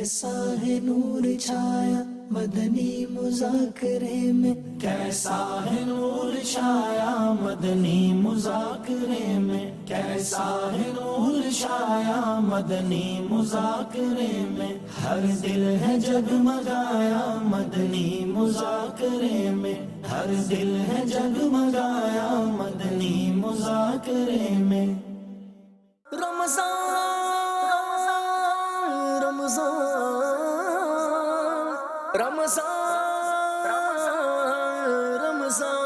कैसा है नूर छाया मदनी मुज़ाकरे में, कैसा है नूर छाया मदनी मुज़ाकरे में, कैसा है नूर छाया मदनी मुज़ाकरे में, हर दिल है जगमगाया मदनी मुज़ाकरे में, हर दिल है जगमगाया मदनी मुज़ाकरे में। रमज़ान रमज़ान रमज़ान रमज़ान।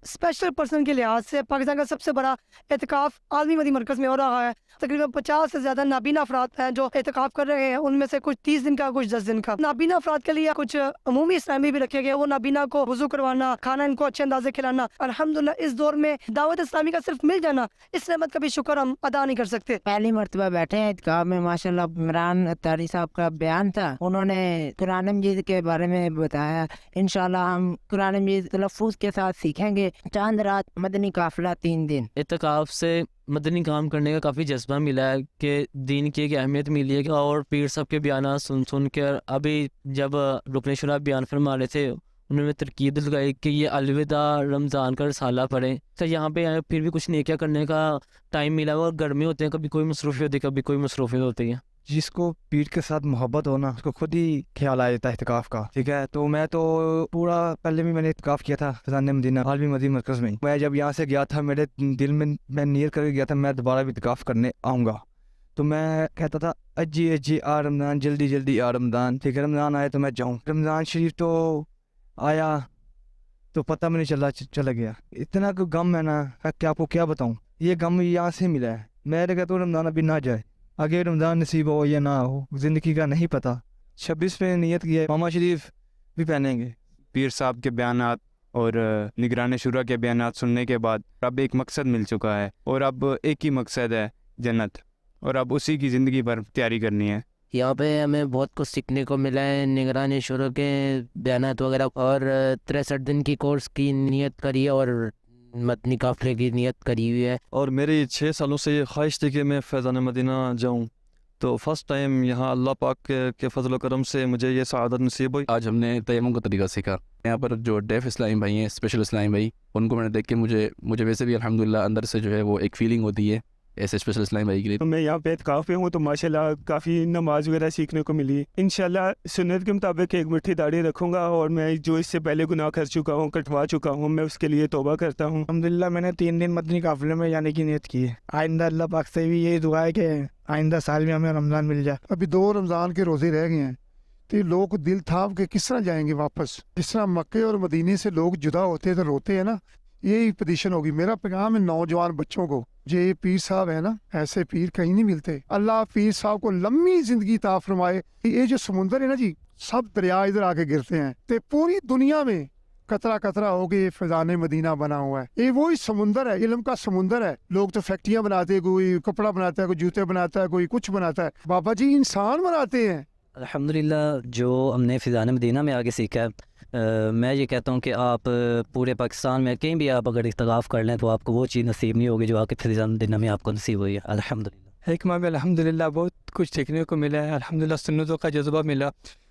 स्पेशल पर्सन के लिहाज से पाकिस्तान का सबसे बड़ा एहतिकाफ आलमी मदी मरकज़ में हो रहा है। तकरीबन 50 से ज़्यादा नाबीना अफराद हैं जो एहतिकाफ कर रहे हैं, उनमें से कुछ 30 दिन का, कुछ 10 दिन का। नाबीना अफराद के लिए कुछ अमूमी इस्लामी भी रखे गए, वो नाबीना को वुज़ू करवाना, खाना इनको अच्छे अंदाजे खिलाना। अल्हम्दुलिल्लाह इस दौर में दावत इस्लामी का सिर्फ मिल जाना, इस नेमत का भी शुक्र हम अदा नहीं कर सकते। पहली मरतबा बैठे हैं एहतिकाफ में, माशाल्लाह इमरान अत्तारी साहब का बयान था, उन्होंने कुरान मजीद के बारे में बताया। इंशाल्लाह हम कुरान मजीद तलफ़्फ़ुज़ के साथ सीखेंगे। चांद रात मदनी काफिला 3 दिन। एहतिकाफ से मदनी काम करने का काफ़ी जज्बा मिला है कि दीन की एक अहमियत मिली है। और पीर साहब के बयान सुन कर अभी जब रुकन शुरा बयान फरमा रहे थे, उन्होंने तरकीब लगाई कि ये अलविदा रमज़ान का रसाला पढ़ें। तो यहाँ पे आए फिर भी कुछ नेकिया करने का टाइम मिला हुआ, और गर्मी होते हैं, कभी कोई मसरूफ़ियत होती है, कभी कोई मसरूफ़ियत होती है। जिसको पीर के साथ मोहब्बत हो ना, उसको खुद ही ख्याल आ जाता है इत्तिकाफ का। ठीक है, तो मैं तो पूरा पहले भी मैंने इत्तिकाफ किया था फैज़ान मदीना आलमी मदी मरकज़ में। मैं जब यहाँ से गया था, मेरे दिल में मैं नियत करके गया था मैं दोबारा भी इत्तिकाफ करने आऊँगा। तो मैं कहता था अजी अजी आ रमज़ान, जल्दी जल्दी आ रमज़ान। ठीक है, रमज़ान आए तो मैं जाऊँ। रमज़ान शरीफ तो आया तो पता भी नहीं चला गया। इतना कोई गम है ना, क्या आपको क्या बताऊँ। ये गम यहाँ से मिला है। मैं कहता हूँ रमज़ान अभी ना जाए, आगे रमज़ान नसीब हो या ना हो, ज़िंदगी का नहीं पता। 26 पे नियत की है, मामा शरीफ भी पहनेंगे। पीर साहब के बयानात और निगरान शुरा के बयानात सुनने के बाद अब एक मकसद मिल चुका है, और अब एक ही मकसद है जन्नत, और अब उसी की ज़िंदगी पर तैयारी करनी है। यहाँ पे हमें बहुत कुछ सीखने को मिला है। निगरान शुरू के बयानात वगैरह, और 63 दिन की कोर्स की नियत करी है और मदनी काफिले की नियत करी हुई है। और मेरी 6 सालों से ये ख्वाहिश थी कि मैं फैज़ान मदीना जाऊँ, तो फर्स्ट टाइम यहाँ अल्लाह पाक के फजल करम से मुझे ये सआदत नसीब हुई। आज हमने तयम्मुम का तरीका सीखा। यहाँ पर जो डेफ इस्लामी भाई हैं, स्पेशल इस्लामी भाई, उनको मैंने देख के मुझे वैसे भी अल्हम्दुलिल्लाह अंदर से जो है वो एक फ़ीलिंग होती है ऐसे स्पेशल इस्लामी भाई के लिए। तो मैं यहाँ पे एहतिकाफ पे हूँ, तो माशाल्लाह काफ़ी नमाज वगैरह सीखने को मिली। इंशाल्लाह सुन्नत के मुताबिक एक मुट्ठी दाढ़ी रखूँगा, और मैं जो इससे पहले गुनाह कर चुका हूँ, कटवा चुका हूँ, मैं उसके लिए तौबा करता हूँ। अल्हम्दुलिल्लाह मैंने 3 दिन मदनी काफिले में जाने की नियत की है। आइंदा अल्लाह पाक से भी यही दुआ है कि आइंदा साल में हमें रमज़ान मिल जाए। अभी 2 रमज़ान के रोज़े रह गए हैं, तो ये लोग दिल थाम के किस तरह जाएंगे वापस। जिस तरह मक्के और मदीने से लोग जुदा होते हैं तो रोते हैं ना, यही पोजीशन होगी। मेरा पैगाम है नौजवान बच्चों को, ये पीर साहब है ना, ऐसे पीर कहीं नहीं मिलते। अल्लाह पीर साहब को लंबी जिंदगी अता फरमाए। ये जो समुंदर है ना जी, सब दरिया इधर आके गिरते हैं, तो पूरी दुनिया में कतरा कतरा हो के फैज़ान मदीना बना हुआ है। ये वही समुंदर है, इल्म का समुंदर है। लोग तो फैक्ट्रियाँ बनाते हैं, कोई कपड़ा बनाता है, कोई जूते बनाता है, कोई कुछ बनाता है। बाबा जी इंसान बनाते हैं। अल्हम्दुलिल्लाह जो हमने फैज़ान मदीना में आगे सीखा है, मैं ये कहता हूँ कि आप पूरे पाकिस्तान में कहीं भी आप अगर इख्तिलाफ़ कर लें तो आपको वो चीज़ नसीब नहीं होगी जो आके फैज़ान मदीना में आपको नसीब हुई है। अल्हम्दुलिल्लाह हिकमा में अल्हम्दुलिल्लाह बहुत कुछ सीखने को मिला है। अल्हम्दुलिल्लाह सुन्नतों का जज्बा मिला,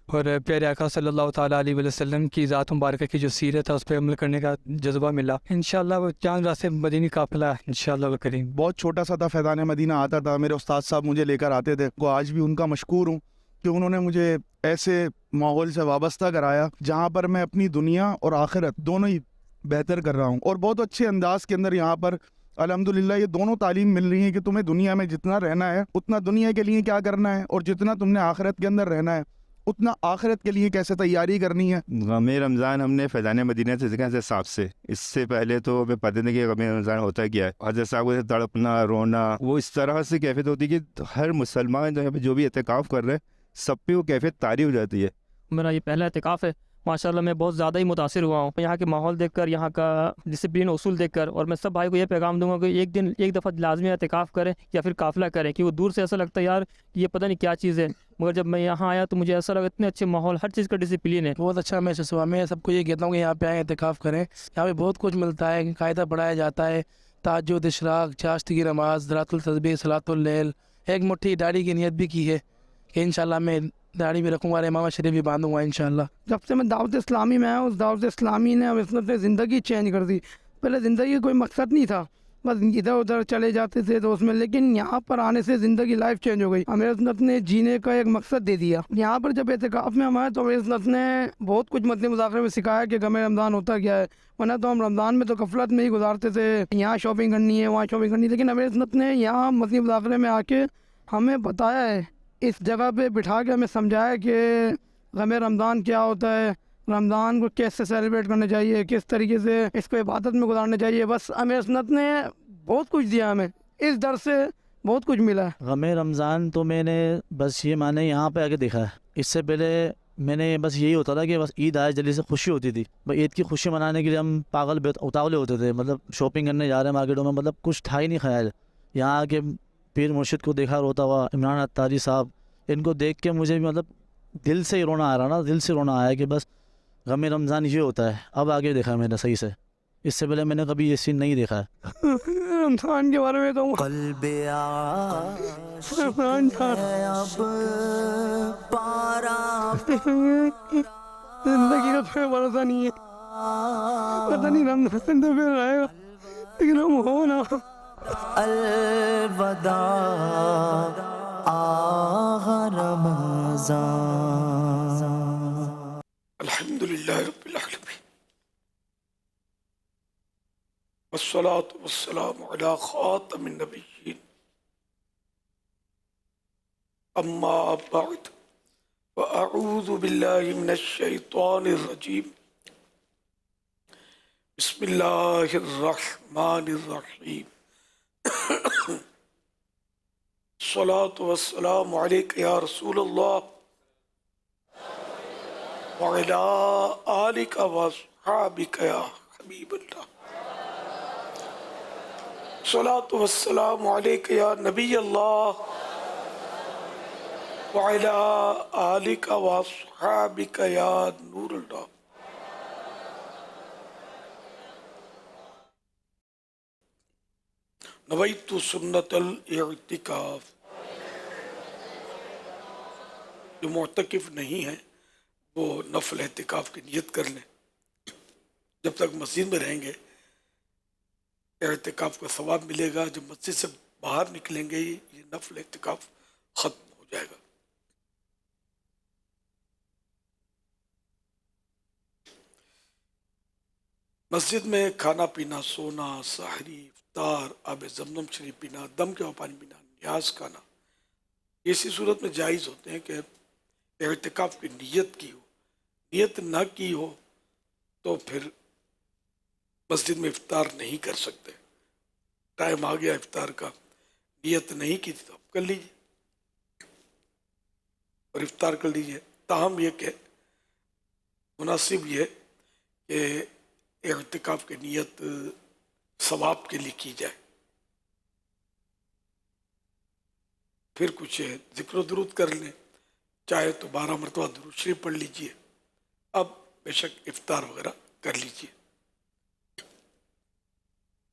और प्यारे आका सल्लल्लाहु ताला अलैहि वसल्लम की ज़ात मुबारक की जो सीरत है उस पर अमल करने का जज्बा मिला। इंशाअल्लाह वो चांद रात से मदीनी काफिला इंशाअल्लाह करीम। बहुत छोटा सा था, फैज़ान मदीना आता था, मेरे उस्ताद साहब मुझे लेकर आते थे। वो आज भी उनका मशकूर हूँ कि उन्होंने मुझे ऐसे माहौल से वाबस्ता कराया जहाँ पर मैं अपनी दुनिया और आखिरत दोनों ही बेहतर कर रहा हूँ, और बहुत अच्छे अंदाज के अंदर यहाँ पर अल्हम्दुलिल्लाह ये दोनों तालीम मिल रही है कि तुम्हें दुनिया में जितना रहना है उतना दुनिया के लिए क्या करना है, और जितना तुमने आखिरत के अंदर रहना है उतना आखिरत के लिए कैसे तैयारी करनी है। गमे रमज़ान हमने फैज़ान मदीना से सीखा साहब से। इससे पहले तो हमें पता नहीं कि गमे रमज़ान होता क्या है। हज़रत साहब को तड़पना, रोना, वो इस तरह से कैफियत होती है कि हर मुसलमान जो भी एहतिकाफ़ कर रहे हैं सब पे वो कैफियत तारी हो जाती है। मेरा ये पहला एहतिकाफ़ है, माशाल्लाह मैं बहुत ज़्यादा ही मुतासिर हुआ हूँ यहाँ के माहौल देखकर, यहाँ का डिसिप्लिन उसूल देखकर। और मैं सब भाई को ये पैगाम दूंगा कि एक दफ़ा लाजमी एहतिकाफ़ करें या फिर काफ़िला करें, कि वो दूर से ऐसा लगता है यार ये पता नहीं क्या चीज़ है, मगर जब मैं यहाँ आया तो मुझे ऐसा लगा इतने अच्छे माहौल, हर चीज़ का डिसिप्लिन है। बहुत अच्छा महसूस हुआ। मैं सबको ये कहता हूँ कि यहाँ पे आए एहतिकाफ़ करें, यहाँ पे बहुत कुछ मिलता है, कायदा पढ़ाया जाता है, ताज्जुद, इशराक, चाश्त की नमाज़, ज़रातुल तस्बीह, सलातुल लैल, एक मुट्ठी दाढ़ी की नियत भी की है कि इंशाल्लाह मैं दाढ़ी भी रखूँगा और इमाम शरीफ भी बांधूंगा इंशाल्लाह। जब से मैं दावत इस्लामी में आया उस दावत इस्लामी ने अपनी ज़िंदगी चेंज कर दी। पहले ज़िंदगी का कोई मकसद नहीं था, बस इधर उधर चले जाते थे तो उसमें, लेकिन यहाँ पर आने से ज़िंदगी लाइफ चेंज हो गई। अमीर सुन्नत ने जीने का एक मकसद दे दिया। यहाँ पर जब एहतिकाफ़ में हम आए तो अमीर सुन्नत ने बहुत कुछ मदनी मुज़ाकरे में सिखाया कि गमे रमज़ान होता क्या है, वरना तो हम रमज़ान में तो गफलत में ही गुजारते थे, यहाँ शॉपिंग करनी है वहाँ शॉपिंग करनी है। लेकिन अमीर सुन्नत ने यहाँ मदनी मुज़ाकरे में आके हमें बताया है, इस जगह पे बिठा के हमें समझाया कि गमे रमज़ान क्या होता है, रमज़ान को कैसे सेलिब्रेट करना चाहिए, किस तरीके से इसको इबादत में गुजारना चाहिए। बस अमीर सुन्नत ने बहुत कुछ दिया हमें, इस दर से बहुत कुछ मिला है। गमे रमज़ान तो मैंने बस ये माने यहाँ पे आके देखा है। इससे पहले मैंने बस यही होता था कि बस ईद आए जल्दी से खुशी होती थी। भाई ईद की खुशी मनाने के लिए हम पागल उतावले होते थे, मतलब शॉपिंग करने जा रहे हैं मार्केटों में, मतलब कुछ था ही नहीं ख्याल। यहाँ आके पीर मुर्शिद को देखा रोता हुआ, इमरान अत्तारी साहब, इनको देख के मुझे भी मतलब दिल से ही रोना आ रहा ना, दिल से रोना आया कि बस गमे रमज़ान ये होता है। अब आगे देखा मैंने सही से, इससे पहले मैंने कभी ये सीन नहीं देखा है। रमज़ान के बारे में तो कल्बे आशिक़ है अब पारा, जिंदगी का कोई भरोसा नहीं है, पता नहीं रमज़ान तो फिर आएगा, लेकिन हम हो ना। अलविदा आहा रमज़ान। अल्हम्दुलिल्लाह रब्बिल आलमीन वस्सलातु वस्सलामु अला खातमिन नबिय्यीन अम्मा बअद व अऊज़ु बिल्लाहि मिनश शैतानिर रजीम बिस्मिल्लाहिर रहमानिर रहीम सलातु वस्सलामु अलैका या रसूलल्लाह व अला आलिका व अस्हाबिका या हबीबल्लाह। सलातु वस्सलामु अलैका या नबी अल्लाह व अला आलिका व अस्हाबिका या नूर अल्लाह। नवैतु सुन्नतल इअ्तिकाफ। जो मुअतकिफ नहीं है वो नफल एहतिकाफ की नियत कर लें। जब तक मस्जिद में रहेंगे एहतिकाफ का सवाब मिलेगा, जब मस्जिद से बाहर निकलेंगे ये नफल एहतिकाफ ख़त्म हो जाएगा। मस्जिद में खाना पीना, सोना, सहरी, इफ्तार, आब ज़मज़म शरीफ पीना, दम के पानी पीना, न्याज खाना, इसी सूरत में जायज़ होते हैं कि एहतिकाफ की नियत की हो। नियत ना की हो तो फिर मस्जिद में इफ्तार नहीं कर सकते। टाइम आ गया इफ्तार का, नियत नहीं की थी तो आप कर लीजिए और इफ्तार कर लीजिए। ताहम यह कि मुनासिब ये कि एहतिकाफ की नियत सवाब के लिए की जाए। फिर कुछ ज़िक्र दुरूद कर लें, चाहे तो 12 मरतबा दुरूद शरीफ पढ़ लीजिए। अब बेशक इफ्तार वगैरह कर लीजिए।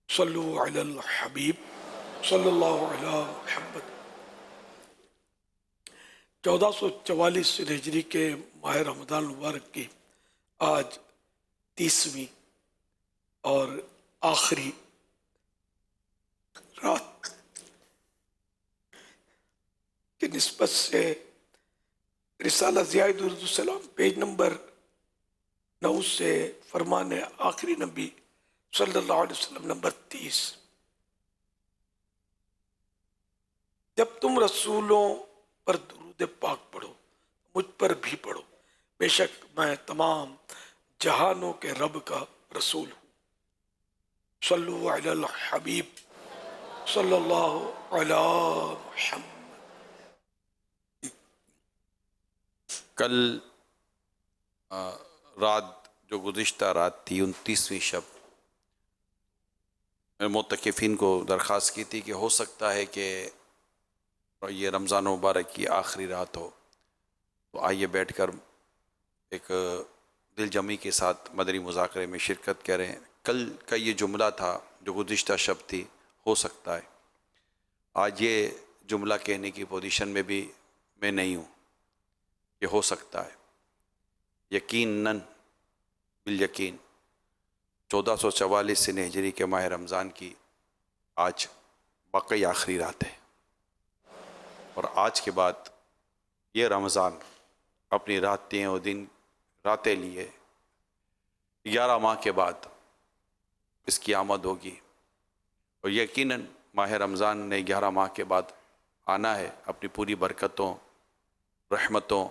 सल्लु अलल हबीब सल्लल्लाहु अलैहि मुहम्मद। 1444 हिजरी के माह रमज़ान मुबारक की आज 30वीं और आखिरी रात की निस्बत से रिसाला ज़ियादुल-सलाम पेज नंबर 9 से फरमान आखिरी नबी सल्लल्लाहु अलैहि वसल्लम नंबर 30। जब तुम रसूलों पर दुरूद पाक पढ़ो, मुझ पर भी पढ़ो, बेशक मैं तमाम जहानों के रब का रसूल हूँ। सल्लु अलल हबीब सल्लल्लाहु अलैहि मुहम्मद। कल रात जो गुज़िश्ता रात थी 29वीं शब, मुतकिफ़ीन को दरख्वास्त की थी कि हो सकता है कि ये रमज़ान मुबारक की आखिरी रात हो, तो आइए बैठकर एक दिल जमी के साथ मदनी मुज़ाकरे में शिरकत करें। कल का ये जुमला था जो गुज़िश्ता शब थी, हो सकता है। आज ये जुमला कहने की पोजीशन में भी मैं नहीं हूँ। ये हो सकता है यकीनन बिल यकीन 1444 से हिजरी के माह रमज़ान की आज वाकई आखिरी रात है, और आज के बाद ये रमज़ान अपनी रातें और दिन रातें लिए 11 माह के बाद इसकी आमद होगी, और यकीनन माह रमज़ान ने 11 माह के बाद आना है अपनी पूरी बरकतों, रहमतों,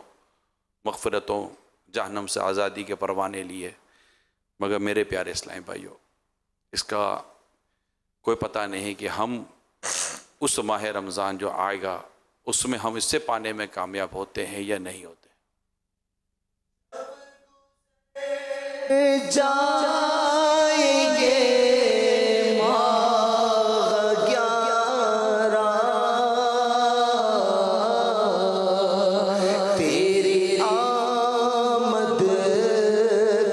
मग़फ़िरतों, जहन्नम से आज़ादी के परवाने लिए। मगर मेरे प्यारे इस्लामी भाइयों, इसका कोई पता नहीं कि हम उस माह रमज़ान जो आएगा उसमें हम इससे पाने में कामयाब होते हैं या नहीं होते। जाएंगे माह 11 तेरी आमद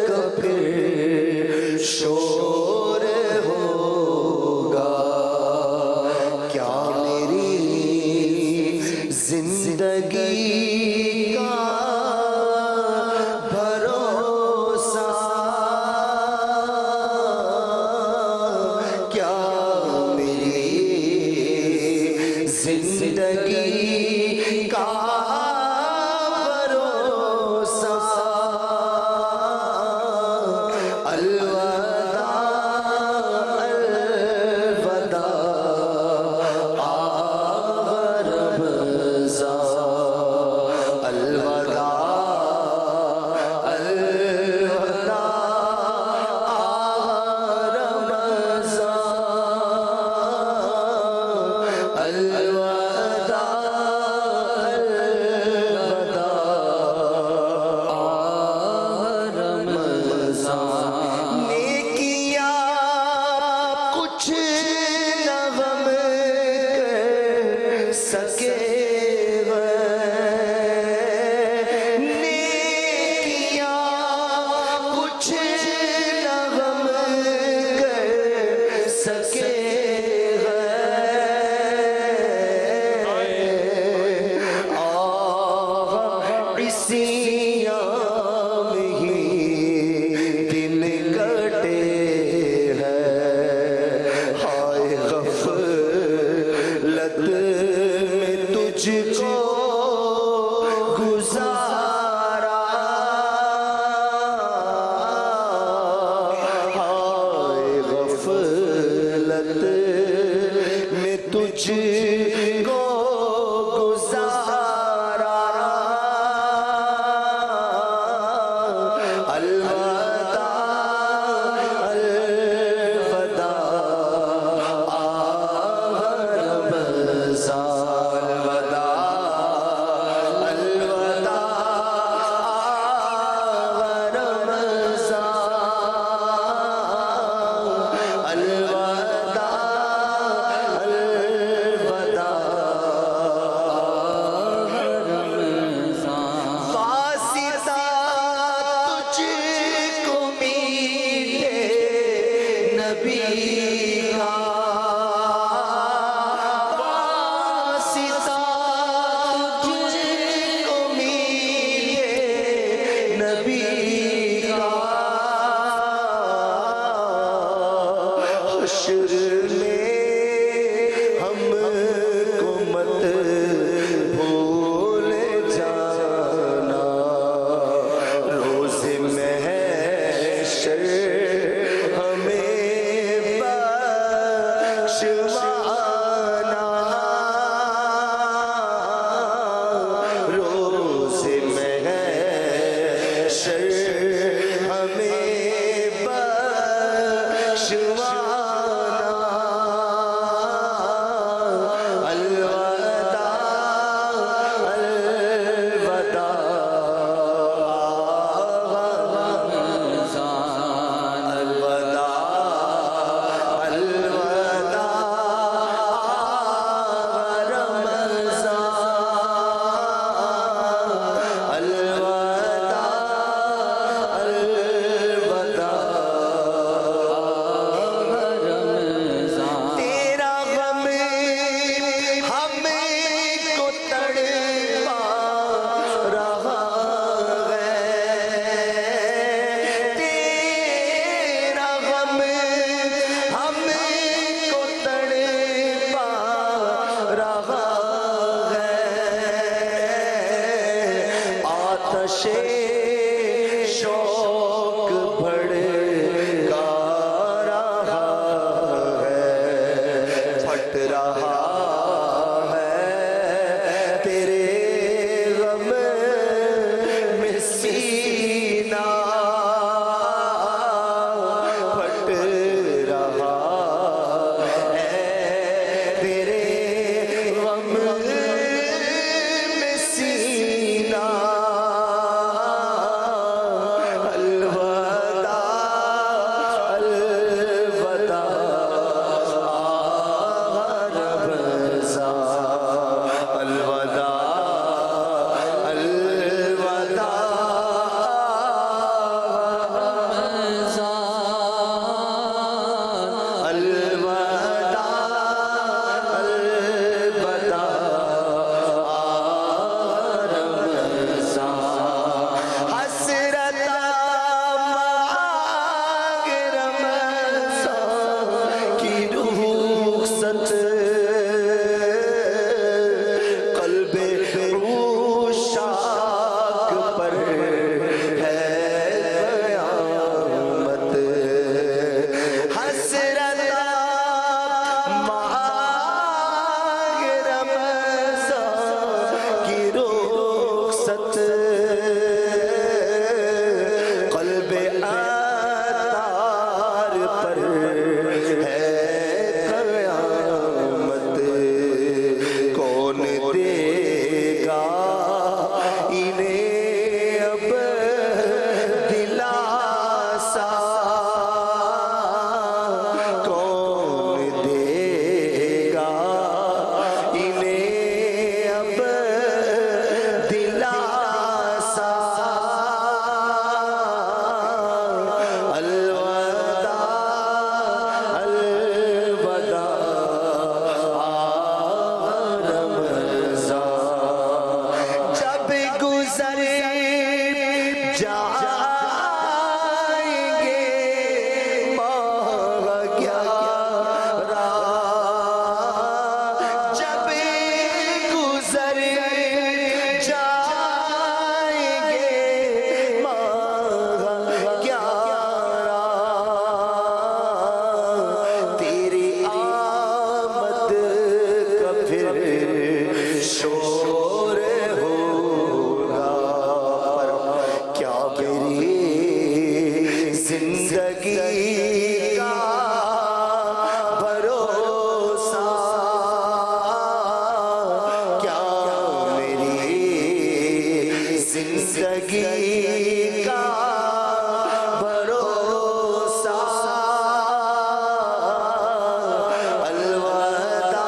का फिर शोर होगा, क्या मेरी जिंदगी का भरोसा, क्या मेरी जिंदगी का भरोसा। अलविदा अलविदा रमज़ान, अलविदा अलविदा रमज़ान, अलविदा अलविदा रमज़ान। नेकियां कुछ न गम कर सके, नेकियां कुछ न गम कर सके, इसी आम ही दिन कटे हैं। हाय गफलत में तुझको गुजारा, हाय गफलत में तुझको गुजारा। अलविदा अलविदा रमज़ान, अलविदा आताशे शौक भड़का रहा है, फट रहा है तेरे गम में सीना, फट रहा है तेरे गम में सीना। अलवदा अलवदा रमज़ा, अलवदा अलवदा रमज़ा, अलवदा अलवदा रमज़ा। हसरत मांग रमज़ा की रुखसत, क़ल्बे उशाक पर है क़यामत। हसरत मांग रमज़ा की रुखसत, क़ल्बे आतार पर है क़यामत। कौन देगा इन्हें अब दिलासा, कौन देगा इन्हें अब दिलासा। अलवदा अलवदा रमज़ा। जब गुज़र जाएंगे माह 11, जब गुज़र जाएंगे माह 11, तेरी आमद का फिर शोर होगा, पर क्या मेरी जिंदगी का भरोसा, क्या मेरी जिंदगी का भरोसा। अलवदा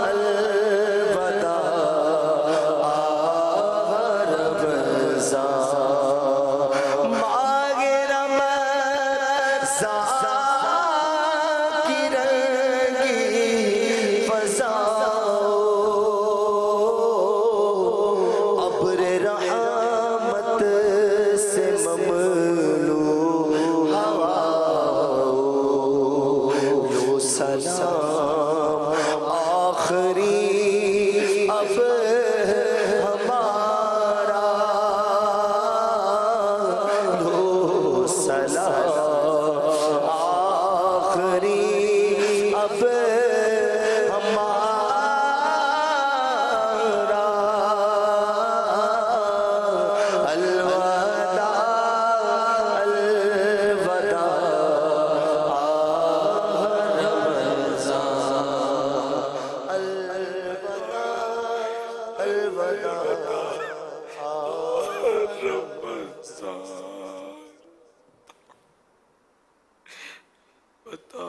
अलवदा रमज़ा। मांगे रमज़ा की रंगी फ़ज़ाओ, अब्र रहमत से ममलू हवाओ, लो सलाम आखिरी अब हमारा, लो सलाम आखिरी अब हमारा। अलवदा अलवदा रमज़ा, अलवदा अलवदा रमज़ा। बता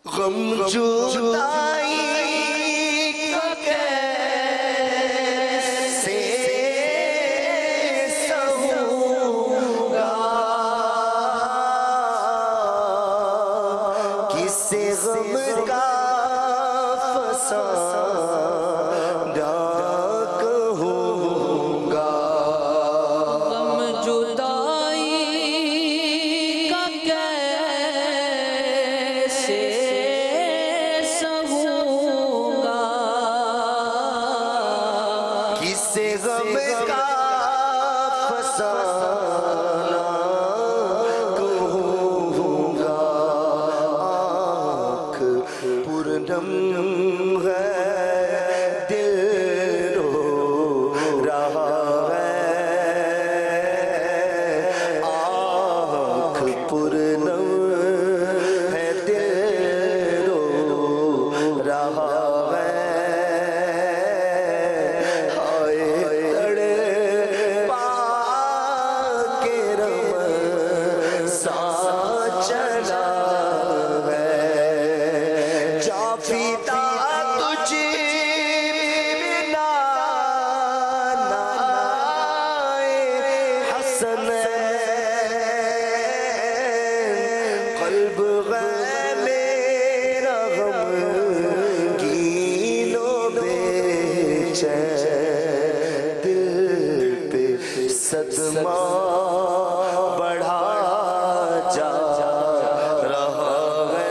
गम जुदाई का कैसे सहूँगा, पुरनम है दिल रो रहा है हाय तड़पा के रमज़ां चला है जाफिदा तुझ बिना ना हसन कल्ब है मेरा गमगीनो बेचैन दिल पे सदमा बढ़ा जा रहा है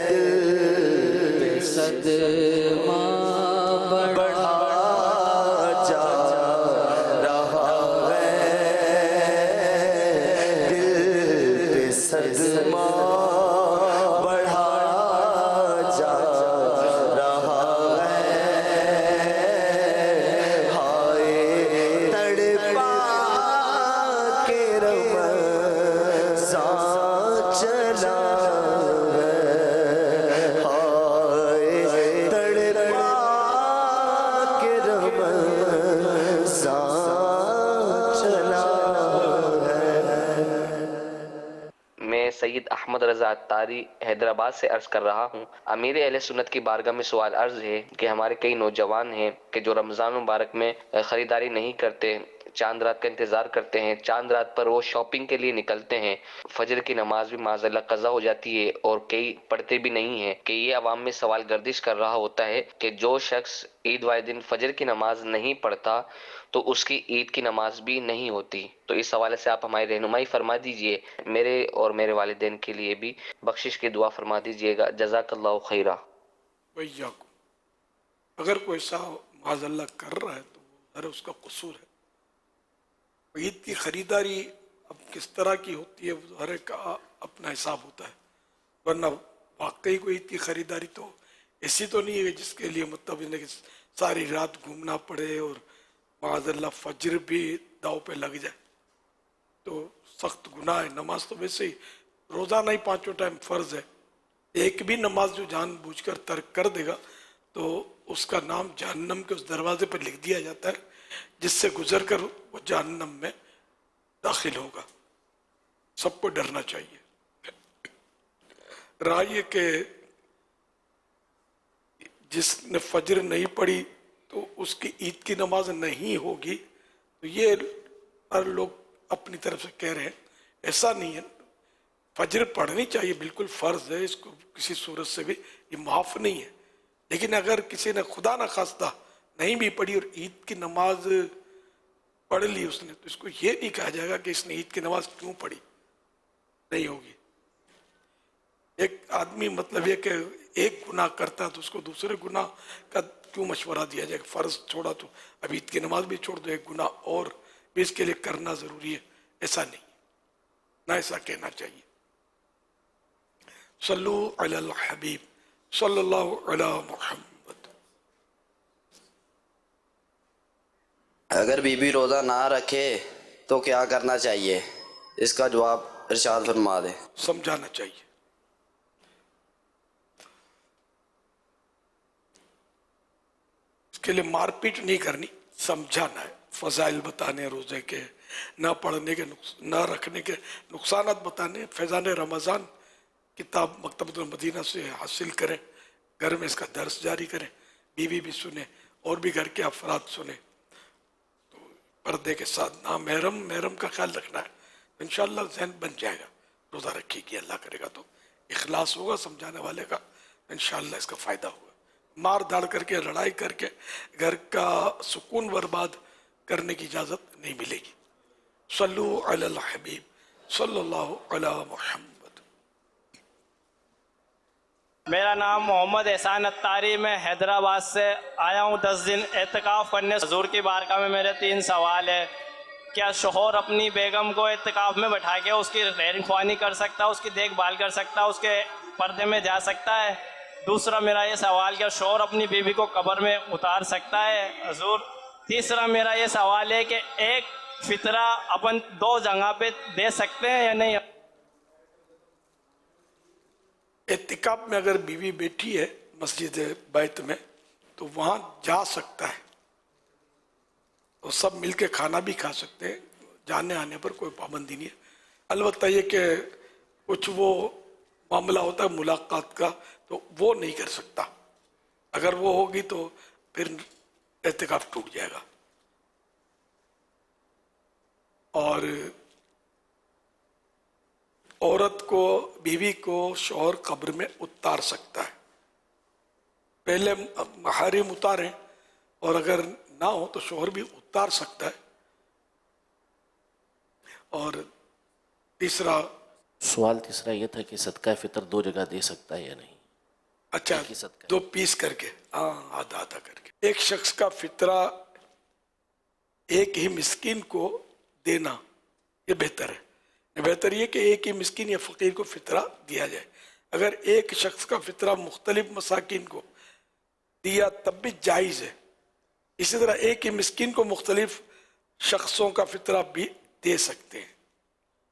दिल पे सदमा बढ़ा जा रहा है दिल पे सदमा बढ़ा जा रहा है हाय तड़पा के रमज़ां चला है हाय तड़पा के रमज़ां चला है। मैं सैयद अहमद रज़ा अत्तारी हैदराबाद से अर्ज़ कर रहा हूँ। अमीर अहले सुन्नत की बारगाह में सवाल अर्ज़ है कि हमारे कई नौजवान हैं कि जो रमज़ान मुबारक में ख़रीदारी नहीं करते, चांद रात का इंतज़ार करते हैं, चांद रात पर वो शॉपिंग के लिए निकलते हैं, फजर की नमाज भी माज़अल्लाह क़ज़ा हो जाती है और कई पढ़ते भी नहीं हैं कि ये अवाम में सवाल गर्दिश कर रहा होता है कि जो शख्स ईद वाले दिन फजर की नमाज नहीं पढ़ता तो उसकी ईद की नमाज भी नहीं होती। तो इस हवाले से आप हमारी रहनुमाई फरमा दीजिए, मेरे और मेरे वालिदैन के लिए भी बख्शिश की दुआ फरमा दीजिएगा। जज़ाकल्लाहु खैरा। भैया को अगर कोई ऐसा माज़अल्लाह कर रहा है तो वो उसका कसूर है। ईद की ख़रीदारी अब किस तरह की होती है वो हर एक का अपना हिसाब होता है, वरना वाकई को ईद की ख़रीदारी तो ऐसी तो नहीं है जिसके लिए मतलब कि सारी रात घूमना पड़े और माज़अल्लाह फजर भी दाव पे लग जाए तो सख्त गुनाह है। नमाज तो वैसे ही रोज़ाना ही पाँचों टाइम फ़र्ज़ है, एक भी नमाज जो जानबूझकर तर्क कर देगा तो उसका नाम जहन्नम के उस दरवाजे पर लिख दिया जाता है जिससे गुजर कर वो जहन्नम में दाखिल होगा। सबको डरना चाहिए। राय के जिसने फजर नहीं पढ़ी तो उसकी ईद की नमाज नहीं होगी, तो ये हर लोग अपनी तरफ से कह रहे हैं, ऐसा नहीं है। फजर पढ़नी चाहिए, बिल्कुल फ़र्ज़ है, इसको किसी सूरत से भी ये माफ़ नहीं है। लेकिन अगर किसी ने खुदा न खास्ता नहीं भी पढ़ी और ईद की नमाज पढ़ ली उसने, तो इसको ये नहीं कहा जाएगा कि इसने ईद की नमाज क्यों पढ़ी, नहीं होगी। एक आदमी मतलब ये कि एक गुनाह करता है तो उसको दूसरे गुनाह का क्यों मशवरा दिया जाएगा। फ़र्ज़ छोड़ा तो अब ईद की नमाज भी छोड़ दो, एक गुनाह और भी इसके लिए करना ज़रूरी है, ऐसा नहीं, ना ऐसा कहना चाहिए। सल्लु अलल हबीब सल्लल्लाहु अला मुहम्मद। अगर बीबी रोज़ा ना रखे तो क्या करना चाहिए, इसका जवाब इरशाद फरमा दे। समझाना चाहिए। इसके लिए मारपीट नहीं करनी, समझाना है, फ़ज़ाइल बताने रोज़े के, ना पढ़ने के ना रखने के नुकसानात बताने। फैज़ान रमज़ान किताब मकतबतुल मदीना से हासिल करें, घर में इसका दर्स जारी करें, बीवी भी सुने और भी घर के अफराद सुने। तो पर्दे के साथ ना महरम का ख्याल रखना है, तो इंशाअल्लाह ज़हन बन जाएगा। रोज़ा रखेगी, अल्लाह करेगा तो इखलास होगा समझाने वाले का, इंशाअल्लाह इसका फ़ायदा होगा। मार धाड़ करके लड़ाई करके घर का सुकून बर्बाद करने की इजाज़त नहीं मिलेगी। सल्लु अलल हबीब सल्लल्लाहु अला मुहम्मद। मेरा नाम मोहम्मद एहसान अत्तारी, मैं हैदराबाद से आया हूँ 10 दिन एहतिकाफ़ करने। हुज़ूर की बारगाह में मेरे 3 सवाल है। क्या शोहर अपनी बेगम को एहतिकाफ़ में बैठा के उसकी रहन ख्वानी कर सकता है, उसकी देखभाल कर सकता है, उसके पर्दे में जा सकता है? दूसरा मेरा ये सवाल, क्या शोहर अपनी बीवी को कब्र में उतार सकता है हुज़ूर? तीसरा मेरा ये सवाल है कि एक फितरा अपन 2 जगह पे दे सकते हैं या नहीं? एतिकाफ में अगर बीवी बैठी है मस्जिद बैत में तो वहाँ जा सकता है, तो सब मिलके खाना भी खा सकते हैं, जाने आने पर कोई पाबंदी नहीं है। अलबत्ता ये कि कुछ वो मामला होता है मुलाकात का, तो वो नहीं कर सकता। अगर वो होगी तो फिर एतिकाफ टूट जाएगा। और औरत को, बीवी को शौहर कब्र में उतार सकता है। पहले महरिम उतारें, और अगर ना हो तो शौहर भी उतार सकता है। और तीसरा सवाल तीसरा ये था कि सदका फितर 2 जगह दे सकता है या नहीं? अच्छा, 2 पीस करके, हाँ, आधा आधा करके। एक शख्स का फितरा एक ही मिस्किन को देना ये बेहतर है। बेहतर ये कि एक ही मिस्किन या फकीर को फितरा दिया जाए। अगर एक शख्स का फितरा मुख्तलिफ मसाकिन को दिया तब भी जायज़ है। इसी तरह एक ही मिस्किन को मुख्तलिफ शख्सों का फितरा भी दे सकते हैं।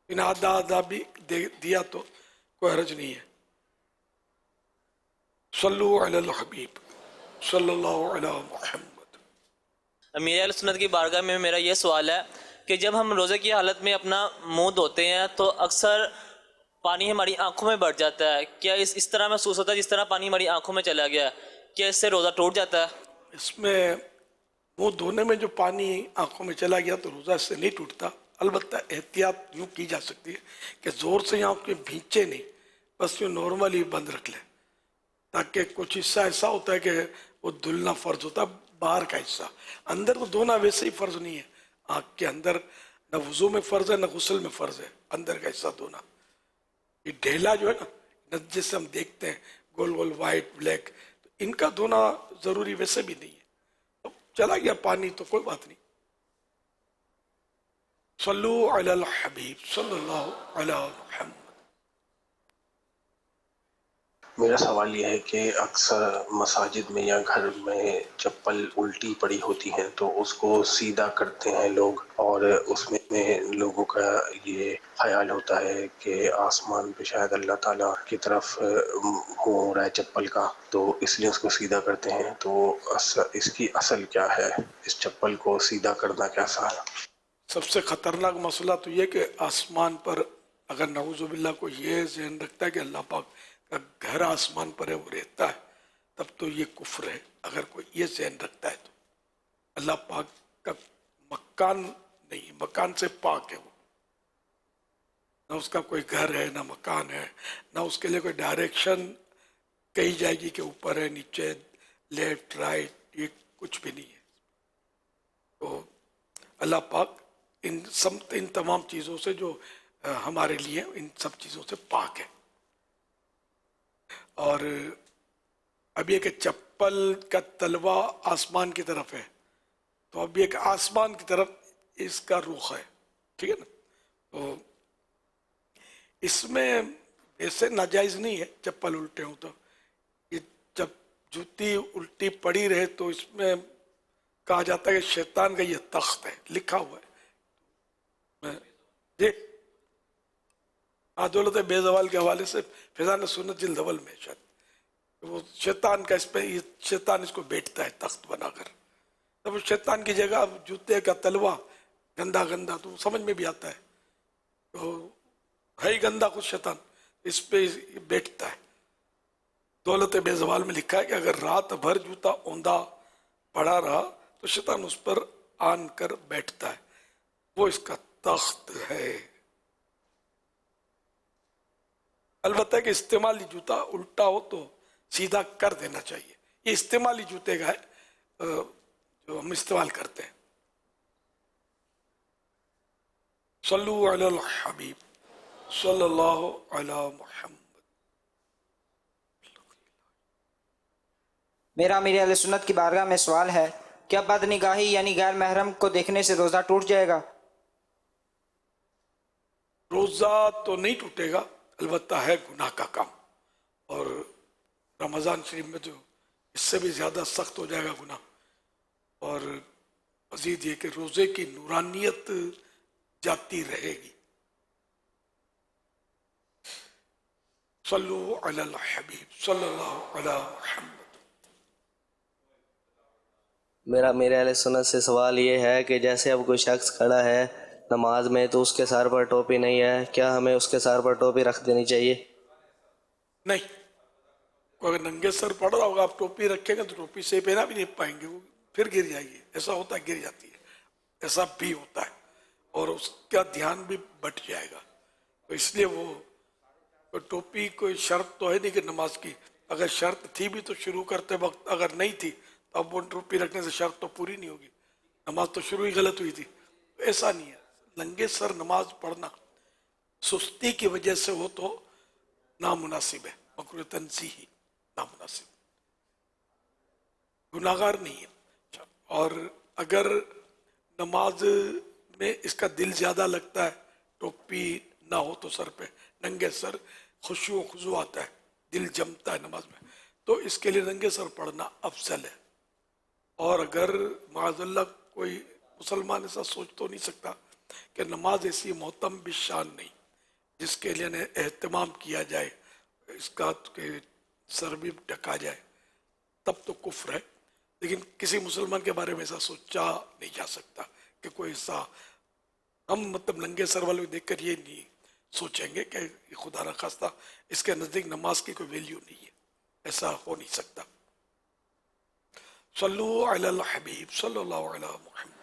इन आधा आधा भी दिया तो कोई हर्ज नहीं है। सल्लु अलल हबीब सल्लल्लाहु अलैहि मुहम्मद। अमीर अहले सुन्नत की बारगाह में मेरा ये सवाल है कि जब हम रोज़े की हालत में अपना मुंह धोते हैं तो अक्सर पानी हमारी आंखों में बढ़ जाता है। क्या इस तरह महसूस होता है जिस तरह पानी हमारी आंखों में चला गया? क्या इससे रोज़ा टूट जाता है? इसमें मुंह धोने में जो पानी आंखों में चला गया तो रोज़ा इससे नहीं टूटता। अलबत्ता एहतियात यूँ की जा सकती है कि ज़ोर से आँखें भींचे नहीं, बस यूँ नॉर्मली बंद रख लें, ताकि कुछ हिस्सा ऐसा होता है कि वो धुलना फ़र्ज होता है, बाहर का हिस्सा। अंदर तो धोना वैसे ही फ़र्ज नहीं है। आँख के अंदर न वज़ू में फ़र्ज है न गुस्ल में फ़र्ज है अंदर का हिस्सा धोना। ये ढेला जो है ना, जैसे हम देखते हैं गोल गोल वाइट ब्लैक, तो इनका धोना ज़रूरी वैसे भी नहीं है। तो चला गया पानी तो कोई बात नहीं। सल्लु अलल हबीब सल्लल्लाहु अलैहि मुहम्मद। मेरा सवाल यह है कि अक्सर मसाजिद में या घर में चप्पल उल्टी पड़ी होती हैं तो उसको सीधा करते हैं लोग, और उसमें लोगों का ये ख्याल होता है कि आसमान पे शायद अल्लाह ताला की तरफ हो रहा है चप्पल का, तो इसलिए उसको सीधा करते हैं। तो इसकी असल क्या है? इस चप्पल को सीधा करना कैसा है? सबसे ख़तरनाक मसला तो ये कि आसमान पर अगर नऊज़ुबिल्लाह को ये ज़हन रखता है कि अल्लाह पाक का घर आसमान पर है, वो रहता है, तब तो ये कुफ्र है। अगर कोई ये ज़हन रखता है तो अल्लाह पाक का मकान नहीं, मकान से पाक है वो। ना उसका कोई घर है, ना मकान है, ना उसके लिए कोई डायरेक्शन कही जाएगी कि ऊपर है, नीचे, लेफ्ट, राइट, ये कुछ भी नहीं है। तो अल्लाह पाक इन तमाम चीज़ों से जो हमारे लिए इन सब चीज़ों से पाक है। और अब ये कि चप्पल का तलवा आसमान की तरफ है, तो अब ये कि आसमान की तरफ इसका रुख है, ठीक है ना। तो इसमें ऐसे नाजायज़ नहीं है चप्पल उल्टे हों तो। ये जब जूती उल्टी पड़ी रहे तो इसमें कहा जाता है कि शैतान का ये तख्त है, लिखा हुआ है जी। दौलत बेजवाल के हवाले से फैज़ान सुन्नत जिल्द अव्वल में शायद वो शैतान का, इस पे शैतान इसको बैठता है तख्त बनाकर। तब तो शैतान की जगह जूते का तलवा गंदा गंदा तो समझ में भी आता है, तो है ही गंदा कुछ शैतान, इस पे बैठता है। दौलत बेजवाल में लिखा है कि अगर रात भर जूता औंधा पड़ा रहा तो शैतान उस पर आन कर बैठता है, वो इसका तख्त है। अलबत्ता कि इस्तेमाली जूता उल्टा हो तो सीधा कर देना चाहिए। ये इस्तेमाली जूते का है जो हम इस्तेमाल करते हैं। सल्लु अलल हबीब सल्लल्लाहु अलैहि मुहम्मद। मेरा अमीर अहले सुन्नत की बारगाह में सवाल है, क्या बदनिगाही यानी गैर महरम को देखने से रोज़ा टूट जाएगा? रोज़ा तो नहीं टूटेगा, अलबत्ता है गुनाह का काम। और रमज़ान शरीफ में जो इससे भी ज़्यादा सख्त हो जाएगा गुनाह। और मजीद ये कि रोज़े की नूरानियत जाती रहेगी। सल्लु अलल हबीब सल्लल्लाहु अला मुहम्मद। मेरे अहले सुन्नत से सवाल ये है कि जैसे अब कोई शख्स खड़ा है नमाज में तो उसके सर पर टोपी नहीं है, क्या हमें उसके सर पर टोपी रख देनी चाहिए? नहीं, अगर नंगे सर पड़ रहा होगा आप टोपी रखेंगे तो टोपी से पहना भी नहीं पाएंगे, वो फिर गिर जाएगी। ऐसा होता है, गिर जाती है, ऐसा भी होता है और उसका ध्यान भी बट जाएगा। तो इसलिए वो टोपी कोई शर्त तो है नहीं कि नमाज की, अगर शर्त थी भी तो शुरू करते वक्त अगर नहीं थी तो अब वो टोपी रखने से शर्त तो पूरी नहीं होगी, नमाज तो शुरू ही गलत हुई थी। तो ऐसा नहीं है, नंगे सर नमाज पढ़ना सुस्ती की वजह से हो तो नामुनासिब है, मकरूह तंज़ीही, नामुनासिब, गुनाहगार नहीं है। और अगर नमाज में इसका दिल ज़्यादा लगता है, टोपी ना हो तो सर पे नंगे सर खुशू खुजू आता है, दिल जमता है नमाज में, तो इसके लिए नंगे सर पढ़ना अफजल है। और अगर माज़अल्लाह कोई मुसलमान ऐसा सोच तो नहीं सकता कि नमाज ऐसी मोहतम बिशान नहीं जिसके लिए एहतमाम किया जाए, इसका के सर भी ढका जाए, तब तो कुफ्र है। लेकिन किसी मुसलमान के बारे में ऐसा सोचा नहीं जा सकता कि कोई ऐसा, हम मतलब नंगे सर वाले को देखकर ये नहीं सोचेंगे कि खुदा न खास्ता इसके नज़दीक नमाज की कोई वैल्यू नहीं है, ऐसा हो नहीं सकता। सल्लु अलल हबीब सल्लल्लाहु अला मुहम्मद।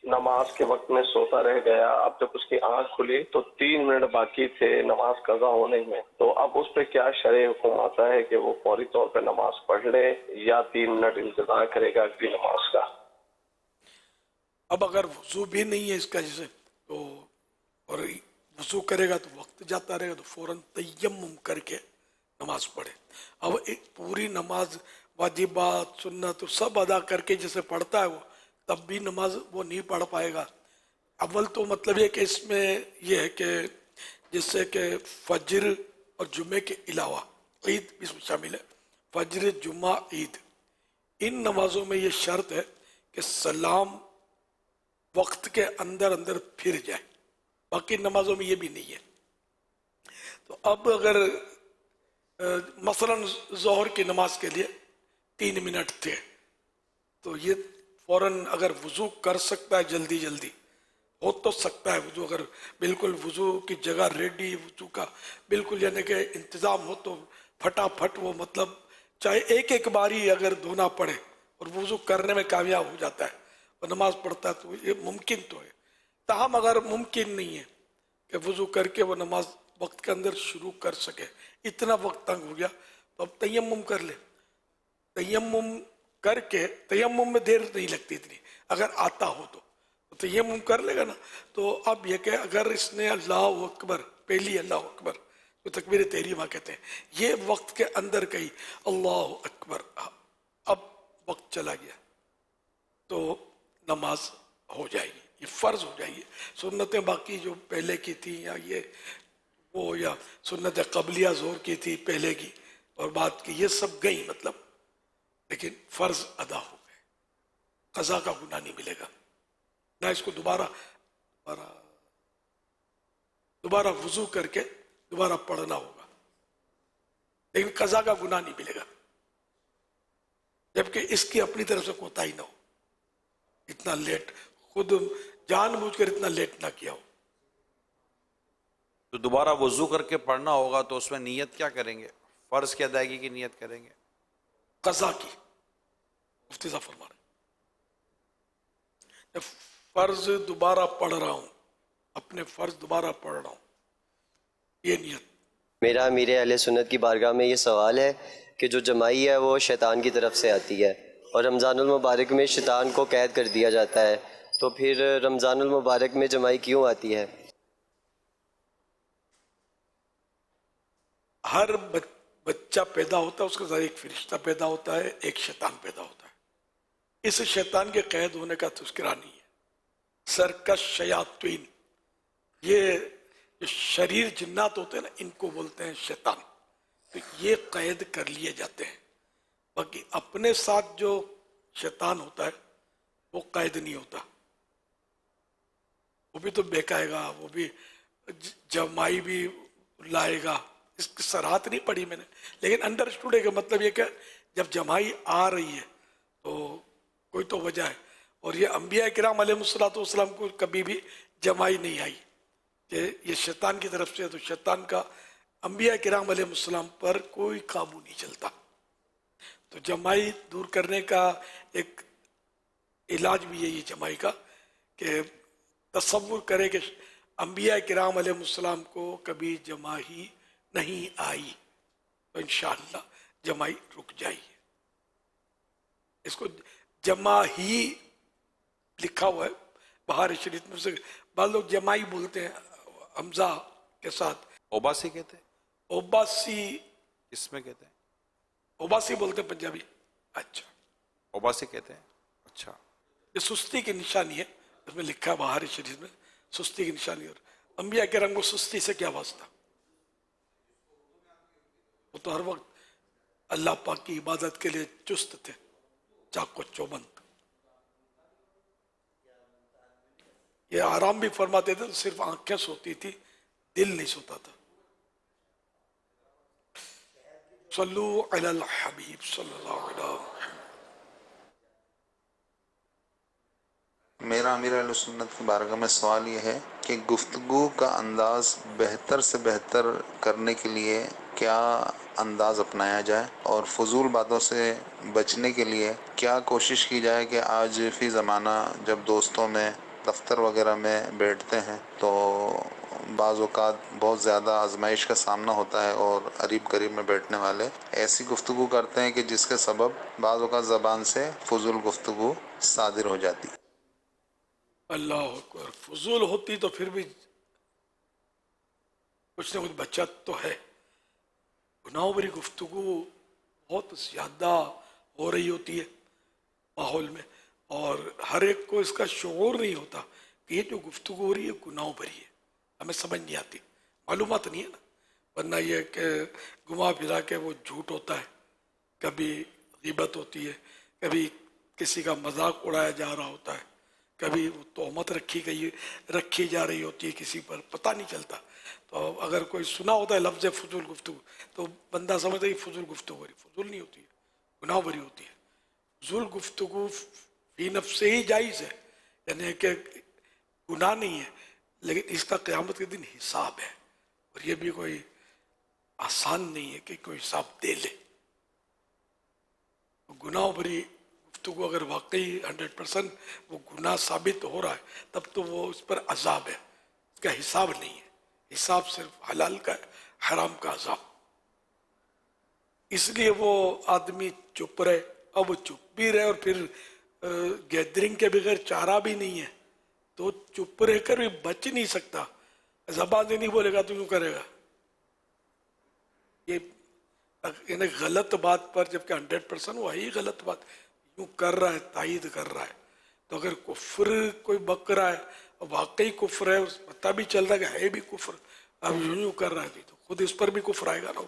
नमाज के वक्त में सोता रह गया, अब जब उसकी आंख खुली तो 3 मिनट बाकी थे नमाज कज़ा होने में, तो अब उस पर क्या शरई हुक्म आता है कि वो फौरी तौर पे नमाज पढ़ ले या 3 मिनट इंतजार करेगा अगली नमाज का? अब अगर वजू भी नहीं है इसका जैसे तो, और वजू करेगा तो वक्त जाता रहेगा, तो फौरन तयम्मुम करके नमाज पढ़े। अब एक पूरी नमाज वाजिबात सुन्नत तो सब अदा करके जैसे पढ़ता है वो, तब भी नमाज वो नहीं पढ़ पाएगा। अव्वल तो मतलब ये कि इसमें ये है कि जिससे कि फजर और जुमे के अलावा ईद भी इसमें शामिल है, फजर जुमा ईद, इन नमाजों में ये शर्त है कि सलाम वक्त के अंदर अंदर फिर जाए, बाकी नमाजों में ये भी नहीं है। तो अब अगर मसलन ज़ोहर की नमाज के लिए 3 मिनट थे तो ये फौरन अगर वज़ू कर सकता है, जल्दी जल्दी हो तो सकता है वज़ू, अगर बिल्कुल वज़ू की जगह रेडी वज़ू का बिल्कुल यानी कि इंतज़ाम हो तो फटाफट वो मतलब चाहे एक एक बारी अगर धोना पड़े और वज़ू करने में कामयाब हो जाता है और नमाज पढ़ता है तो ये मुमकिन तो है। ताहम अगर मुमकिन नहीं है कि वज़ू करके वो नमाज वक्त के अंदर शुरू कर सके, इतना वक्त तंग हो गया तो अब तयम्मुम कर ले। तयम्मुम करके, तयम्मुम में देर नहीं लगती इतनी, अगर आता हो तो तयम्मुम कर लेगा ना। तो अब यह कि अगर इसने अल्लाह अकबर, पहली अल्लाह अकबर तो तकबीर तहरीमा कहते हैं, ये वक्त के अंदर कही अल्लाह अकबर, अब वक्त चला गया तो नमाज हो जाएगी, ये फ़र्ज हो जाएगी। सुन्नतें बाकी जो पहले की थी या ये वो या सुन्नत क़बलिया ज़ोर की थी पहले की और बाद की, ये सब गई मतलब, लेकिन फ़र्ज अदा हो गए, क़ज़ा का गुनाह नहीं मिलेगा ना, इसको दोबारा वज़ू करके दोबारा पढ़ना होगा, लेकिन क़ज़ा का गुनाह नहीं मिलेगा, जबकि इसकी अपनी तरफ से कोताही ना हो, इतना लेट खुद जानबूझकर इतना लेट ना किया हो। तो दोबारा वज़ू करके पढ़ना होगा तो उसमें नियत क्या करेंगे? फ़र्ज़ की अदायगी की नियत करेंगे, क़ज़ा की। मुफ्ती साहब फरमा रहे फ़र्ज़ दोबारा पढ़ रहा हूँ, अपने फ़र्ज़ दोबारा पढ़ रहा हूँ, ये नियत। मेरा अमीर अहले सुन्नत की बारगाह में ये सवाल है कि जो जमाई है वो शैतान की तरफ से आती है और रमज़ानुल मुबारक में शैतान को कैद कर दिया जाता है, तो फिर रमज़ानुल मुबारक में जमाई क्यों आती है? हर बच्चा पैदा होता है, उसके साथ एक फरिश्ता पैदा होता है, एक शैतान पैदा होता है। इस शैतान के कैद होने का तज़किरा नहीं है। सरकश शयातीन, ये जो शरीर जिन्नात होते हैं ना, इनको बोलते हैं शैतान, तो ये कैद कर लिए जाते हैं। बाकी अपने साथ जो शैतान होता है वो कैद नहीं होता, वो भी तो बहकाएगा, वो भी जमाई भी लाएगा। इसकी सराहत नहीं पढ़ी मैंने, लेकिन अंडरस्टूड है कि मतलब ये क्या, जब जमाई आ रही है तो कोई तो वजह है। और ये अंबिया किराम अलैहिस्सलाम को कभी भी जमाई नहीं आई कि ये शैतान की तरफ से है, तो शैतान का अंबिया किराम अलैहिस्सलाम पर कोई काबू नहीं चलता। तो जमाई दूर करने का एक इलाज भी है ये जमाई का, कि तसव्वुर करे कि अंबिया किराम अलैहिस्सलाम को कभी जमाई नहीं आई, तो इंशाअल्लाह जमाई रुक जाएगी। इसको जमा ही लिखा हुआ है बहार शरीफ में, से बाद लोग जमाई बोलते हैं हमजा के साथ। ओबासी कहते हैं? ओबासी इसमें कहते हैं, ओबासी बोलते हैं पंजाबी। अच्छा, ओबासी कहते हैं। अच्छा, ये सुस्ती की निशानी है, इसमें लिखा है बहार शरीफ में सुस्ती की निशानी। और अंबिया के रंग को सुस्ती से क्या वास्ता, वो तो हर वक्त अल्लाह पाक की इबादत के लिए चुस्त थे, चाको चौबंद। ये आराम भी फरमाते थे, तो सिर्फ आंखें सोती थी, दिल नहीं सोता था। सल्लू अलल हबीब सल्लल्लाहु अलैहि वसल्लम। मेरा अमीर अहले सुन्नत की बारगाह में सवाल ये है कि गुफ्तगू का अंदाज बेहतर से बेहतर करने के लिए क्या अंदाज अपनाया जाए, और फजूल बातों से बचने के लिए क्या कोशिश की जाए कि आज फी ज़माना जब दोस्तों में दफ्तर वगैरह में बैठते हैं तो बाज़ औक़ात बहुत ज़्यादा आजमाइश का सामना होता है और करीब करीब में बैठने वाले ऐसी गुफ्तगू करते हैं कि जिसके सबब बाज़ औक़ात ज़बान से फजूल गुफ्तगू सादिर हो जाती। अल्लाह अकबर, फजूल होती तो फिर भी कुछ ना कुछ बचत तो है। गुनाहों भरी गुफ्तगू बहुत ज़्यादा हो रही होती है माहौल में, और हर एक को इसका शऊर नहीं होता कि ये जो गुफ्तगू हो रही है गुनाहों भरी है, हमें समझ नहीं आती, मालूमात नहीं है ना। वरना ये कि घुमा फिरा के वो झूठ होता है, कभी ग़ीबत होती है, कभी किसी का मजाक उड़ाया जा रहा होता है, कभी वो तोहमत रखी जा रही होती है किसी पर, पता नहीं चलता। तो अगर कोई सुना होता है लफ्ज़ फजूल गुफ्तगू तो बंदा समझता है फजूल गुफ्तगू भरी, फजूल नहीं होती है, गुनाह भरी होती है। फजूल गुफ्तगू फी नफ्स से ही जायज़ है, यानी कि गुनाह नहीं है, लेकिन इसका क़यामत के दिन हिसाब है, और ये भी कोई आसान नहीं है कि कोई हिसाब दे ले। गुनाह भरी गुफ्तगू अगर वाकई 100% वो गुनाह साबित हो रहा है तब तो वो उस पर अजाब है, इसका हिसाब नहीं है। हिसाब सिर्फ हलाल का, हराम का अजाब। इसलिए वो आदमी चुप रहे, अब वो चुप भी रहे, और फिर गैदरिंग के बगैर चारा भी नहीं है तो चुप रहकर भी बच नहीं सकता। ज़बान से नहीं बोलेगा तो क्यों करेगा? ये गलत बात पर, जबकि 100% वो है ही गलत बात, यूँ कर रहा है, तायीद कर रहा है। तो अगर कुफ्र कोई बक रहा है और वाकई कुफ्र है, पता भी चल रहा है भी कुफ्र, अब यूँ कर रहा है तो खुद इस पर भी कुफ्र आएगा ना,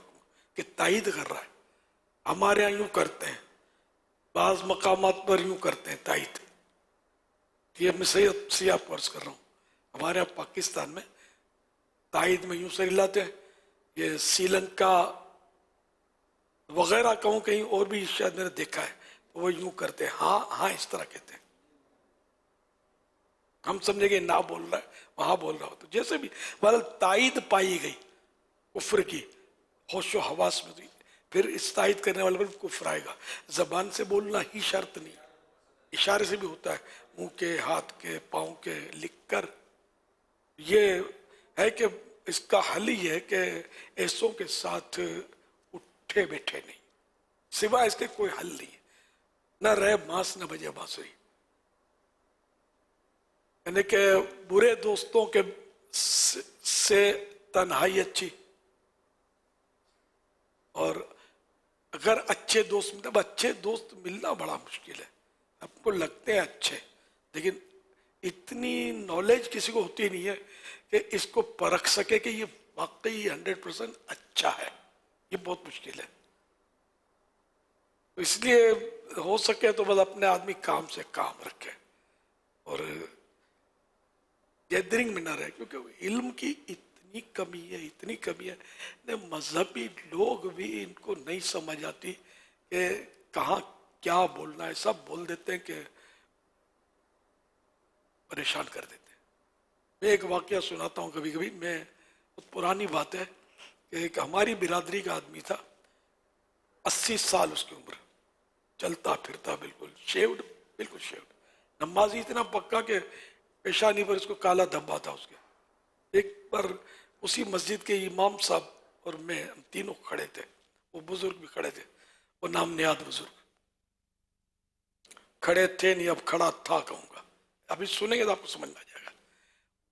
कि तायीद कर रहा है। हमारे यहाँ यूँ करते हैं, बाज़ मकामात पर यूँ करते हैं तायीद। ये मैं सही आपको अर्ज कर रहा हूँ, हमारे यहाँ पाकिस्तान में तायीद में यूँ सही लाते हैं। ये श्रीलंका वगैरह कहूँ, कहीं और भी शायद मैंने देखा है, तो वो यूँ करते हैं, हाँ हाँ इस तरह कहते हैं। हम समझेंगे ना बोल रहा है, वहाँ बोल रहा हो, तो जैसे भी मतलब तायीद पाई गई कुफ्र की होशो हवास में, फिर इस तायीद करने वाले पर कुफ्र आएगा। ज़बान से बोलना ही शर्त नहीं, इशारे से भी होता है, मुंह के, हाथ के, पाँव के, लिख कर। ये है कि इसका हल ही है कि ऐसों के साथ उठे बैठे नहीं, सिवा इसके कोई हल नहीं है। न रहे मांस न बजे बांसुरी, यानी कि बुरे दोस्तों के से तन्हाई अच्छी, और अगर अच्छे दोस्त मतलब अच्छे दोस्त मिलना बड़ा मुश्किल है। आपको लगते हैं अच्छे, लेकिन इतनी नॉलेज किसी को होती नहीं है कि इसको परख सके कि ये वाकई 100% अच्छा है, ये बहुत मुश्किल है। तो इसलिए हो सके तो बस अपने आदमी काम से काम रखे और गैदरिंग में ना रहे, क्योंकि इल्म की इतनी कमी है ने मजहबी लोग भी इनको नहीं समझ आती कि कहाँ क्या बोलना है, सब बोल देते हैं कि परेशान कर देते हैं। मैं एक वाकया सुनाता हूँ कभी कभी, मैं बहुत पुरानी बात है कि एक हमारी बिरादरी का आदमी था, 80 साल उसकी उम्र, चलता फिरता बिल्कुल शेव्ड, बिल्कुल शेव्ड, नमाजी इतना पक्का कि पेशानी पर उसको काला धब्बा था उसके। एक बार उसी मस्जिद के इमाम साहब और मैं, हम तीनों खड़े थे, वो बुजुर्ग भी खड़े थे, वो नाम नियाद बुजुर्ग खड़े थे, नहीं अब खड़ा था कहूँगा, अभी सुनेंगे तो आपको समझ में आ जाएगा।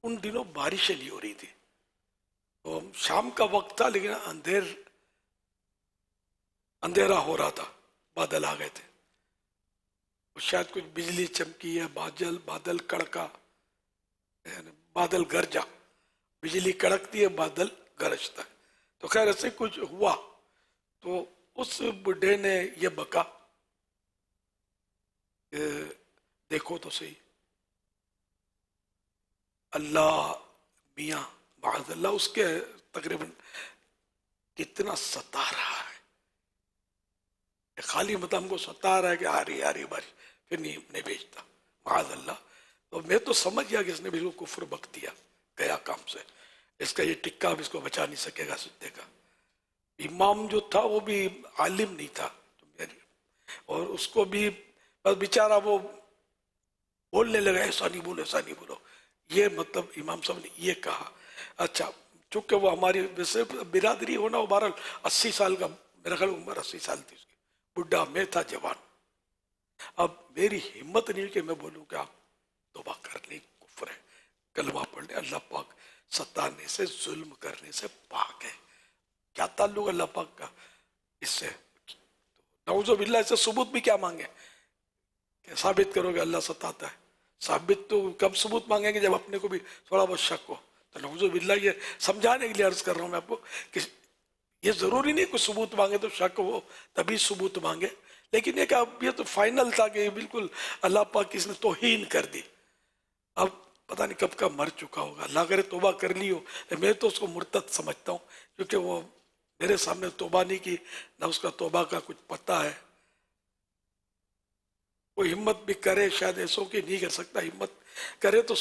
उन दिनों बारिशें नहीं हो रही थी, तो शाम का वक्त था लेकिन अंधेरा हो रहा था, बादल आ गए थे, शायद कुछ बिजली चमकी है, बादल कड़का, बादल गरजा, बिजली कड़कती है, बादल गरजता है। तो खैर ऐसे कुछ हुआ तो उस बुढ़े ने ये बका, देखो तो सही, अल्लाह मियाँ बाज़ल्लाह उसके तकरीबन कितना सता रहा है, खाली मतलब हमको सता रहा है कि आ रही बारिश, फिर नहीं भेजता माज़ल्लाह। तो मैं तो समझ गया कि इसने बिल्कुल कुफ्र बक दिया, गया काम से, इसका ये टिक्का भी इसको बचा नहीं सकेगा सिद्दे का। इमाम जो था वो भी आलिम नहीं था, और उसको भी बस बेचारा वो बोलने लगा, ऐसा नहीं बोलो, ये मतलब इमाम साहब ने ये कहा। अच्छा, चूंकि वो हमारी वैसे बिरादरी होना, वो 80 साल का, मेरा ख्याल उम्र 80 साल थी उसकी, बुढ़ा मैं था जवान। अब मेरी हिम्मत नहीं कि मैं बोलूँ कि आप तौबा कर लें, कुफ्र है, कलमा पढ़ लें, अल्लाह पाक सताने से, जुल्म करने से पाक है। क्या ताल्लुक अल्लाह पाक का इससे? नऊज़ु बिल्लाह, इससे सबूत भी क्या मांगे, क्या साबित करोगे अल्लाह सताता है? साबित तो कब सबूत मांगेंगे जब अपने को भी थोड़ा बहुत शक हो। तो नऊज़ु बिल्लाह ये समझाने के लिए अर्ज कर रहा हूँ मैं आपको कि ये जरूरी नहीं कोई सबूत मांगे तो शक हो तभी सबूत मांगे, लेकिन ये तो फाइनल था कि बिल्कुल अल्लाह पाक किसने तौहीन कर दी। अब पता नहीं कब का मर चुका होगा, अल्लाह करे तौबा कर ली हो, मैं तो उसको मुर्तद समझता हूँ, क्योंकि वो मेरे सामने तौबा नहीं की, ना उसका तौबा का कुछ पता है। वो हिम्मत भी करे, शायद ऐसो की नहीं कर सकता, हिम्मत करे तो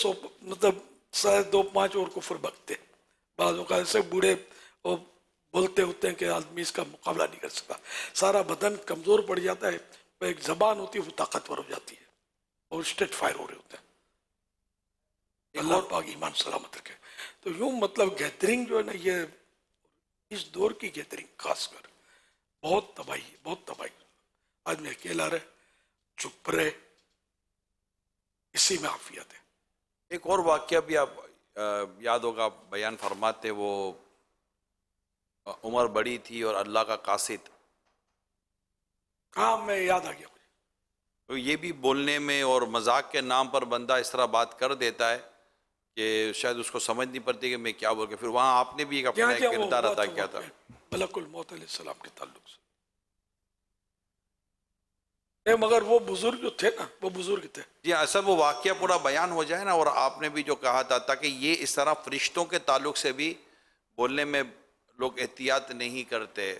मतलब शायद 2-5 और कुफ्र बकते। बाज़ औक़ात ऐसे बूढ़े वो बोलते होते हैं कि आदमी इसका मुकाबला नहीं कर सकता, सारा बदन कमज़ोर पड़ जाता है, एक ज़बान होती है वो ताकतवर हो जाती है, और स्टेट फायर हो रहे होते हैं। अल्लाह पाक ईमान सलामत रखे। तो यूँ मतलब गैदरिंग जो है ना, ये इस दौर की गैदरिंग खासकर बहुत तबाही। आदमी अकेला रहे, चुप रहे, इसी में आफियत है। एक और वाक़या भी आप याद होगा, बयान फरमाते, वो उम्र बड़ी थी और अल्लाह का कासिद। हाँ, मैं याद आ गया मुझे। तो ये भी बोलने में और मजाक के नाम पर बंदा इस तरह बात कर देता है कि शायद उसको समझ नहीं पड़ती कि मैं क्या बोल के। फिर वहाँ आपने भी एक अपना एक किरदार अदा किया था मलकुल मौत अलैहिस्सलाम के ताल्लुक से। मगर वो बुजुर्ग जो थे ना, वो बुजुर्ग थे जी। असल वो वाक़या पूरा बयान हो जाए ना, और आपने भी जो कहा था ताकि ये इस तरह फरिश्तों के ताल्लुक से भी बोलने में लोग एहतियात नहीं करते।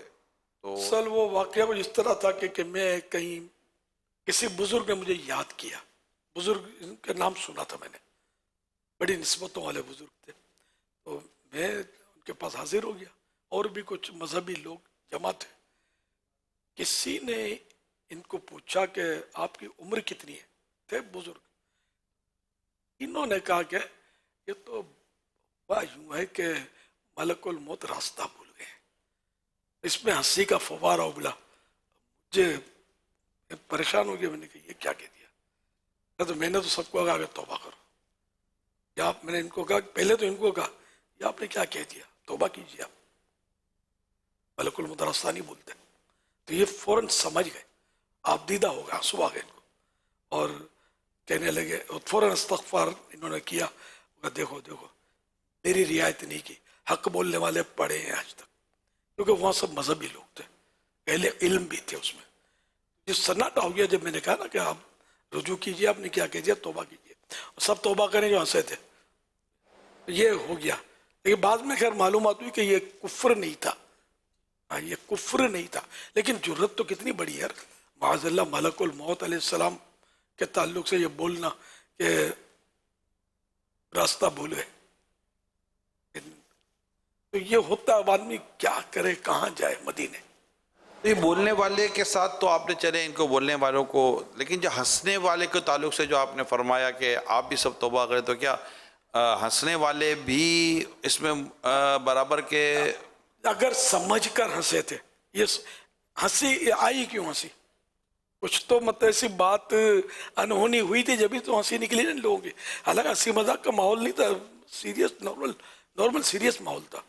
तो असल वो वाक़या कुछ इस तरह था कि मैं कहीं किसी बुजुर्ग ने मुझे याद किया, बुजुर्ग का नाम सुना था मैंने, बड़ी निस्बतों वाले बुजुर्ग थे, तो मैं उनके पास हाजिर हो गया, और भी कुछ मजहबी लोग जमा थे। किसी ने इनको पूछा कि आपकी उम्र कितनी है, थे बुजुर्ग। इन्होंने कहा कि ये तो यूं है कि मलकुल मौत रास्ता भूल गए। इसमें हंसी का फवारा उबला, मुझे परेशान हो गया। मैंने कहा ये क्या कह दिया? तो मैंने तो सबको कहा तौबा करो, या मैंने इनको कहा, पहले तो इनको कहा ये आपने क्या कह दिया, तौबा कीजिए आप, मलकुल मौत रास्ता नहीं बोलते। तो ये फौरन समझ गए, आप दीदा हो गए, आंसू आ गए इनको, और कहने लगे, और फौरन इस्तग़फ़ार इन्होंने किया। देखो मेरी रियायत नहीं की, हक बोलने वाले पढ़े हैं आज तक, क्योंकि वहाँ सब मजहबी लोग थे, पहले इल्म भी थे उसमें। जो सन्नाटा हो गया जब मैंने कहा ना कि आप रुजू कीजिए, आपने क्या कह दिया, तौबा कीजिए, और सब तौबा करें जो हंसे थे, ये हो गया। लेकिन बाद में खैर मालूमात हुई कि ये कुफ्र नहीं था, हाँ ये कुफ्र नहीं था, लेकिन जुर्रत तो कितनी बड़ी है यार, माज़अल्लाह मलकुल मौत अलैहिस्सलाम के ताल्लुक से ये बोलना कि रास्ता भूल गए, तो ये होता है। अब आदमी क्या करे, कहाँ जाए मदीने। ये बोलने वाले के साथ तो आपने चले इनको बोलने वालों को, लेकिन जो हंसने वाले के ताल्लुक से जो आपने फरमाया कि आप भी सब तौबा करें, तो क्या हंसने वाले भी इसमें बराबर के? अगर समझ कर हंसे थे, ये हंसी आई क्यों हंसी, कुछ तो मतलब ऐसी बात अनहोनी हुई थी जब भी तो हंसी निकली ना लोगों की। हालांकि हंसी मजाक का माहौल नहीं था, सीरियस नॉर्मल सीरियस माहौल था।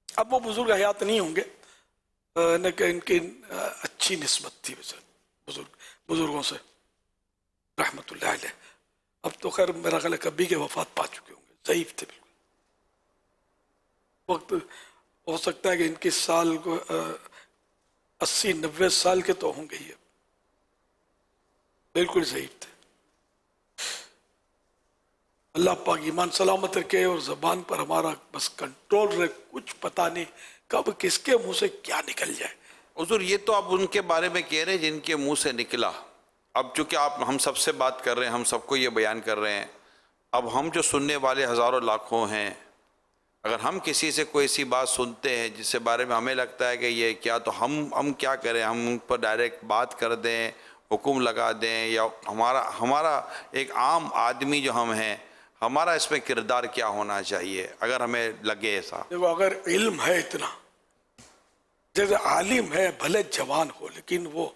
अब वो बुजुर्ग हयात नहीं होंगे, न कि इनकी अच्छी निस्बत थी वैसे बुजुर्गों से रहमतुल्लाह अलैह। अब तो खैर मेरा ख्याल है कभी के वफात पा चुके होंगे, ज़ईफ थे बिल्कुल। वक्त हो सकता है कि इनके साल को 80-90 साल के तो होंगे ही, बिल्कुल ज़ईफ थे। अल्लाह पाक ईमान सलामत रखे और ज़बान पर हमारा बस कंट्रोल रहे, कुछ पता नहीं कब किसके मुंह से क्या निकल जाए। हुजूर ये तो आप उनके बारे में कह रहे हैं जिनके मुंह से निकला। अब चूँकि आप हम सबसे बात कर रहे हैं, हम सबको ये बयान कर रहे हैं, अब हम जो सुनने वाले हज़ारों लाखों हैं, अगर हम किसी से कोई ऐसी बात सुनते हैं जिससे बारे में हमें लगता है कि ये क्या, तो हम क्या करें? हम उन पर डायरेक्ट बात कर दें, हुक्म लगा दें, या हमारा एक आम आदमी जो हम हैं, हमारा इसमें किरदार क्या होना चाहिए अगर हमें लगे ऐसा? देखो, अगर इल्म है इतना, जैसे आलिम है भले जवान हो, लेकिन वो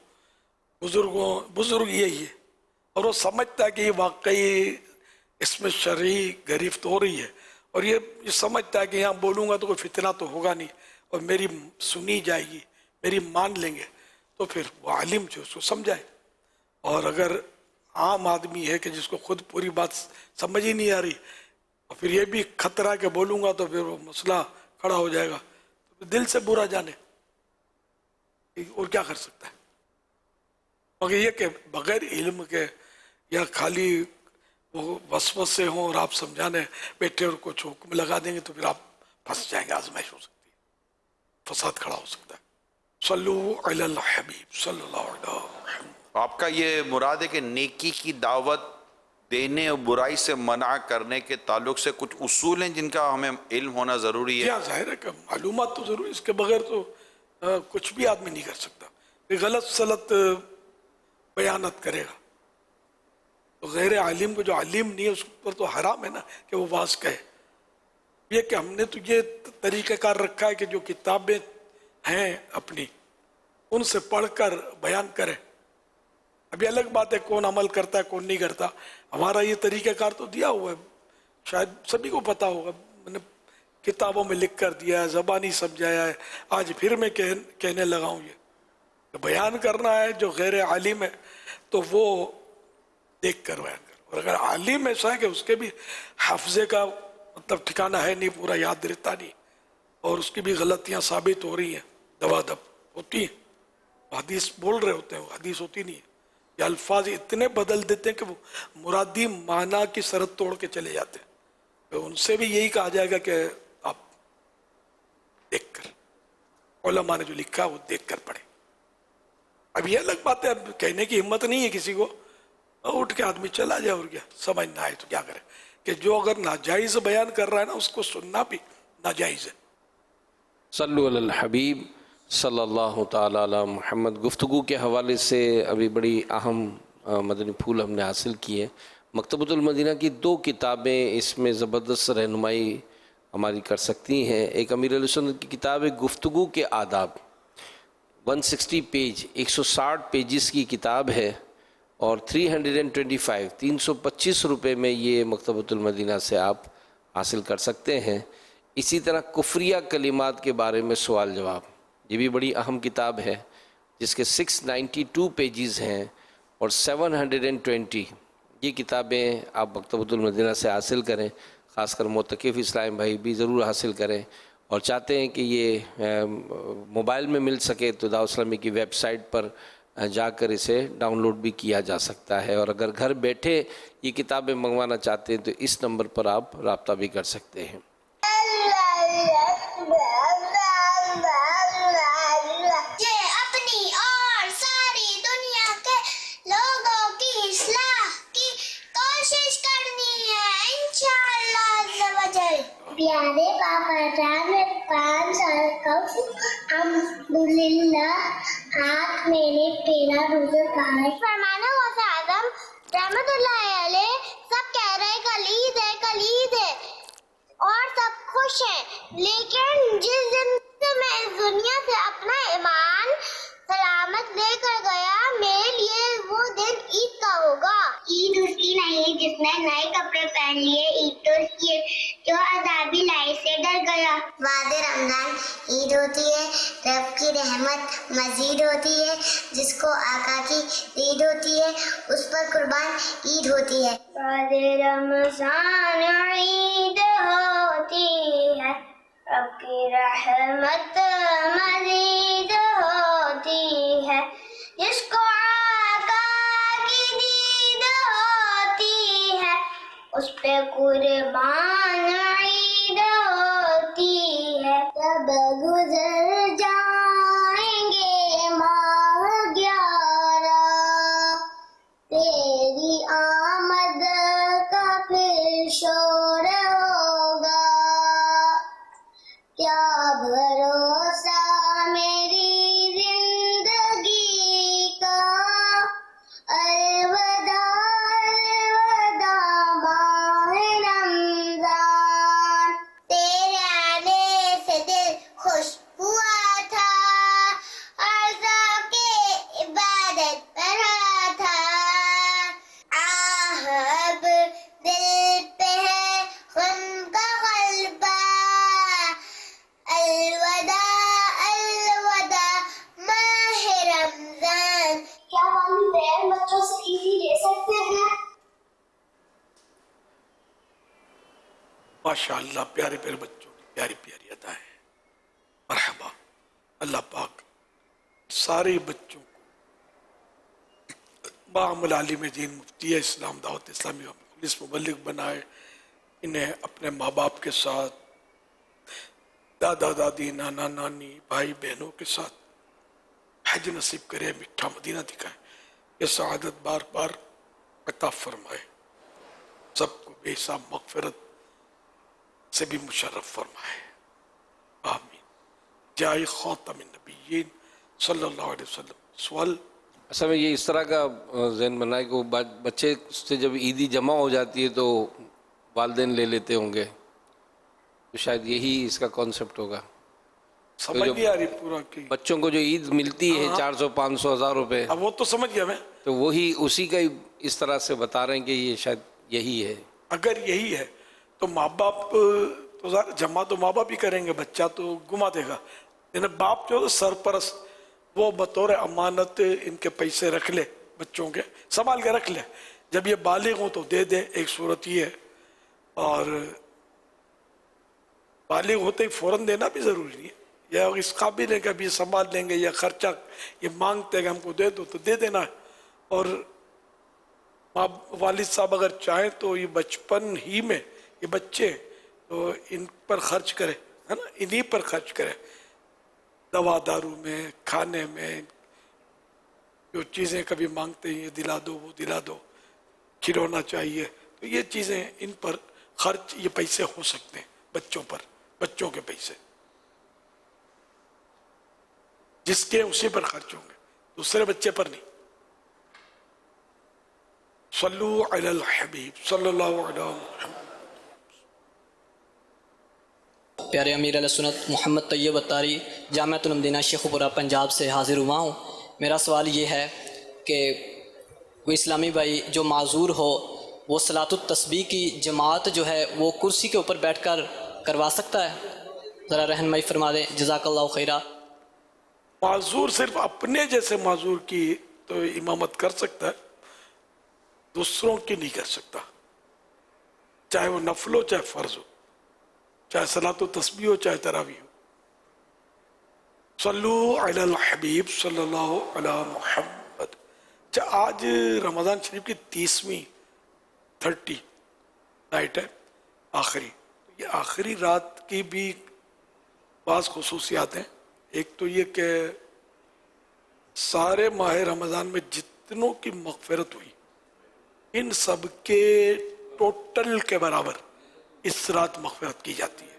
बुजुर्ग यही है और वो समझता है कि ये वाकई इसमें शरई गिरफ्त हो रही है, और ये समझता है कि यहाँ बोलूँगा तो कोई फितना तो होगा नहीं और मेरी सुनी जाएगी, मेरी मान लेंगे, तो फिर वो आलिम जो उसको समझाए। और अगर आम आदमी है कि जिसको खुद पूरी बात समझ ही नहीं आ रही और फिर ये भी खतरा के बोलूँगा तो फिर वो मसला खड़ा हो जाएगा, तो दिल से बुरा जाने और क्या कर सकता है। मगर ये कि बगैर इल्म के या खाली वो वसवसे हों और आप समझाने बैठे और कुछ हुक्म लगा देंगे तो फिर आप फंस जाएंगे, आजमाइश हो सकती है, फसाद खड़ा हो सकता है। सल्लु अलल हबीब सल्लल्लाहु अलैहि वसल्लम। आपका ये मुराद है कि नेकी की दावत देने और बुराई से मना करने के ताल्लुक से कुछ उसूल हैं जिनका हमें इल्म होना ज़रूरी है? क्या जाहिर है कि मालूमात तो ज़रूरी, इसके बगैर तो कुछ भी आदमी नहीं कर सकता। ये गलत सलत बयानत करेगा तो गैर आलिम को, जो आलिम नहीं है उस पर तो हराम है ना कि वो वाज कहे। ये कि हमने तो ये तरीक़ाकार रखा है कि जो किताबें हैं अपनी उनसे पढ़कर बयान करें। अभी अलग बात है कौन अमल करता है कौन नहीं करता, हमारा ये तरीक़ाकार तो दिया हुआ है, शायद सभी को पता होगा, मैंने किताबों में लिख कर दिया है, ज़बानी समझाया है, आज फिर मैं कहने लगा हूँ ये तो बयान करना है। जो गैर आलिम है तो वो देख कर बयान कर, और अगर आलिम ऐसा है कि उसके भी हाफजे का मतलब ठिकाना है नहीं, पूरा याद रहता नहीं और उसकी भी गलतियाँ साबित हो रही हैं, दवादब होती हैं, हदीस बोल रहे होते हैं, हदीस होती नहीं है, ये अल्फाज इतने बदल देते हैं कि वो मुरादी माना की शरत तोड़ के चले जाते हैं। तो उनसे भी यही कहा जाएगा कि आप देख कर, उलमा ने जो लिखा वो देख कर पढ़े। अब ये अलग बात है, अब कहने की हिम्मत नहीं है किसी को, उठ के आदमी चला जाए और क्या, समझ ना आए तो क्या करे, कि जो अगर नाजायज़ बयान कर रहा है ना उसको सुनना भी नाजायज़ है। सल्लु अलल हबीब सल्लल्लाहु ताला अला मुहम्मद। गुफ्तगू के हवाले से अभी बड़ी अहम मदनी फूल हमने हासिल किए। मकतबतुल मदीना की 2 किताबें इसमें ज़बरदस्त रहनुमाई हमारी कर सकती हैं। एक अमीर अहले सुन्नत की किताब है गुफ्तगू के आदाब, 160 पेज, 160 पेजिस की किताब है और 325 रुपये में ये मकतबतुल मदीना से आप हासिल कर सकते हैं। इसी तरह कुफ्रिया कलिमात के बारे में सवाल जवाब, ये भी बड़ी अहम किताब है जिसके 692 पेजेस हैं और 720 ये किताबें आप मकतबतुल मदीना से हासिल करें। ख़ासकर मोतकिफ़ इस्लाम भाई भी ज़रूर हासिल करें और चाहते हैं कि ये मोबाइल में मिल सके तो दावत इस्लामी की वेबसाइट पर जा कर इसे डाउनलोड भी किया जा सकता है। और अगर घर बैठे ये किताबें मंगवाना चाहते हैं तो इस नंबर पर आप रब्ता भी कर सकते हैं। अपनी और सारी दुनिया के लोगों की इस्लाह की कोशिश करनी है इंशाअल्लाह अज़्ज़ व जल। प्यारे पापा जान, मैं 5 साल का हूँ। अल्हम्दुलिल्लाह आज मैंने 13 रोज़े पाए। फरमाना गौसे आज़म रहमतुल्लाह अलैह सब कह रहे कल ईद है और सब खुश हैं, लेकिन जिस दिन से मैं इस दुनिया से अपना ईमान सलामत लेकर गया, मेरे लिए वो दिन ईद का होगा। ईद उसकी नहीं जिसने नए कपड़े पहन लिए, ईद तो उसकी है जो अज़ाबी लाई से डर गया। वादे रमजान ईद होती है, रब की रहमत मजीद होती है, जिसको आका की ईद होती है उस पर कुर्बान ईद होती है। वादे रमजान ईद होती है, रब की रहमत मजीद होती है, जिसको आका की दीद होती है उस पे कुर्बान ईद होती है। जब गुजर जाएंगे माह 11, तेरी आमद का फिर शोर होगा, क्या भरोसा मेरी जिंदगी का, अलविदा अलविदा माह रमजान। तेरे आने से दिल खुश हुआ था, अर्ज़ा के इबादत पढ़ा था, आह अब दिल पे है खुन का गलबा, अलविदा अलविदा माह रमजान। क्या वालिदैन बच्चों से ईदी ले सकते हैं? माशाअल्लाह, प्यारे प्यारे बच्चों की प्यारी प्यारी अदाएं। मरहबा, अल्लाह पाक सारे बच्चों को बामुल आलिम दीन मुफ्ती इस्लाम दावत इस्लामी व मुखलिस मुबल्लिग बनाए। इन्हें अपने माँ बाप के साथ, दादा दादी, नाना नानी, भाई बहनों के साथ हज नसीब करे, मिठा मदीना दिखाए, ये सआदत बार बार अता फरमाए, सबको बेहिसाब मगफिरत से भी मुशर्रफ फरमाए, आमीन। जाए खातमिन नबिय्यीन सल्लल्लाहु अलैहि वसल्लम। सवाल असल में ये इस तरह का ज़हन बना है कि वो बच्चे से जब ईदी जमा हो जाती है तो वालिदैन ले लेते होंगे, तो शायद यही इसका कॉन्सेप्ट होगा। समझ नहीं आ रही पूरा की बच्चों को जो ईद मिलती है 400 500 हज़ार रुपए, अब वो तो समझ गया मैं, तो वही उसी का ही इस तरह से बता रहे हैं कि ये शायद यही है। अगर यही है तो माँ बाप तो जमा तो माँ बाप ही करेंगे, बच्चा तो घुमा देगा। लेकिन बाप जो सरपरस्त वो बतौर अमानत इनके पैसे रख ले, बच्चों के संभाल के रख ले, जब ये बालिग हो तो दे दे, एक सूरत ये है। और बालिग होते ही फौरन देना भी ज़रूरी नहीं है, या इस काबिल है कि अभी संभाल लेंगे, या खर्चा ये मांगते हैं कि हमको दे दो तो दे देना है। और वालिद साहब अगर चाहें तो ये बचपन ही में ये बच्चे तो इन पर खर्च करे, है ना, इन्हीं पर खर्च करे, दवा दारू में, खाने में, जो चीज़ें कभी मांगते हैं ये दिला दो वो दिला दो, खिलौना चाहिए, तो ये चीज़ें इन पर खर्च, ये पैसे हो सकते हैं बच्चों पर, बच्चों के पैसे जिसके उसी पर खर्च होंगे, दूसरे बच्चे पर नहीं। सल्लु अलल हबीब सल्लल्लाहु अलैहि वसल्लम। प्यारे अमीर सुन्नत मोहम्मद तैयब अत्तारी जामिअतुल मदीना शेखुपुरा पंजाब से हाज़िर हुआ हूँ। मेरा सवाल ये है कि कोई इस्लामी भाई जो माजूर हो वो सलातुत तस्बीह की जमात जो है वो कुर्सी के ऊपर बैठकर करवा सकता है? ज़रा रहनुमाई फरमा दें, जज़ाकल्लाहु खैरा। माजूर सिर्फ अपने जैसे माजूर की तो इमामत कर सकता है, दूसरों की नहीं कर सकता, चाहे वो नफल हो चाहे फ़र्ज हो, चाहे सलातो तस्बीह हो चाहे तरावी हो। सल्लु अलल हबीब सल्लल्लाहु अलैहि वसल्लम। अच्छा, आज रमज़ान शरीफ की 30वीं 30 नाइट है, आखिरी। ये आखिरी रात की भी बाज़ खुसूसियात हैं। एक तो ये कि सारे माह रमज़ान में जितनों की मग़फ़िरत हुई, इन सब के टोटल के बराबर इस रात मग़फ़िरत की जाती है।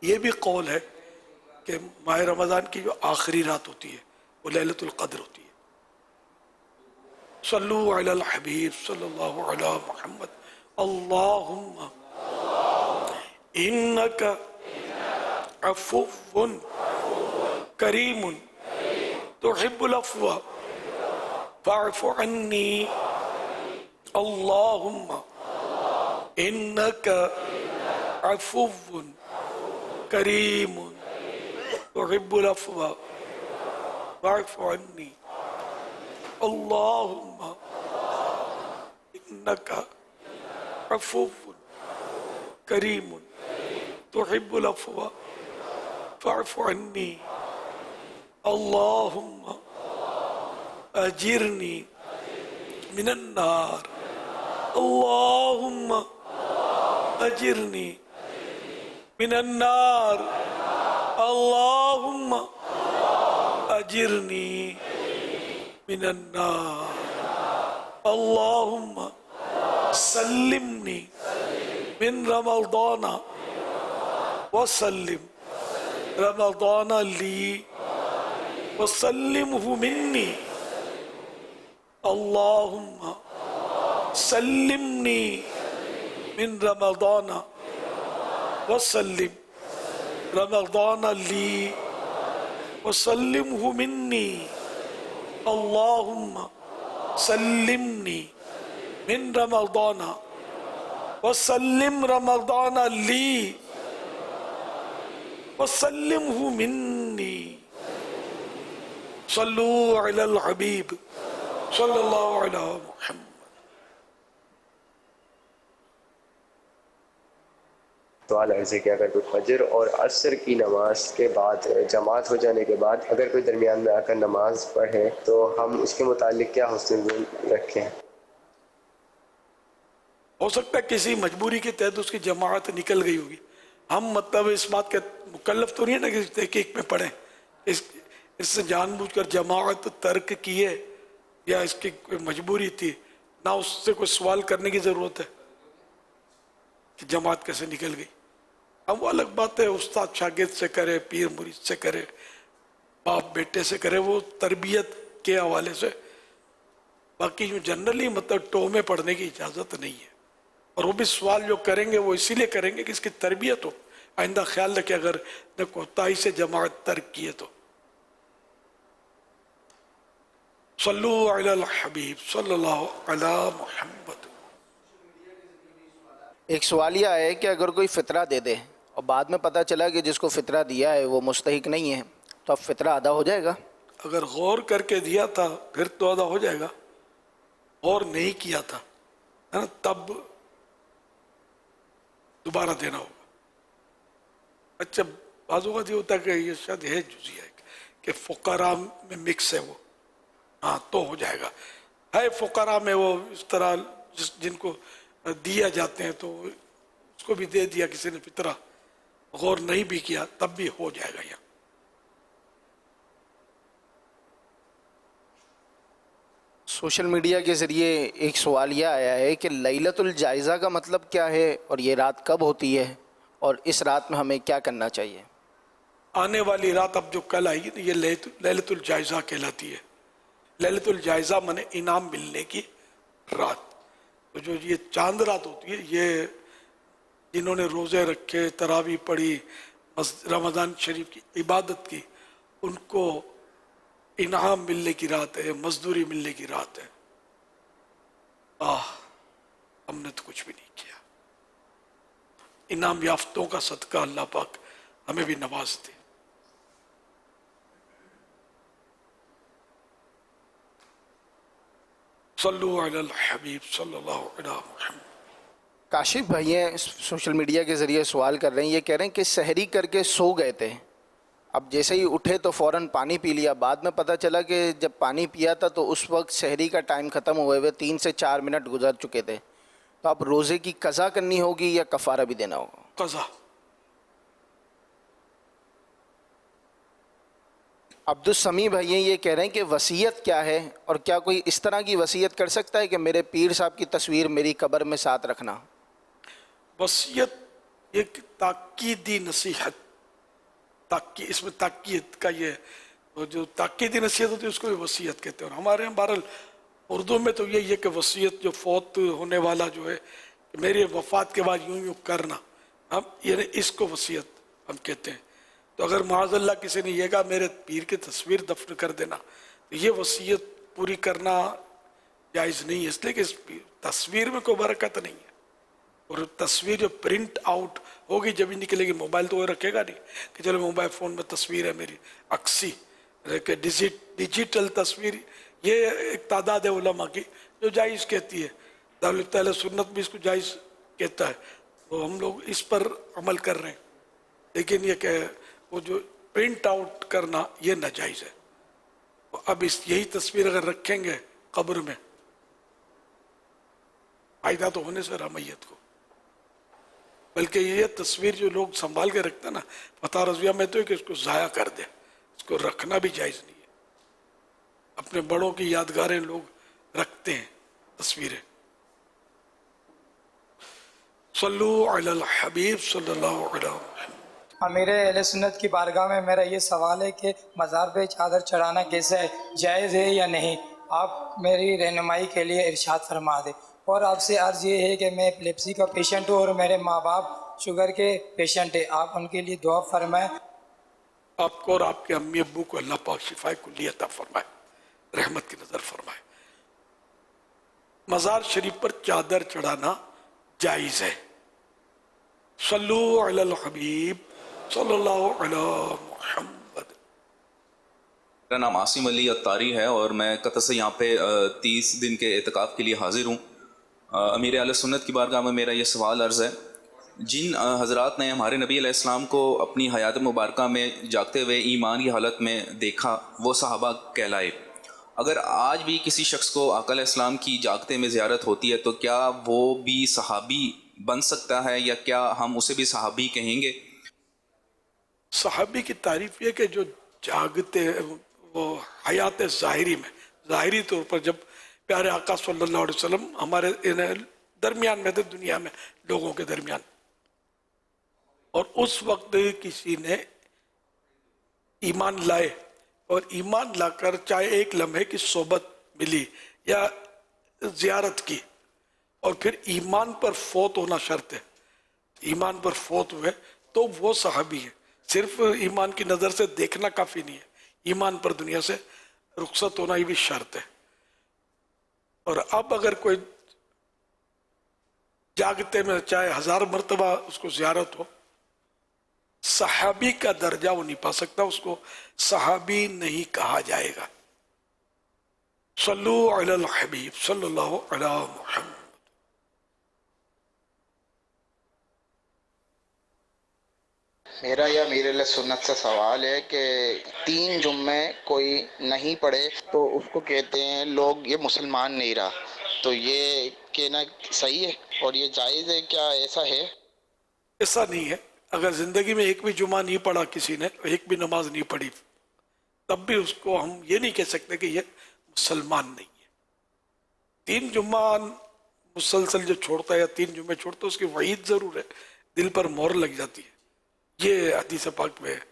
ये भी कौल है कि माह रमज़ान की जो आखिरी रात होती है वो लैलतुल क़द्र होती है। सल्लु अलल हबीब सल्लल्लाहु अलैहि मुहम्मद अल्लाहुम्मा इन्नका अफ़ुव्वुन करीमुन तुहिब्बुल अफ़्वा फ़अफ़ु अन्नी अल्लाहुम्मा इन्नका अफ़ुव्वुन करीमुन तुहिब्बुल अफ़्वा फ़अफ़ु अन्नी अल्लाहुम्मा इन्नका अफ़ुव्वुन करीमुन तुहिब्बुल अफ़्वा फ़अफ़ु अन्नी अल्लाहुम्मा अजिरनी मिनन नार अल्लाहुम्मा अजिरनी मिनन नार अल्लाहुम्मा अजिरनी मिनन नार अल्लाहुम्मा सल्लिमनी मिन रमज़ाना वसल्लिम रमज़ाना ली वसल्लिमहु मिन्नी अल्लाहुम्मा सल्लिमनी मिन रमज़ाना वसल्लिम रमज़ाना ली वसल्लिमहु मिन्नी अल्लाहुम्मा सल्लिमनी मिन रमज़ाना वसल्लिम रमज़ाना ली वसल्लिमहु मिन्नी सल्लु अलल हबीब सल्लल्लाहु अलैहि मुहम्मद। सवाल अर्ज़ है कि अगर कोई फजर और असर की नमाज के बाद जमात हो जाने के बाद अगर कोई दरमियान में आकर नमाज पढ़े तो हम उसके मुतालिक क्या हुस्न ज़न रखें? हो सकता है किसी मजबूरी के तहत उसकी जमात निकल गई होगी। हम मतलब इस बात के मुकल्लफ तो नहीं है ना कि तहकीक में पढ़ें, इससे जानबूझकर जमात तर्क किए या इसकी कोई मजबूरी थी ना, उससे कोई सवाल करने की ज़रूरत है कि जमात कैसे निकल गई। अब वो अलग बात है, उस्ताद शागिर्द से करे, पीर मुरीद से करे, बाप बेटे से करे, वो तरबियत के हवाले से। बाकी जो जनरली मतलब टो में पढ़ने की इजाज़त नहीं है। और वो भी सवाल जो करेंगे वो इसीलिए करेंगे कि इसकी तरबियत हो, आइंदा ख्याल रखें अगर न कोताही से जमात तर्क किए तो। सल्लु अलल हबीब सल्लल्लाहु अलैहि मुहम्मद। एक सवाल यह है कि अगर कोई फ़ितरा दे दे और बाद में पता चला कि जिसको फ़ितरा दिया है वो मुस्तहिक नहीं है, तो अब फ़ितरा अदा हो जाएगा? अगर गौर करके दिया था फिर तो अदा हो जाएगा, और नहीं किया था है ना, तब दोबारा देना होगा। अच्छा, बाज़ों का ये होता है कि ये शायद है जुज़िया कि फ़ुक़रा में मिक्स है वो, हाँ तो हो जाएगा। है फ़ुक़रा में वो इस तरह जिनको दिया जाते हैं तो उसको भी दे दिया किसी ने फ़ितरा, गौर नहीं भी किया तब भी हो जाएगा। यहाँ सोशल मीडिया के ज़रिए एक सवाल यह आया है कि लैलतुल जायज़ा का मतलब क्या है और ये रात कब होती है और इस रात में हमें क्या करना चाहिए? आने वाली रात अब जो कल आएगी तो ये लैलतुल जायज़ा कहलाती है। लैलतुल जायज़ा माने इनाम मिलने की रात। तो जो ये चांद रात होती है, ये जिन्होंने रोज़े रखे, तरावी पढ़ी, रमज़ान शरीफ की इबादत की, उनको इनाम मिलने की रात है, मजदूरी मिलने की रात है। हमने तो कुछ भी नहीं किया। इनाम याफ्तों का सदका अल्लाह पाक हमें भी नवाज दे। सल्लु अलल हबीब सल्लल्लाहु अलैहि वसल्लम। काशिफ भाई हैं सोशल मीडिया के ज़रिए सवाल कर रहे हैं, ये कह रहे हैं कि सहरी करके सो गए थे अब जैसे ही उठे तो फ़ौरन पानी पी लिया, बाद में पता चला कि जब पानी पिया था तो उस वक्त शहरी का टाइम ख़त्म हुए हुए 3 से 4 मिनट गुजर चुके थे, तो अब रोज़े की कज़ा करनी होगी या कफ़ारा भी देना होगा? कज़ा। अब्दुल समी भैया ये कह रहे हैं कि वसीयत क्या है, और क्या कोई इस तरह की वसीयत कर सकता है कि मेरे पीर साहब की तस्वीर मेरी कब्र में साथ रखना? वसीयत एक ताकीदी नसीहत, इसमें ताकीद का ये जो ताकीदी नसीहत होती है उसको भी वसीयत कहते हैं। और हमारे यहाँ बहरहाल उर्दू में तो यही है कि वसीयत जो फौत होने वाला जो है, मेरे वफात के बाद यूं यूं करना, हम यानी इसको वसीयत हम कहते हैं। तो अगर माज़अल्लाह किसी ने ये कहा मेरे पीर की तस्वीर दफन कर देना, तो ये वसीयत पूरी करना जायज़ नहीं है, इसलिए कि इस तस्वीर में कोई बरकत नहीं है। और तस्वीर जो प्रिंट आउट होगी जब ही निकलेगी, मोबाइल तो वो रखेगा नहीं कि चलो मोबाइल फ़ोन में तस्वीर है मेरी अक्सी, डिजिटल तस्वीर, ये एक तादाद है उलमा की जो जायज़ कहती है, दारुल इफ्ता अहले सुन्नत भी इसको जायज़ कहता है, तो हम लोग इस पर अमल कर रहे हैं। लेकिन ये क्या वो जो प्रिंट आउट करना ये नाजायज़ है। तो अब यही तस्वीर अगर रखेंगे कब्र में, फायदा तो होने से रहा मैयत को, बल्कि ये तस्वीर जो लोग संभाल के रखते हैं ना, फतह रज़विया में तो है कि इसको ज़ाया कर दे, इसको रखना भी जायज़ नहीं है। अपने बड़ों की यादगारें लोग रखते हैं तस्वीरें। सल्लु अलल हबीब सल्लल्लाहु अलैहि वसल्लम। अमीर अहले सुन्नत की बारगाह में मेरा ये सवाल है कि मज़ार पे चादर चढ़ाना कैसे है, जायज़ है या नहीं? आप मेरी रहनुमाई के लिए इरशाद फरमा दें। और आपसे अर्ज़ ये है कि मैं एपिलेप्सी का पेशेंट हूँ और मेरे माँ बाप शुगर के पेशेंट हैं, आप उनके लिए दुआ फरमाएं। आपको और आपके अम्मी अब्बू को अल्लाह पाक शिफाए कुल्ली अता फरमाए, रहमत की नज़र फरमाए। मज़ार शरीफ पर चादर चढ़ाना जायज़ है। सल्लु अलल हबीब सल्लल्लाहु अलैहि मुहम्मद। मेरा नाम आसिम अली अत्तारी है और मैं कतर से यहाँ पे 30 दिन के एतकाफ़ के लिए हाजिर हूँ। अमीर अहले सुन्नत की बारगाह में मेरा ये सवाल अर्ज़ है, जिन हज़रात ने हमारे नबी अलैहिस्सलाम को अपनी हयात मुबारका में जागते हुए ईमान की हालत में देखा, वो सहाबा कहलाए। अगर आज भी किसी शख्स को आका अलैहिस्सलाम की जागते में ज़ियारत होती है तो क्या वो भी सहाबी बन सकता है या क्या हम उसे भी सहाबी कहेंगे? सहाबी की तारीफ ये कि जो जागते वो हयात ज़ाहिरी में, ज़ाहिरी तौर पर जब प्यारे आका सल्लल्लाहु अलैहि वसल्लम हमारे दरमियान में थे, दुनिया में लोगों के दरमियान, और उस वक्त किसी ने ईमान लाए और ईमान लाकर चाहे एक लम्हे की सोबत मिली या ज़ियारत की, और फिर ईमान पर फौत होना शर्त है, ईमान पर फौत हुए तो वो सहाबी है। सिर्फ ईमान की नज़र से देखना काफ़ी नहीं है, ईमान पर दुनिया से रुखसत होना ही भी शर्त है। और अब अगर कोई जागते में चाहे 1000 मरतबा उसको ज़ियारत हो, सहाबी का दर्जा वो नहीं पा सकता, उसको सहाबी नहीं कहा जाएगा। सल्लु अलल हबीब सल्लल्लाहु अलैहि मुहम्मद। मेरा या मेरे सुन्नत से सवाल है कि 3 जुम्मे कोई नहीं पढ़े तो उसको कहते हैं लोग ये मुसलमान नहीं रहा, तो ये कहना सही है और ये जायज़ है क्या? ऐसा है? ऐसा नहीं है। अगर ज़िंदगी में एक भी जुमा नहीं पढ़ा किसी ने, एक भी नमाज नहीं पढ़ी, तब भी उसको हम ये नहीं कह सकते कि ये मुसलमान नहीं है। 3 जुम्मा मुसलसल जो छोड़ता है या 3 जुम्मे छोड़ता है उसकी वईद ज़रूर है, दिल पर मोहर लग जाती है, ये हदीस पाक में है।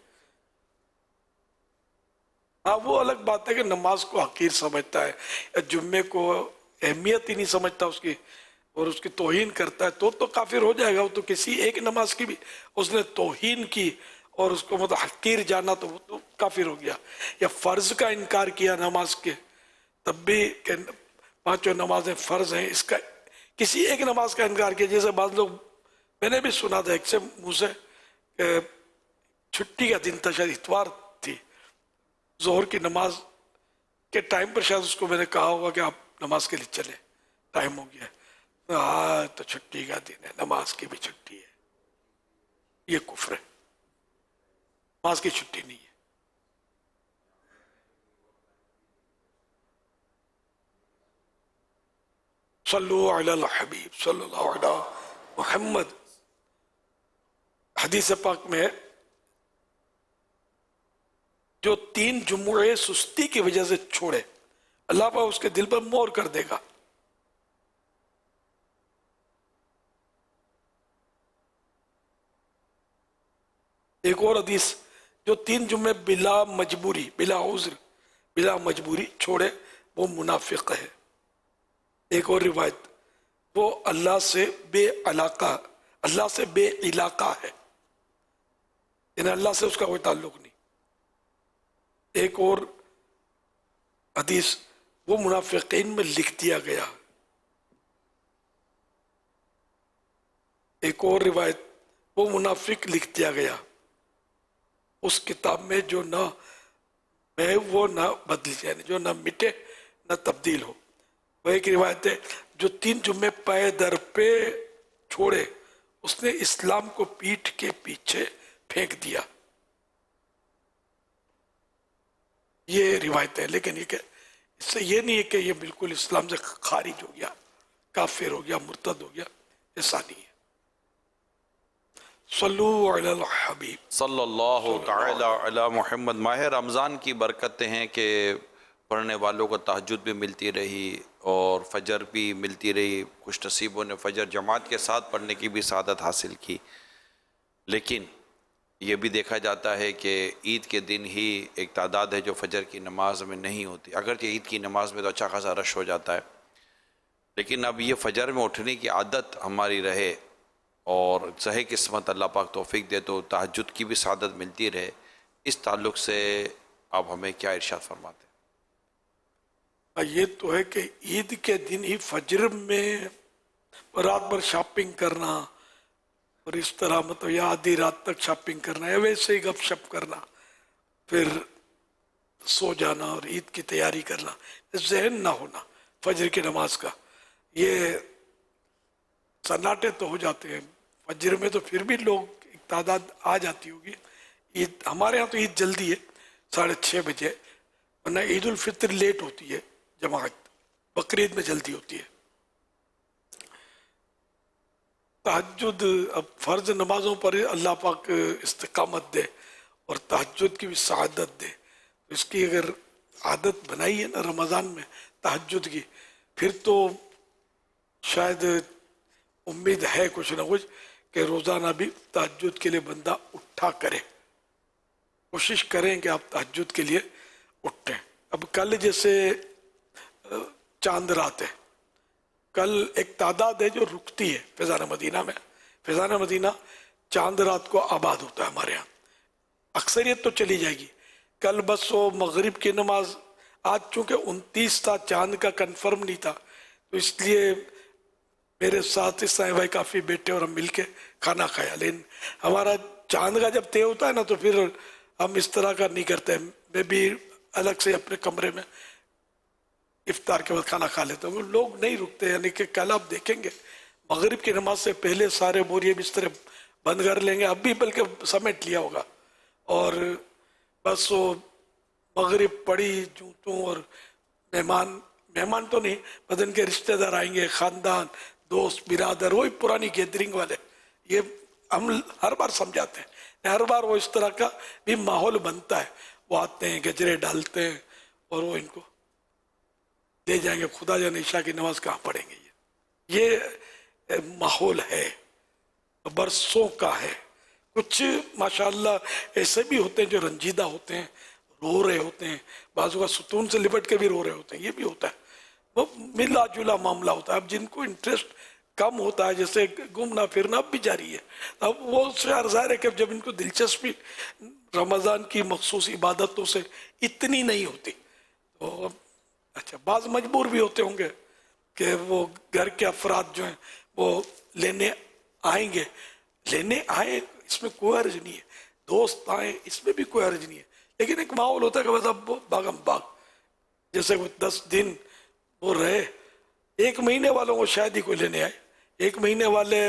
हाँ, वो अलग बात है कि नमाज को हकीर समझता है या जुम्मे को अहमियत ही नहीं समझता उसकी और उसकी तौहीन करता है, तो काफिर हो जाएगा। वो तो किसी एक नमाज की भी उसने तौहीन की और उसको मतलब हकीर जाना तो वो तो काफिर हो गया। या फर्ज का इनकार किया नमाज के, तब भी 5 नमाजें फर्ज हैं, इसका किसी एक नमाज का इनकार किया। जैसे बाद लोग, मैंने भी सुना था एक से मुँह से, छुट्टी का दिन था, शायद इतवार थी, जोहर की नमाज के टाइम पर शायद उसको मैंने कहा होगा कि आप नमाज के लिए चले, टाइम हो गया। हाँ, तो छुट्टी का दिन है, नमाज की भी छुट्टी है, ये कुफ्र है, नमाज की छुट्टी नहीं है। सल्लु अलल हबीब सल्लल्लाहु अलैहि मुहम्मद। हदीस पाक में है, जो 3 जुम्मे सुस्ती की वजह से छोड़े, अल्लाह पाक उसके दिल पर मोहर कर देगा। एक और हदीस, जो 3 जुम्मे बिला मजबूरी, बिला उज़्र, बिला मजबूरी छोड़े, वो मुनाफिक है। एक और रिवायत, वो अल्लाह से बेअलाका, अल्लाह से बेइलाका है, यानी अल्लाह से उसका कोई ताल्लुक नहीं। एक और हदीस, वो मुनाफिकीन में लिख दिया गया। एक और रिवायत, वो मुनाफिक लिख दिया गया उस किताब में जो ना मैं वो ना बदली जाए, जो ना मिटे ना तब्दील हो। वो एक रिवायत है, जो 3 जुम्मे पाए दर पे छोड़े, उसने इस्लाम को पीठ के पीछे फेंक दिया। ये रिवायत है, लेकिन ये क्या, इससे ये नहीं है कि ये बिल्कुल इस्लाम से खारिज हो गया, काफिर हो गया, मुर्तद हो गया, ऐसा नहीं है। सल्लु अलल हबीब सल्लल्लाहु तआला अला मुहम्मद। माह रमज़ान की बरकतें हैं कि पढ़ने वालों को तहज्जुद भी मिलती रही और फजर भी मिलती रही। कुछ नसीबों ने फजर जमात के साथ पढ़ने की भी सादत हासिल की। लेकिन ये भी देखा जाता है कि ईद के दिन ही एक तादाद है जो फजर की नमाज में नहीं होती। अगरचे ईद की नमाज में तो अच्छा खासा रश हो जाता है, लेकिन अब ये फजर में उठने की आदत हमारी रहे और सही किस्मत अल्लाह पाक तौफीक दे तो तहज्जुद की भी सादत मिलती रहे। इस ताल्लुक़ से आप हमें क्या इरशाद फरमाते हैं? ये तो है कि ईद के दिन ही फजर में रात भर शॉपिंग करना और इस तरह, मतलब या आधी रात तक शॉपिंग करना या वैसे ही गपशप करना, फिर सो जाना और ईद की तैयारी करना, ज़हन ना होना फजर की नमाज का, ये सन्नाटे तो हो जाते हैं। फजर में तो फिर भी लोग एक तादाद आ जाती होगी। ईद हमारे यहाँ तो ईद जल्दी है, 6:30 बजे, वरना ईद उल फित्र लेट होती है जमात, बकरीद में जल्दी होती है। तहज्जुद, अब फ़र्ज नमाजों पर अल्लाह पाक इस्तिकामत दे और तहज्जुद की भी सआदत दे। तो इसकी अगर आदत बनाई है ना रमज़ान में तहज्जुद की, फिर तो शायद उम्मीद है कुछ ना कुछ कि रोज़ाना भी तहज्जुद के लिए बंदा उठा करे। कोशिश करें कि आप तहज्जुद के लिए उठें। अब कल जैसे चांद रात है, कल एक तादाद है जो रुकती है फैज़ान मदीना में। फैज़ान मदीना चांद रात को आबाद होता है हमारे यहाँ, अक्सरियत तो चली जाएगी। कल बस वो मगरिब की नमाज, आज चूँकि 29 था, चांद का कंफर्म नहीं था, तो इसलिए मेरे साथ इसाई भाई काफ़ी बैठे और हम मिलके खाना खाया। लेकिन हमारा चांद का जब तय होता है ना, तो फिर हम इस तरह का नहीं करते। मैं भी अलग से अपने कमरे में इफ्तार के बाद खाना खा लेता हूँ, लोग नहीं रुकते। यानी कि कल आप देखेंगे मगरिब की नमाज से पहले सारे बोरिए बिस्तर बंद कर लेंगे, अब भी बल्कि समेट लिया होगा, और बस वो मगरिब पड़ी जूतों और मेहमान तो नहीं, बदन के रिश्तेदार आएंगे, ख़ानदान, दोस्त, बिरादर, वही पुरानी गैदरिंग वाले। ये हम हर बार समझाते हैं, हर बार वो इस तरह का भी माहौल बनता है। वो आते हैं, गजरे डालते हैं और वो इनको दे जाएंगे, खुदा जाने ईशा की नमाज कहाँ पढ़ेंगे। ये माहौल है, बरसों का है। कुछ माशाअल्लाह ऐसे भी होते हैं जो रंजीदा होते हैं, रो रहे होते हैं, बाजू का सुतून से लिपट के भी रो रहे होते हैं, ये भी होता है। वो मिला जुला मामला होता है। अब जिनको इंटरेस्ट कम होता है, जैसे घूमना फिरना अब भी जारी है, अब वो ज़ाहिर है कि जब इनको दिलचस्पी रमज़ान की मखसूस इबादतों से इतनी नहीं होती, तो अच्छा बाज़ मजबूर भी होते होंगे कि वो घर के अफराद जो हैं वो लेने आएंगे। लेने आए, इसमें कोई हर्ज नहीं है, दोस्त आए, इसमें भी कोई हर्ज नहीं है। लेकिन एक माहौल होता है कि बस अब बागम बाग, जैसे वो 10 दिन वो रहे, 1 महीने वालों को शायद ही कोई लेने आए। 1 महीने वाले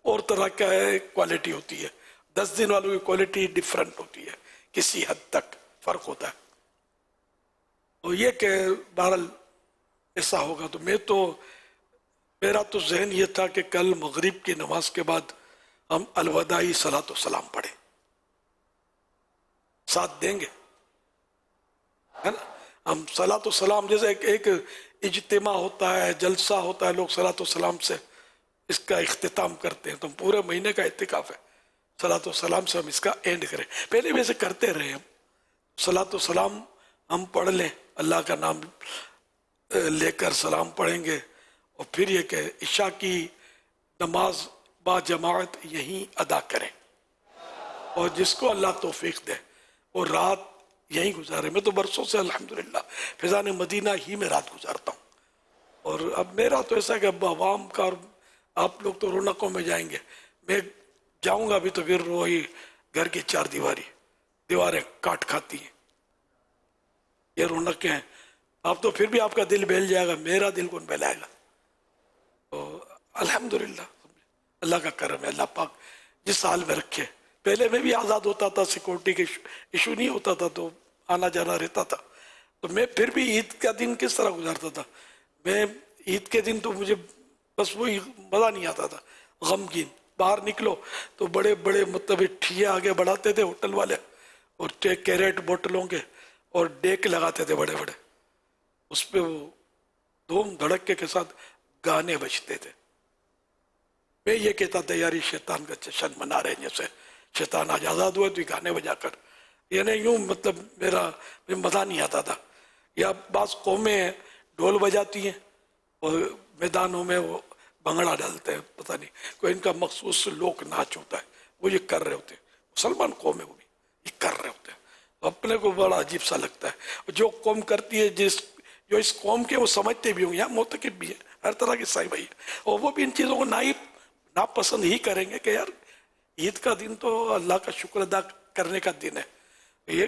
और तरह का है क्वालिटी होती है, 10 दिन वालों की क्वालिटी डिफरेंट होती है, किसी हद तक फ़र्क होता है। तो ये कि बहरहाल ऐसा होगा, तो मैं तो میرا تو ذہن یہ تھا کہ کل مغرب کی نماز کے بعد ہم الوداعی صلاۃ و سلام پڑھیں، ساتھ دیں گے، ہے نا؟ ہم صلاۃ و سلام جیسے ایک اجتماع ہوتا ہے، جلسہ ہوتا ہے، لوگ صلاۃ و سلام سے اس کا اختتام کرتے ہیں، تو پورے مہینے کا اعتکاف ہے، صلاۃ و سلام سے ہم اس کا اینڈ کریں. پہلے بھی ایسے کرتے رہے ہم، صلاۃ و سلام ہم پڑھ لیں، اللہ کا نام لے کر سلام پڑھیں گے، اور پھر یہ کہ عشاء کی نماز با جماعت یہیں ادا کریں، اور جس کو اللہ توفیق دے اور رات یہیں گزارے. میں تو برسوں سے الحمدللہ فیضان مدینہ ہی میں رات گزارتا ہوں، اور اب میرا تو ایسا کہ اب عوام کا، اور آپ لوگ تو رونقوں میں جائیں گے، میں جاؤں گا بھی تو پھر وہی گھر کی چار دیواریں کاٹ کھاتی ہیں، یہ رونقیں ہیں. اب تو پھر بھی آپ کا دل بہل جائے گا، میرا دل کون بہلائے گا؟ تو الحمدللہ اللہ کا کرم ہے، اللہ پاک جس حال میں رکھے. پہلے میں بھی آزاد ہوتا تھا، سیکورٹی کے ایشو نہیں ہوتا تھا، تو آنا جانا رہتا تھا. تو میں پھر بھی عید کا دن کس طرح گزارتا تھا؟ میں عید کے دن تو مجھے بس وہی مزہ نہیں آتا تھا، غمگین. باہر نکلو تو بڑے بڑے مطلب ٹھیے آگے بڑھاتے تھے ہوٹل والے، اور کیریٹ بوٹلوں کے، اور ڈیک لگاتے تھے بڑے بڑے، اس پہ وہ دھوم دھڑکے کے ساتھ گانے بجتے تھے. میں یہ کہتا تھا یار یہ شیطان کا جشن منا رہے ہیں، جیسے شیطان آج آزاد ہوا تو یہ گانے بجا کر، یعنی یوں مطلب میں مزہ نہیں آتا تھا. یا بعض قومیں ڈھول بجاتی ہیں اور میدانوں میں وہ بھنگڑا ڈالتے ہیں، پتہ نہیں کوئی ان کا مخصوص لوک ناچ ہوتا ہے، وہ یہ کر رہے ہوتے ہیں. مسلمان قوم ہے وہ بھی یہ کر رہے ہوتے ہیں، اپنے کو بڑا عجیب سا لگتا ہے. جو قوم کرتی ہے، جو اس قوم کے وہ سمجھتے بھی ہوں گے، یہاں مرتکب بھی ہے ہر طرح کے صاحب ہے، اور وہ بھی ان چیزوں کو ناپسند ہی کریں گے کہ یار عید کا دن تو اللہ کا شکر ادا کرنے کا دن ہے، یہ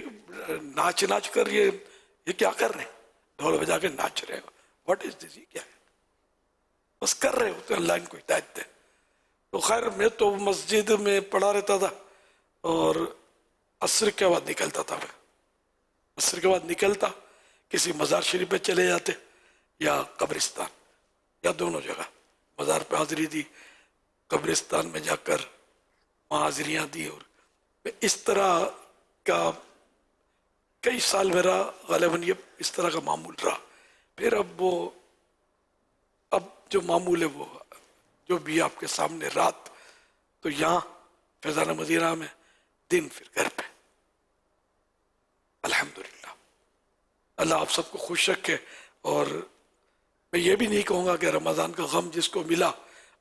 ناچ کر یہ کیا کر رہے ہیں؟ ڈھول بجا کے ناچ رہے ہیں، واٹ از دس؟ یہ کیا ہے؟ بس کر رہے ہوتے ہیں، اللہ ان کو ہدایت دے. تو خیر میں تو مسجد میں پڑھا رہتا تھا، اور عصر کے بعد نکلتا تھا. میں عصر کے بعد نکلتا کسی مزار شریف پہ چلے جاتے، یا قبرستان، یا دونوں جگہ. مزار پہ حاضری دی، قبرستان میں جا کر وہاں حاضریاں دی، اور اس طرح کا کئی سال میرا غالباً یہ اس طرح کا معمول رہا. پھر اب جو معمول ہے وہ جو بھی آپ کے سامنے، رات تو یہاں فیضان مدینہ میں، دن پھر گھر پہ. الحمدللہ اللہ آپ سب کو خوش رکھے. اور میں یہ بھی نہیں کہوں گا کہ رمضان کا غم جس کو ملا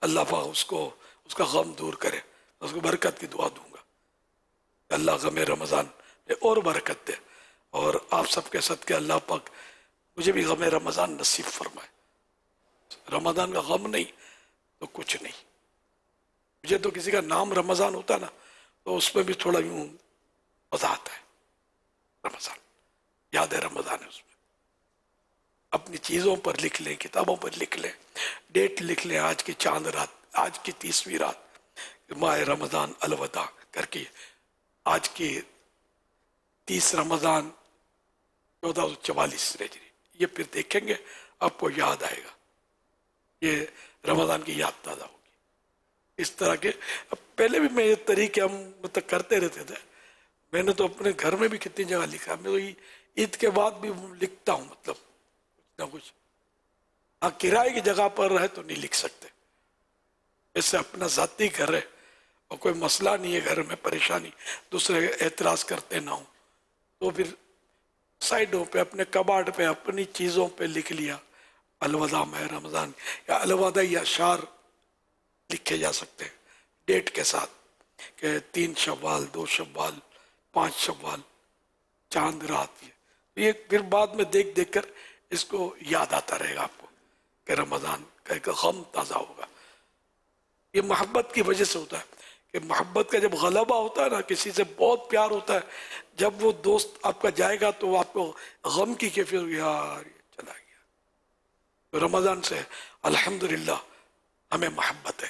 اللہ پاک اس کا غم دور کرے، اس کو برکت کی دعا دوں گا. اللہ غم رمضان میں اور برکت دے، اور آپ سب کے صدقے اللہ پاک مجھے بھی غم رمضان نصیب فرمائے. رمضان کا غم نہیں تو کچھ نہیں. مجھے تو کسی کا نام رمضان ہوتا نا تو اس میں بھی تھوڑا یوں مزہ آتا ہے. رمضان یاد ہے، رمضان ہے، اس میں اپنی چیزوں پر لکھ لیں، کتابوں پر لکھ لیں، ڈیٹ لکھ لیں، آج کی چاند رات، آج کی 30ویں رات ماہ رمضان الوداع کر کے، آج کی 30 رمضان 1444 ہجری. یہ پھر دیکھیں گے، آپ کو یاد آئے گا، یہ رمضان کی یاد تازہ ہوگی. اس طرح کے پہلے بھی میں یہ طریقے ہم مطلب کرتے رہتے تھے. میں نے تو اپنے گھر میں بھی کتنی جگہ لکھا، میں تو عید کے بعد بھی لکھتا ہوں، مطلب کچھ نہ کچھ. ہاں کرائے کی جگہ پر رہے تو نہیں لکھ سکتے، اس سے اپنا ذاتی گھر ہے اور کوئی مسئلہ نہیں ہے گھر میں، پریشانی دوسرے اعتراض کرتے نہ ہوں، تو پھر سائڈوں پہ اپنے کباڑ پہ اپنی چیزوں پہ لکھ لیا الوداع ماہ رمضان، یا الوداعی اشعار لکھے جا سکتے ہیں ڈیٹ کے ساتھ کہ 3 شوال، 2 شوال، 5 شوال، چاند رات. یہ پھر بعد میں دیکھ کر اس کو یاد آتا رہے گا آپ کو کہ رمضان کا ایک غم تازہ ہوگا. یہ محبت کی وجہ سے ہوتا ہے کہ محبت کا جب غلبہ ہوتا ہے نا، کسی سے بہت پیار ہوتا ہے، جب وہ دوست آپ کا جائے گا تو آپ کو غم کی کیفیت ہوگی، یار یہ چلا گیا. تو رمضان سے الحمدللہ ہمیں محبت ہے،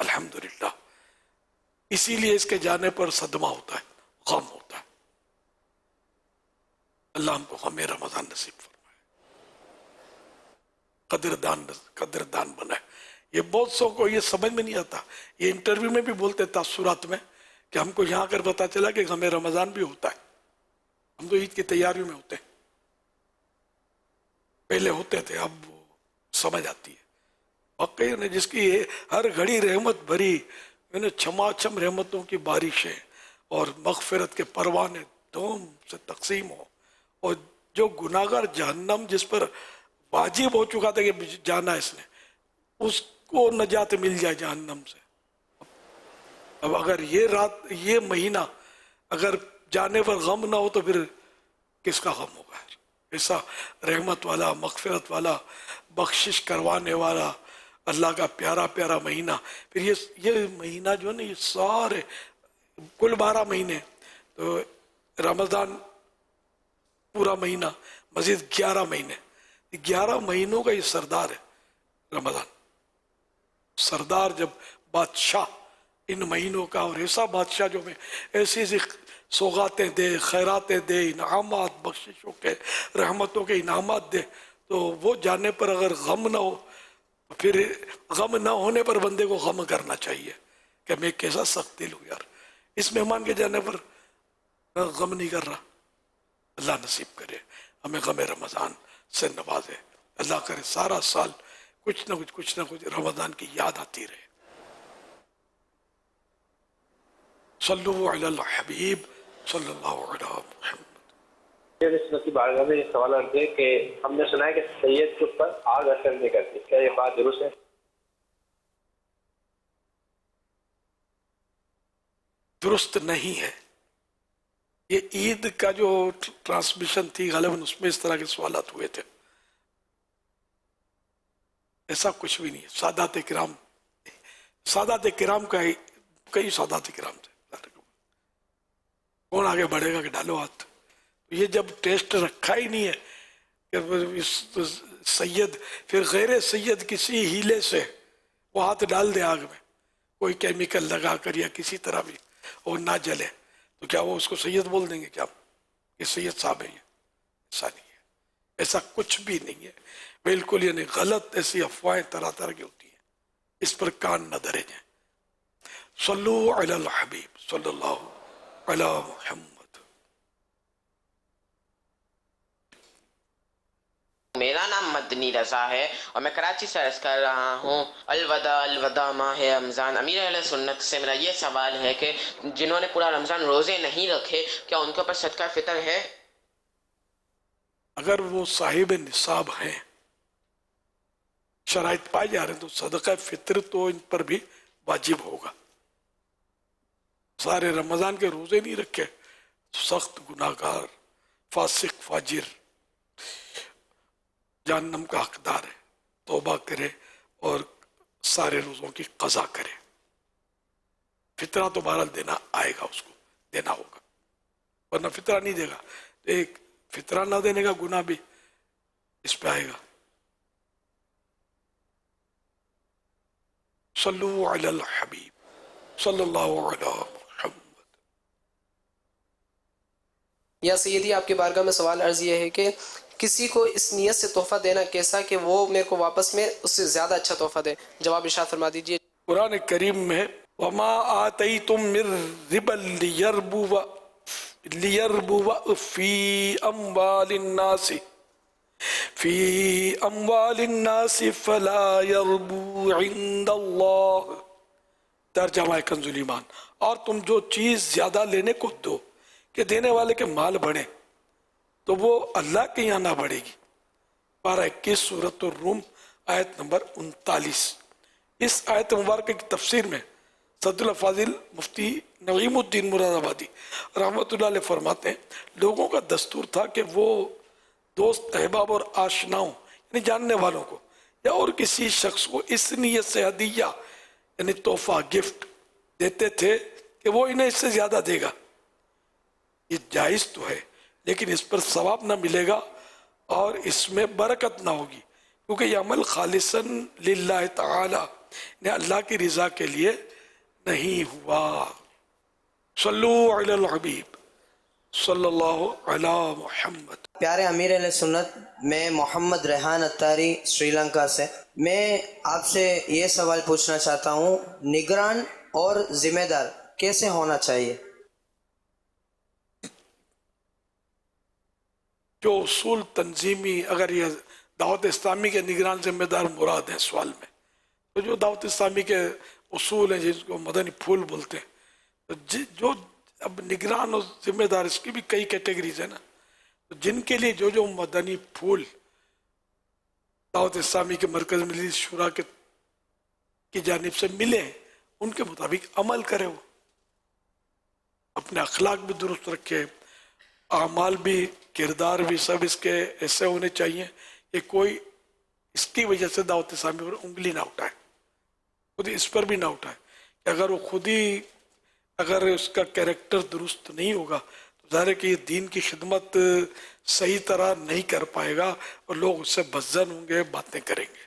الحمدللہ. اسی لیے اس کے جانے پر صدمہ ہوتا ہے، غم ہوتا ہے. اللہ ہم کو غم رمضان نصیب فرمائے. कदरदान बनाए। ये बहुत सौ को ये समझ में नहीं आता। ये इंटरव्यू में भी बोलते तासुरात में कि हमको यहाँ कर पता चला कि हमें रमज़ान भी होता है, हम तो ईद की तैयारियों में होते हैं, पहले होते थे, अब वो समझ आती है। वाकई ने जिसकी हर घड़ी रहमत भरी, मैंने छमाछम रहमतों की बारिश है और मगफिरत के परवाने दोम से तकसीम हो, और जो गुनाहगार जहन्नम जिस पर वाजिब हो चुका था कि जाना इसने, उसको नजात मिल जाए जहन्नम से। अब अगर ये रात, ये महीना अगर जाने पर गम ना हो तो फिर किसका गम होगा? ऐसा रहमत वाला, मगफिरत वाला, बख्शिश करवाने वाला अल्लाह का प्यारा प्यारा महीना। फिर ये महीना जो है ना, ये सारे कुल 12 महीने, तो रमज़ान पूरा महीना, मज़ीद 11 महीने, 11 महीनों का ये सरदार है रमज़ान। सरदार जब बादशाह इन महीनों का, और ऐसा बादशाह जो में ऐसी ऐसी सौगातें दे, खैरातें दे, इनामात, बख्शिशों के, रहमतों के इनामात दे, तो वो जाने पर अगर गम ना हो, फिर गम ना होने पर बंदे को गम करना चाहिए कि मैं कैसा सख्त दिल हूँ यार, इस मेहमान के जाने पर गम नहीं कर रहा। अल्लाह नसीब करे हमें गम रमज़ान से नवाजे। अल्लाह करे सारा साल कुछ ना कुछ रमज़ान की याद आती रहे। सल्लु अलल हबीब सल्लल्लाहु अलैहि वसल्लम। की बारगाह में ये सवाल है कि हमने सुना है कि सैयद के ऊपर आग असर नहीं करती, क्या ये बात दुरुस्त है? दुरुस्त नहीं है। ये ईद का जो ट्रांसमिशन थी गालिबन, उसमें इस तरह के सवालात हुए थे। ऐसा कुछ भी नहीं है। सादात किराम का कई सादात किराम थे, कौन आगे बढ़ेगा कि डालो हाथ। ये जब टेस्ट रखा ही नहीं है कि सैयद, फिर गैर सैयद किसी हीले से वो हाथ डाल दे आग में, कोई केमिकल लगा कर या किसी तरह भी, और ना जले, तो क्या वो उसको सैयद बोल देंगे? क्या ये सैयद साहब है? ऐसा नहीं है, ऐसा कुछ भी नहीं है, बिल्कुल ये नहीं। गलत ऐसी अफवाहें तरह तरह की होती हैं, इस पर कान न धरे जाए। सल्लु अलल हबीब सल्लल्लाहु अला मुहम्मद। मेरा नाम मदनी रज़ा है और मैं कराची से अर्ज़ कर रहा हूँ। अलवदा माह रमज़ान। अमीर अहले सुन्नत से मेरा ये सवाल है कि जिन्होंने पूरा रमज़ान रोज़े नहीं रखे, क्या उनके ऊपर सदका फ़ितर है? अगर वो साहिब निसाब हैं, शराइत पाए जा रहे हैं, तो सदका फ़ितर तो इन पर भी वाजिब होगा। सारे रमज़ान के रोज़े नहीं रखे, सख्त गुनाहगार, फासिक, फाजिर, जहन्नम का हकदार है, तौबा करे और सारे रोज़ों की कज़ा करे। फितरा तो बहरहाल देना आएगा, उसको देना होगा, वरना फितरा नहीं देगा तो एक फितरा ना देने का गुनाह भी इस पे आएगा। सल्लु अलल हबीब सल्लल्लाहु अलैहि वसल्लम। या सैयदी, आपके बारगाह में सवाल अर्ज़ ये है कि किसी को इस नियत से तोहफा देना कैसा कि वो मेरे को वापस में उससे ज़्यादा अच्छा तोहफा दे? जवाब इरशाद फरमा दीजिए। कुरान करीम में वमा आतैतुम मिर रिबल लियरबुवा फी अम्वालिन्नास फला यरबु इंदल्लाह। तर्जुमा कंजुल ईमान। और तुम जो चीज़ ज़्यादा लेने को दो कि देने वाले के माल बढ़े, तो वो अल्लाह के यहाँ ना बढ़ेगी। 12-21 सूरत रूम आयत नंबर 39। इस आयत मुबारक की तफसीर में सदुल फाजिल मुफ्ती नईमुद्दीन मुरादाबादी रहमतुल्लाह अलैह फरमाते हैं, लोगों का दस्तूर था कि वो दोस्त, अहबाब और आशनाओं यानी जानने वालों को या और किसी शख्स को इस नीयत से हदिया यानी तोहफा, गिफ्ट देते थे कि वो इन्हें इससे ज़्यादा देगा। ये जायज़ तो है, लेकिन इस पर सवाब ना मिलेगा और इसमें बरकत ना होगी, क्योंकि ये अमल खालिसन लिल्लाह ताला ने अल्लाह की रज़ा के लिए नहीं हुआ। सल्लु अलल हबीब सल्लल्लाहु अला मुहम्मद। پیارے امیر علیہ سنت، میں محمد ریحان اتاری سری لنکا سے، میں آپ سے یہ سوال پوچھنا چاہتا ہوں، نگران اور ذمہ دار کیسے ہونا چاہیے؟ جو اصول تنظیمی، اگر یہ دعوت اسلامی کے نگران ذمہ دار مراد ہیں سوال میں، تو جو دعوت اسلامی کے اصول ہیں جس کو مدنی پھول بولتے ہیں، تو جو اب نگران اور ذمہ دار، اس کی بھی کئی کیٹیگریز ہیں نا، تو جن کے لیے جو مدنی پھول دعوت اسلامی کے مرکز مجلس شورا کی جانب سے ملے ہیں، ان کے مطابق عمل کرے، وہ اپنے اخلاق بھی درست رکھے، اعمال بھی، کردار بھی، سب اس کے ایسے ہونے چاہیے کہ کوئی اس کی وجہ سے دعوت اسلامی پر انگلی نہ اٹھائے، خود اس پر بھی نہ اٹھائے کہ اگر وہ خود ہی اگر اس کا کیریکٹر درست نہیں ہوگا تو ظاہر ہے کہ یہ دین کی خدمت صحیح طرح نہیں کر پائے گا اور لوگ اس سے بدظن ہوں گے، باتیں کریں گے۔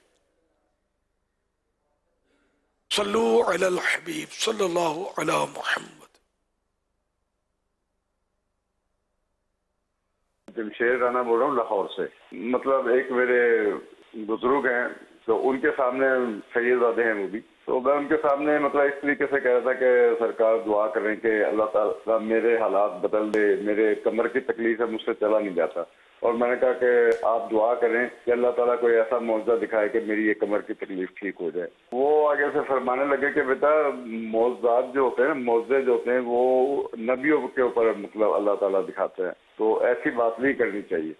صلو علی الحبیب صلی اللہ علی محمد۔ جمشید رانا بول رہا ہوں لاہور سے۔ مطلب ایک میرے بزرگ ہیں تو ان کے سامنے سید زادے ہیں وہ بھی، تو میں ان کے سامنے مطلب اس طریقے سے کہہ رہا تھا کہ سرکار دعا کریں کہ اللہ تعالیٰ میرے حالات بدل دے، میرے کمر کی تکلیف ہے، مجھ سے چلا نہیں جاتا، اور میں نے کہا کہ آپ دعا کریں کہ اللہ تعالیٰ کوئی ایسا معجزہ دکھائے کہ میری یہ کمر کی تکلیف ٹھیک ہو جائے۔ وہ آگے سے فرمانے لگے کہ بیٹا معجزات جو ہوتے ہیں، معجزے جو ہوتے ہیں، وہ نبیوں کے اوپر مطلب اللہ تعالیٰ دکھاتے ہیں، تو ایسی بات نہیں کرنی چاہیے۔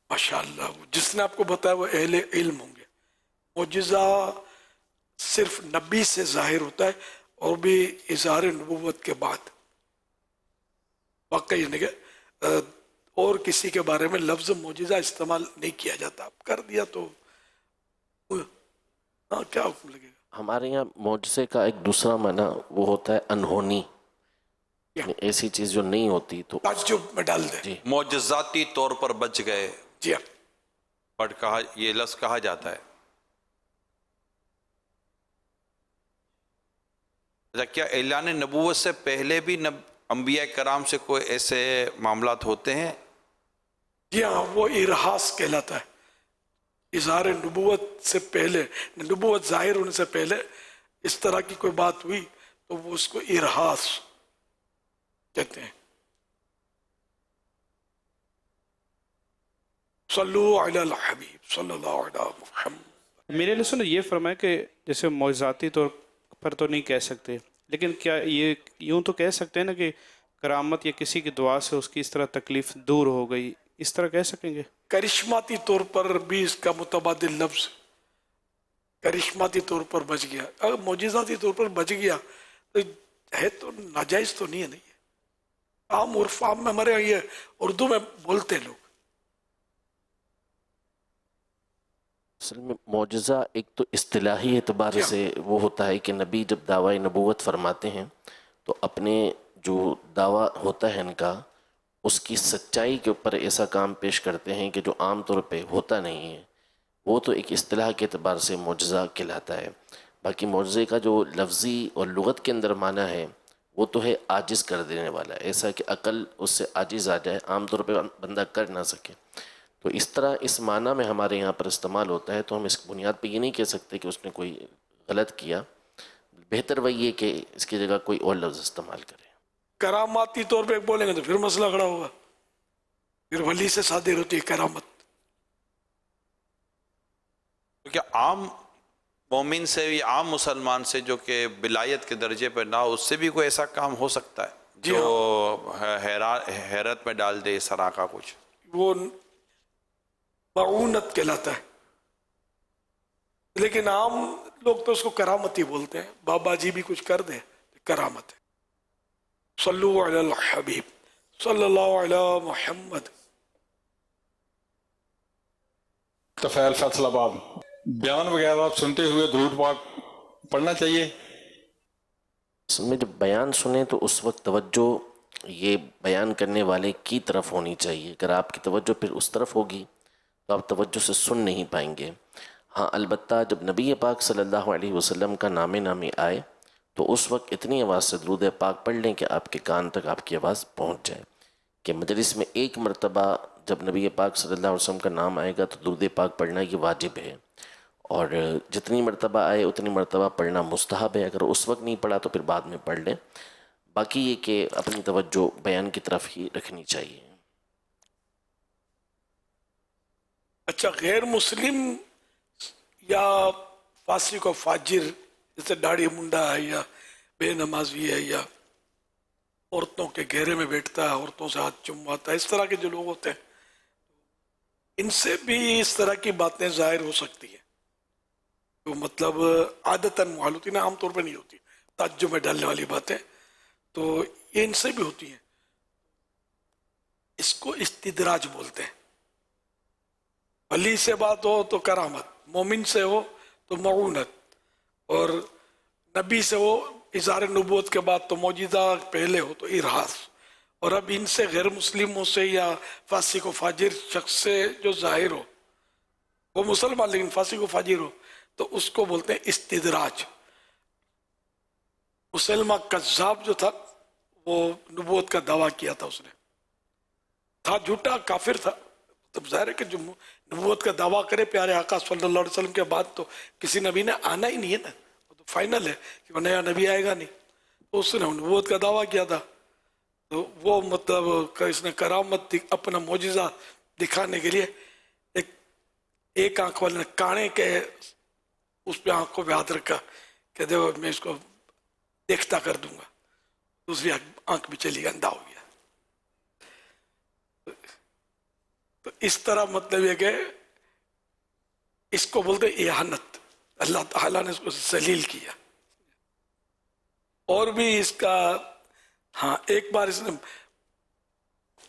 ماشاءاللہ، جس نے آپ کو بتایا وہ اہل علم ہوں گے۔ معجزہ صرف نبی سے ظاہر ہوتا ہے اور بھی اظہار نبوت کے بعد، واقعی نہیں کہ اور کسی کے بارے میں لفظ معجزہ استعمال نہیں کیا جاتا، آپ کر دیا تو کیا حکم لگے گا؟ ہمارے یہاں معجزے کا ایک دوسرا معنی وہ ہوتا ہے انہونی، ایسی چیز جو نہیں ہوتی تو تعجب میں ڈال دیں۔ جی، معجزاتی طور پر بچ گئے، جی بٹ کہا یہ لفظ کہا جاتا ہے۔ اچھا، کیا اعلان نبوت سے پہلے بھی انبیاء کرام سے کوئی ایسے معاملات ہوتے ہیں؟ جی ہاں، وہ ارحاس کہلاتا ہے۔ اظہار نبوت سے پہلے، نبوت ظاہر ہونے سے پہلے اس طرح کی کوئی بات ہوئی تو وہ اس کو ارحاس کہتے ہیں۔ صلو علی الحبیب صلی اللہ علیہ محمد۔ میرے لیے سنو، یہ فرمائے کہ جیسے معجزاتی طور پر تو نہیں کہہ سکتے، لیکن کیا یہ یوں تو کہہ سکتے ہیں نا کہ کرامت یا کسی کی دعا سے اس کی اس طرح تکلیف دور ہو گئی، اس طرح کہہ سکیں گے؟ کرشماتی طور پر بھی اس کا متبادل لفظ کرشماتی طور پر بچ گیا، اگر معجزاتی طور پر بچ گیا تو ہے تو ناجائز تو نہیں ہے، نہیں ہے، عام عرف عام میں ہمارے یہاں یہ اردو میں بولتے لوگ۔ اصل میں معجزہ ایک تو اصطلاحی اعتبار سے وہ ہوتا ہے کہ نبی جب دعوی نبوت فرماتے ہیں تو اپنے جو دعویٰ ہوتا ہے ان کا، اس کی سچائی کے اوپر ایسا کام پیش کرتے ہیں کہ جو عام طور پہ ہوتا نہیں ہے، وہ تو ایک اصطلاح کے اعتبار سے معجزہ کہلاتا ہے۔ باقی معجزے کا جو لفظی اور لغت کے اندر معنی ہے وہ تو ہے عاجز کر دینے والا، ایسا کہ عقل اس سے عاجز آ جائے، عام طور پہ بندہ کر نہ سکے، تو اس طرح اس معنی میں ہمارے یہاں پر استعمال ہوتا ہے، تو ہم اس بنیاد پہ یہ نہیں کہہ سکتے کہ اس نے کوئی غلط کیا، بہتر وہی ہے کہ اس کی جگہ کوئی اور لفظ استعمال کرے۔ کراماتی طور پہ بولیں گے تو پھر مسئلہ کھڑا ہوگا، پھر ولی سے صادر ہوتی ہے کرامت۔ تو کیا عام مومن سے بھی، عام مسلمان سے جو کہ ولایت کے درجے پر نہ ہو، اس سے بھی کوئی ایسا کام ہو سکتا ہے جو حیرت میں ڈال دے اس طرح کا کچھ؟ وہ معونت کہلاتا ہے، لیکن عام لوگ تو اس کو کرامت ہی بولتے ہیں، بابا جی بھی کچھ کر دیں کرامت ہے۔ صلو علی الحبیب صلی اللہ علی محمد۔ تفیل فیصل آباد، بیان وغیرہ سنتے ہوئے درود پاک پڑھنا چاہیے؟ اس میں جب بیان سنیں تو اس وقت توجہ یہ بیان کرنے والے کی طرف ہونی چاہیے، اگر آپ کی توجہ پھر اس طرف ہوگی تو آپ توجہ سے سن نہیں پائیں گے۔ ہاں البتہ جب نبی پاک صلی اللہ علیہ وسلم کا نام نامی آئے تو اس وقت اتنی آواز سے درود پاک پڑھ لیں کہ آپ کے کان تک آپ کی آواز پہنچ جائے، کہ مجلس میں ایک مرتبہ جب نبی پاک صلی اللہ علیہ وسلم کا نام آئے گا تو درود پاک پڑھنا یہ واجب ہے، اور جتنی مرتبہ آئے اتنی مرتبہ پڑھنا مستحب ہے، اگر اس وقت نہیں پڑھا تو پھر بعد میں پڑھ لیں. باقی یہ کہ اپنی توجہ بیان کی طرف ہی رکھنی چاہیے. اچھا، غیر مسلم یا فاسق و فاجر جیسے داڑھی منڈا ہے یا بے نمازی ہے یا عورتوں کے گھیرے میں بیٹھتا ہے، عورتوں سے ہاتھ چمواتا ہے، اس طرح کے جو لوگ ہوتے ہیں ان سے بھی اس طرح کی باتیں ظاہر ہو سکتی ہیں، جو مطلب عادتاً محال ہوتی ہیں، عام طور پہ نہیں ہوتی، تعجب میں ڈالنے والی باتیں، تو یہ ان سے بھی ہوتی ہیں. اس کو استدراج بولتے ہیں. ولی سے بات ہو تو کرامت، مومن سے ہو تو معونت، اور نبی سے ہو اظہار نبوت کے بعد تو معجزہ، پہلے ہو تو ارہاس. اور اب ان سے غیر مسلموں سے یا فاسق و فاجر شخص سے جو ظاہر ہو، وہ مسلمان لیکن فاسق و فاجر ہو، تو اس کو بولتے ہیں استدراج. مسلمہ کذاب جو تھا وہ نبوت کا دعویٰ کیا تھا، اس نے تھا جھوٹا، کافر تھا. تب ظاہر ہے کہ جو نبوت کا دعویٰ کرے پیارے آقا صلی اللہ علیہ وسلم کے بعد تو کسی نبی نے آنا ہی نہیں ہے نا، وہ تو فائنل ہے کہ وہ نیا نبی آئے گا نہیں. تو اس نے نبوت کا دعویٰ کیا تھا، تو وہ مطلب اس نے کرامت اپنا معجزہ دکھانے کے لیے ایک آنکھ والے نے کانے کے اس پہ آنکھوں پہ ہاتھ رکھا کہ دیکھو میں اس کو دیکھتا کر دوں گا، دوسری آنکھ بھی چلی گئی، اندھا ہو گیا. تو اس طرح مطلب یہ کہ اس کو بولتے اہانت، اللہ تعالیٰ نے اس کو ذلیل کیا. اور بھی اس کا ہاں ایک بار اس نے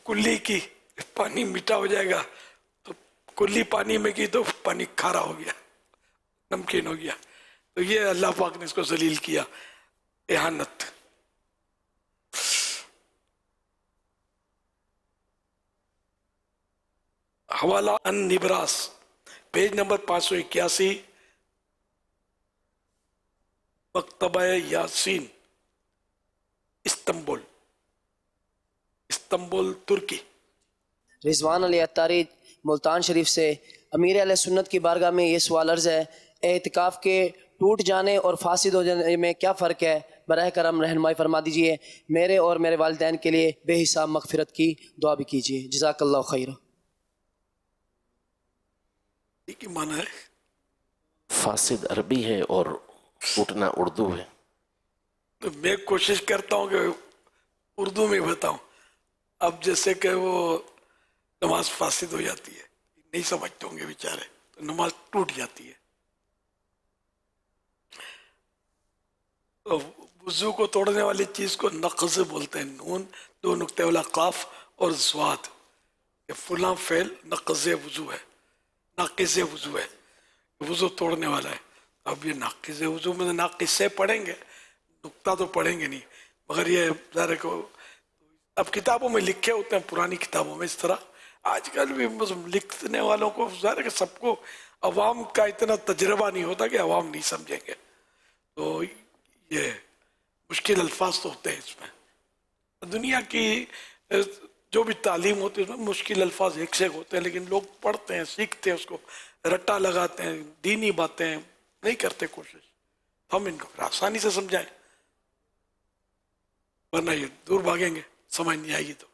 کلی کی، پانی میٹھا ہو جائے گا تو کلی پانی میں کی تو پانی کھارا ہو گیا، نمکین ہو گیا. تو یہ اللہ پاک نے اس کو ذلیل کیا، اہانت. حوالہ ان نبراس، پیج نمبر 581، مکتبہ یاسین، استنبول ترکی. رضوان علی عطاری ملتان شریف سے، امیر علیہ سنت کی بارگاہ میں یہ سوال عرض ہے، اعتکاف کے ٹوٹ جانے اور فاسد ہو جانے میں کیا فرق ہے؟ براہ کرم رہنمائی فرما دیجئے. میرے اور میرے والدین کے لیے بے حساب مغفرت کی دعا بھی کیجیے، جزاک اللہ خیر. کی معنی ہے فاسد عربی ہے اور ٹوٹنا اردو ہے. تو میں کوشش کرتا ہوں کہ اردو میں بتاؤں. اب جیسے کہ وہ نماز فاسد ہو جاتی ہے، نہیں سمجھتے ہوں گے بیچارے، تو نماز ٹوٹ جاتی ہے. تو وضو کو توڑنے والی چیز کو نقض بولتے ہیں، نون دو نقطے والا قاف اور زواد، کہ فلاں فعل نقض وضو ہے، ناقص وضو ہے، وضو توڑنے والا ہے. اب یہ ناقص وضو میں ناقص سے پڑھیں گے، نقطہ تو پڑھیں گے نہیں، مگر یہ ظاہر کو اب کتابوں میں لکھے ہوتے ہیں، پرانی کتابوں میں اس طرح. آج کل بھی لکھنے والوں کو ظاہر کہ سب کو عوام کا اتنا تجربہ نہیں ہوتا کہ عوام نہیں سمجھیں گے، تو یہ مشکل الفاظ تو ہوتے ہیں اس میں. دنیا کی جو بھی تعلیم ہوتی ہے اس میں مشکل الفاظ ایک سے ایک ہوتے ہیں، لیکن لوگ پڑھتے ہیں، سیکھتے ہیں، اس کو رٹا لگاتے ہیں، دینی باتیں نہیں کرتے کوشش. ہم ان کو پھر آسانی سے سمجھائیں، ورنہ یہ دور بھاگیں گے، سمجھ نہیں آئے گی. تو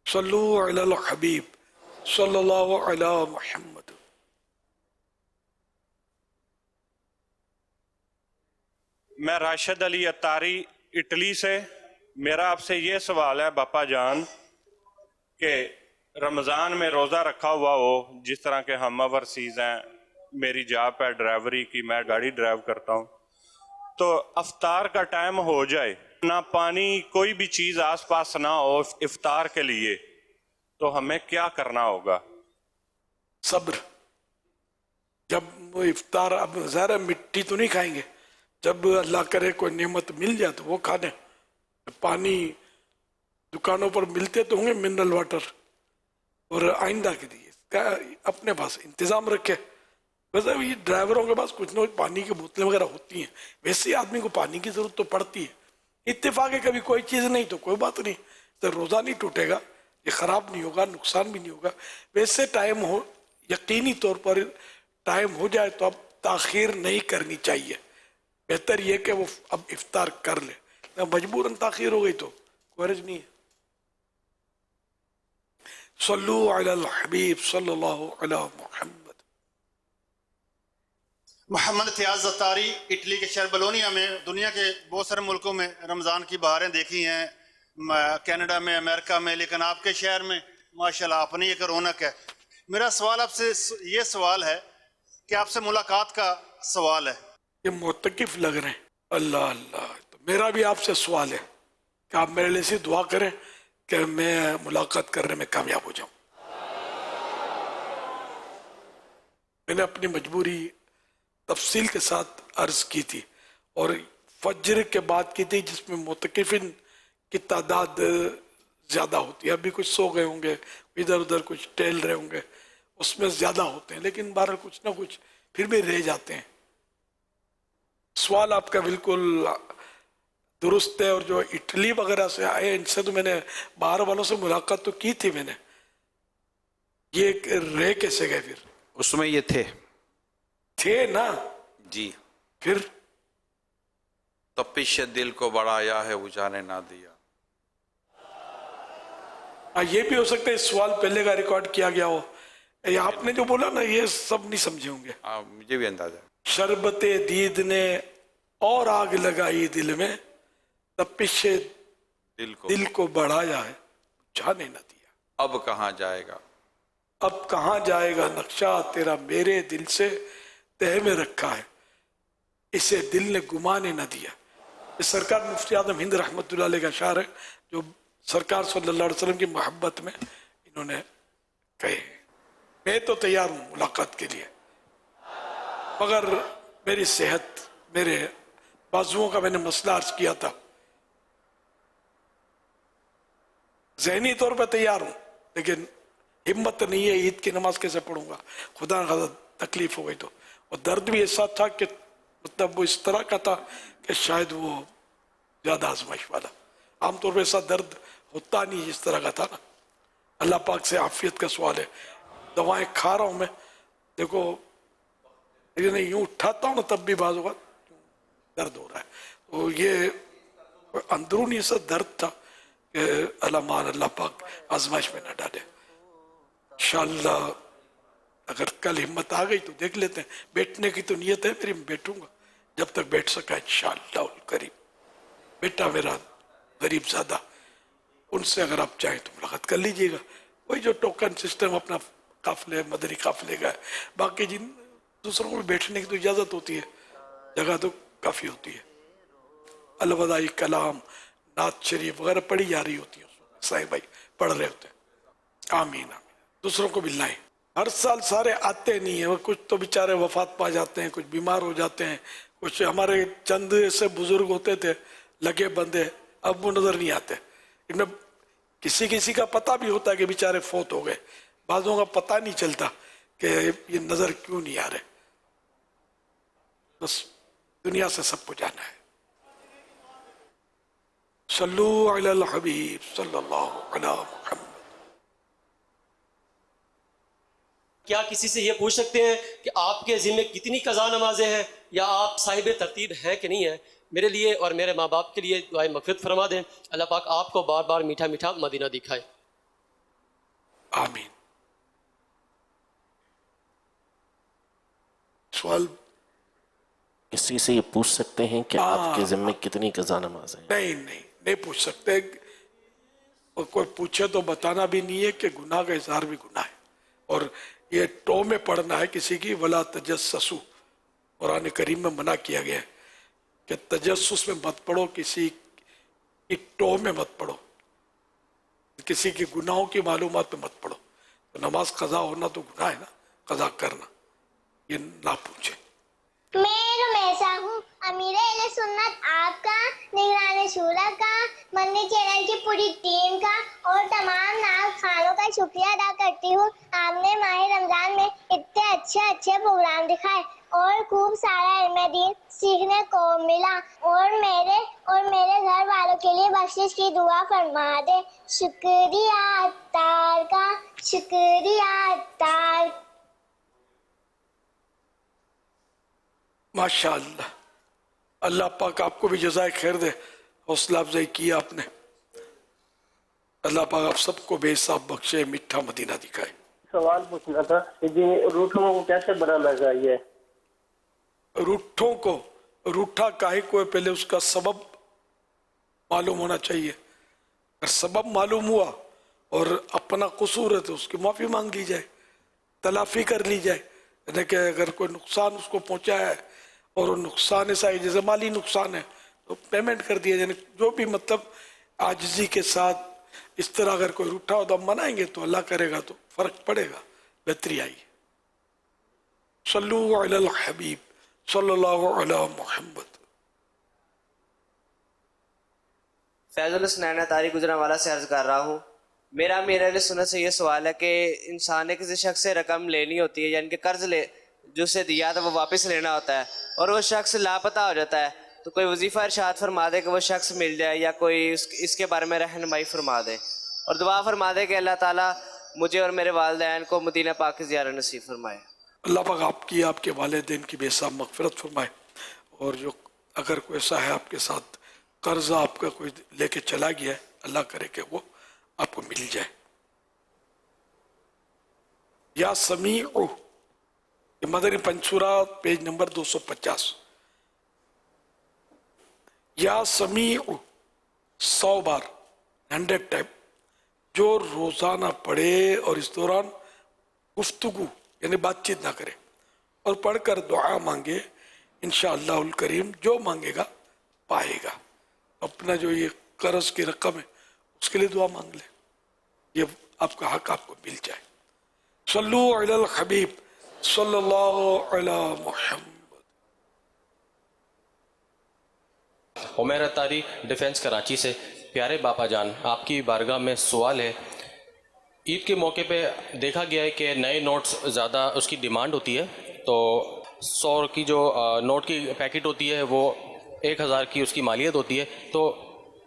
صلو علی الحبیب صلی اللہ علی محمد. میں راشد علی عطاری اٹلی سے. میرا آپ سے یہ سوال ہے باپا جان کہ رمضان میں روزہ رکھا ہوا ہو، جس طرح کے ہم اوورسیز ہیں، میری جاب ہے ڈرائیوری کی، میں گاڑی ڈرائیو کرتا ہوں، تو افطار کا ٹائم ہو جائے، نہ پانی کوئی بھی چیز آس پاس نہ ہو افطار کے لیے، تو ہمیں کیا کرنا ہوگا؟ صبر. جب وہ افطار، اب ظاہر مٹی تو نہیں کھائیں گے، جب اللہ کرے کوئی نعمت مل جائے تو وہ کھا دیں. پانی دکانوں پر ملتے تو ہوں گے، منرل واٹر، اور آئندہ کے لیے اپنے پاس انتظام رکھے. ویسے یہ ڈرائیوروں کے پاس کچھ نہ کچھ پانی کی بوتلیں وغیرہ ہوتی ہیں، ویسے آدمی کو پانی کی ضرورت تو پڑتی ہے. اتفاق ہے کبھی کوئی چیز نہیں تو کوئی بات نہیں، तो रोज़ा नहीं टूटेगा, ये ख़राब नहीं होगा, नुकसान भी नहीं होगा। वैसे टाइम हो, यकीनी तौर पर टाइम हो जाए तो अब ताख़ीर नहीं करनी चाहिए। बेहतर ये कि वो अब इफ्तार कर ले, तो मजबूरन ताख़ीर हो गई तो कोई हर्ज नहीं है। सल्लु अलल हबीब सल्लल्लाहु अला मुहम्मद। मोहम्मद फयाज अत्तारी, इटली के शहर बलोनिया में दुनिया के बहुत सारे मुल्कों में रमज़ान की बहारें देखी हैं, कनाडा में, अमेरिका में, लेकिन आपके शहर में माशाल्लाह अपनी एक रौनक है। मेरा सवाल आपसे ये सवाल है कि आपसे मुलाकात का सवाल है। ये मुतकिफ लग रहे हैं, अल्लाह अल्लाह। तो मेरा भी आपसे सवाल है कि आप मेरे लिए से दुआ करें कि मैं मुलाकात करने में कामयाब हो जाऊं। मैंने अपनी मजबूरी तफसील के साथ अर्ज की थी और फज्र के बाद की थी, जिसमें मुतकिफिन की तादाद ज़्यादा होती है। अभी कुछ सो गए होंगे, इधर उधर कुछ टहल रहे होंगे, उसमें ज़्यादा होते हैं, लेकिन बहरहाल कुछ ना कुछ फिर भी रह जाते हैं। सवाल आपका बिल्कुल दुरुस्त है। और जो इटली वगैरह से आए, इनसे तो मैंने बाहर वालों से मुलाकात तो की थी मैंने, ये रह कैसे गए फिर? उसमें ये थे ना जी। फिर तपिश दिल को बढ़ाया है बुझाने ना दिया। ये भी हो सकता है इस सवाल पहले का रिकॉर्ड किया गया हो। ये आपने जो बोला ना, ये सब नहीं समझे होंगे। मुझे भी अंदाजा। शरबते दीद ने और आग लगाई दिल में, तपिश दिल को बढ़ाया है बुझाने ना दिया। अब कहाँ जाएगा, अब कहाँ जाएगा नक्शा तेरा मेरे दिल से तह में रखा है, इसे दिल ने गुमाने न दिया। ये सरकार मुफ्ती आदम हिंद रहमतुल्लाह अलैह का शार है, जो सरकार सल्लल्लाहु अलैहि वसल्लम की मोहब्बत में इन्होंने कहे। मैं तो तैयार हूँ मुलाकात के लिए, मगर मेरी सेहत, मेरे बाजुओं का मैंने मसला अर्ज किया था। ज़हनी तौर पर तैयार हूँ, लेकिन हिम्मत नहीं है। ईद की नमाज कैसे पढ़ूंगा, खुदा न खास्ता तकलीफ हो गई तो। और दर्द भी ऐसा था कि मतलब वो इस तरह का था कि शायद वो ज़्यादा आजमाइश वाला। आमतौर पर ऐसा दर्द होता नहीं जिस तरह का था ना। अल्लाह पाक से आफियत का सवाल है। दवाएं खा रहा हूँ मैं, देखो, लेकिन यूँ उठाता हूँ ना तब भी बाज़ वक़्त दर्द हो रहा है। तो ये अंदरूनी ऐसा दर्द था कि अल्लाह पाक आजमाइश में न डाले। इंशाअल्लाह अगर कल हिम्मत आ गई तो देख लेते हैं। बैठने की तो नियत है मेरी, बैठूंगा जब तक बैठ सका इंशाअल्लाह करीब। बेटा मेरा गरीब ज़्यादा, उनसे अगर आप चाहें तो मुलाकात कर लीजिएगा। वही जो टोकन सिस्टम अपना काफिले, मदनी काफिले का है। बाकी जिन दूसरों को बैठने की तो इजाज़त होती है, जगह तो काफ़ी होती है। अलवदाई कलाम, नात शरीफ वगैरह पढ़ी जा रही होती है, साईं भाई पढ़ रहे होते हैं। आमीन आमीन। दूसरों को भी लाएं। हर साल सारे आते नहीं है, कुछ तो बेचारे वफात पा जाते हैं, कुछ बीमार हो जाते हैं। कुछ हमारे चंद ऐसे बुजुर्ग होते थे लगे बंदे, अब वो नजर नहीं आते। इनमें किसी किसी का पता भी होता है कि बेचारे फौत हो गए, बाजों का पता नहीं चलता कि ये नजर क्यों नहीं आ रहे। बस दुनिया से सबको जाना है। सल्लु अलल हबीब सल्लल्लाहु अला मुहम्मद। क्या किसी से ये पूछ सकते हैं कि आपके ज़िम्मे कितनी कज़ा नमाजें हैं, या आप साहिब तरतीब हैं कि नहीं है? मेरे लिए और मेरे माँ बाप के लिए दुआए मग़फ़िरत फरमा दें। अल्लाह पाक आपको बार बार मीठा मीठा मदीना दिखाए। आमीन। सवाल किसी से ये पूछ सकते हैं कि आपके ज़िम्मे कितनी कज़ा नमाज़ हैं? नहीं पूछ सकते। और कोई पूछे तो बताना भी नहीं है कि गुनाह का इज़हार भी गुनाह है। और ये टो में पढ़ना है किसी की, वला तजस्ससु, कुरान करीम में मना किया गया है कि तजस्सुस में मत पढ़ो, किसी की टो में मत पढ़ो, किसी की गुनाहों की मालूमात में मत पढ़ो। तो नमाज कज़ा होना तो गुनाह है ना, कज़ा करना, ये ना पूछे। मैं रुमैसा हूँ, अमीर अहले सुन्नत आपका, निगरान शूरा का, मन्नी चैनल की पूरी टीम का और तमाम नाज़ खानों का शुक्रिया अदा करती हूँ। आपने माह रमजान में इतने अच्छे अच्छे प्रोग्राम दिखाए और खूब खूब सारा इल्म दीन सीखने को मिला और मेरे घर वालों के लिए बख्शिश की दुआ फरमा दे। शुक्रिया अत्तार का, शुक्रिया अत्तार। माशाअल्लाह, अल्लाह पाक आपको भी जज़ाए खैर दे, हौसला अफजाई की आपने। अल्लाह पाक आप सबको बेहिसाब बख्शे, मीठा मदीना दिखाए। सवाल पूछना था कि रूठों को कैसे बनाना चाहिए? रूठों को रूठा काहे को है, पहले उसका सबब मालूम होना चाहिए। अगर सबब मालूम हुआ और अपना कसूर है तो उसकी माफ़ी मांग ली जाए, तलाफी कर ली जाए। यानी कि अगर कोई नुकसान उसको पहुंचा है और वो नुकसान ऐसा है जैसे माली नुकसान है तो पेमेंट कर दिया जाए। जो भी मतलब आजिज़ी के साथ इस तरह अगर कोई रूठा हो तो हम मनाएंगे तो अल्लाह करेगा तो फर्क पड़ेगा, बेहतरी आई। सल्लु अलल हबीब सल्लल्लाहु अला मुहम्मद। फैज़ुल हुसनैन अतारी गुजरांवाला से अर्ज कर रहा हूँ। मेरा अमीर सुन्नत से ये सवाल है कि इंसान ने किसी शख्स से रकम लेनी होती है, यानी कि कर्ज ले जो उसे दिया था वो वापस लेना होता है और वो शख्स लापता हो जाता है, तो कोई वजीफ़ा इरशाद फरमा दे कि वो शख्स मिल जाए या कोई इसके बारे में रहनुमाई फरमा दे और दुआ फरमा दे कि अल्लाह ताला मुझे और मेरे वालिदैन को मदीना पाक की ज़ियारत नसीब फरमाए। अल्लाह पाक आपकी आपके वालिदैन की बेहिसाब मग़फ़िरत फरमाए। और जो अगर कोई ऐसा है आपके साथ कर्जा आपका कोई लेके चला गया है, अल्लाह करे कि वो आपको मिल जाए। या समीउ, मदनी पंचूरा पेज नंबर 250। या समीउ 100 बार, 100 टाइम, जो रोजाना पढ़े और इस दौरान गुफ्तगू यानी बातचीत ना करे और पढ़कर दुआ मांगे, इंशाअल्लाहुल करीम जो मांगेगा पाएगा। अपना जो ये कर्ज की रकम है उसके लिए दुआ मांग ले, ये आपका हक आपको मिल जाए। सल्लु अलल हबीब सल्लल्लाहु अला मुहम्मद। उमैर अतारी डिफेंस कराची से। प्यारे बापा जान, आपकी बारगाह में सवाल है, ईद के मौके पे देखा गया है कि नए नोट्स ज़्यादा उसकी डिमांड होती है, तो 100 की जो नोट की पैकेट होती है वो 1000 की उसकी मालियत होती है, तो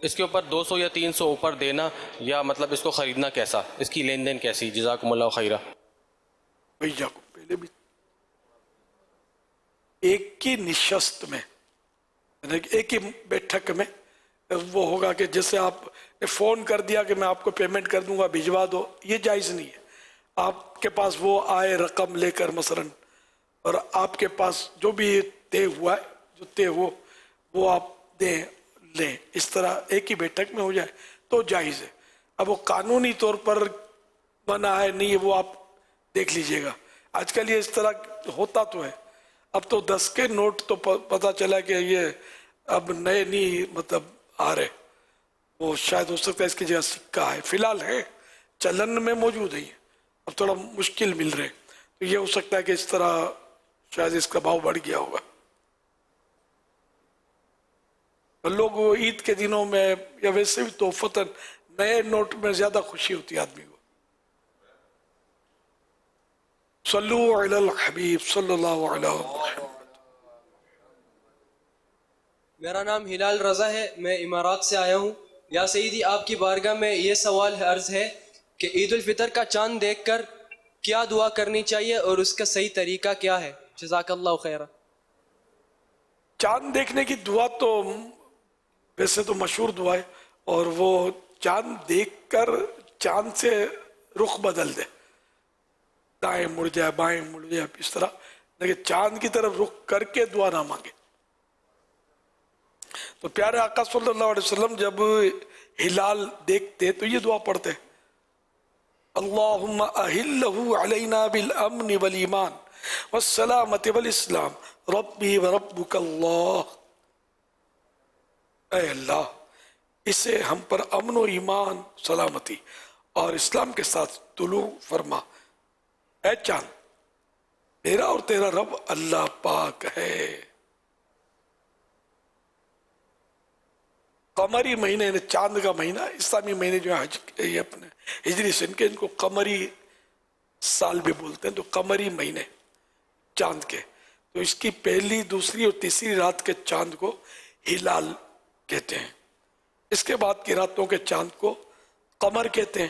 इसके ऊपर 200 या 300 ऊपर देना या मतलब इसको ख़रीदना कैसा, इसकी लेन देन कैसी? जज़ाकुमुल्लाह खैरा। भैया को पहले भी एक ही निशस्त में, एक ही बैठक में वो होगा कि जैसे आपने फ़ोन कर दिया कि मैं आपको पेमेंट कर दूंगा, भिजवा दो, ये जायज़ नहीं है। आपके पास वो आए रकम लेकर मसलन और आपके पास जो भी तय हुआ है, जो तय हो वो आप दें लें, इस तरह एक ही बैठक में हो जाए तो जायज़ है। अब वो कानूनी तौर पर मना है नहीं है, वो आप देख लीजिएगा। आजकल ये इस तरह होता तो है। अब तो 10 के नोट तो पता चला कि ये अब नए नहीं मतलब आ रहे, वो शायद हो सकता है इसकी जगह सिक्का है, फिलहाल है चलन में मौजूद है, अब थोड़ा मुश्किल मिल रहे, तो ये हो सकता है कि इस तरह शायद इसका भाव बढ़ गया होगा। लोग ईद के दिनों में या वैसे भी तोहफतन नए नोट में ज्यादा खुशी होती है आदमी को। सल्लु अलल हबीब सल्लल्लाहु अलैहि वसल्लम। मेरा नाम हिलाल रज़ा है, मैं इमारात से आया हूँ। या सईदी, आपकी बारगाह में ये सवाल अर्ज़ है कि ईद उल फितर का चांद देखकर क्या दुआ करनी चाहिए और उसका सही तरीका क्या है? जज़ाकल्लाहु खैरा। चांद देखने की दुआ तो वैसे तो मशहूर दुआ है, और वो चांद देखकर चांद से रुख बदल दे, दाएं मुड़ जाए बाएं मुड़ जाए इस तरह, लेकिन चांद की तरफ रुख करके दुआ ना मांगे। तो प्यारे आका सल्लल्लाहु अलैहि वसल्लम जब हिलाल देखते तो ये दुआ पढ़ते, अल्लाहुम्मा अहिल्लहु अलैना बिल अम्न वल ईमान वस्सलामति वल इस्लाम रब्बी व रब्बुकल्लाह। ऐ अल्लाह, इसे हम पर अमन व ईमान, सलामती और इस्लाम के साथ तुलू फरमा। ऐ चांद, मेरा और तेरा रब अल्लाह पाक है। कमरी महीने ने चांद का महीना, इस्लामी महीने जो है ये अपने हिजरी से इनके, इनको कमरी साल भी बोलते हैं, तो कमरी महीने चांद के, تو اس کی پہلی دوسری اور تیسری رات کے چاند کو ہلال کہتے ہیں. اس کے بعد کی راتوں کے چاند کو قمر کہتے ہیں.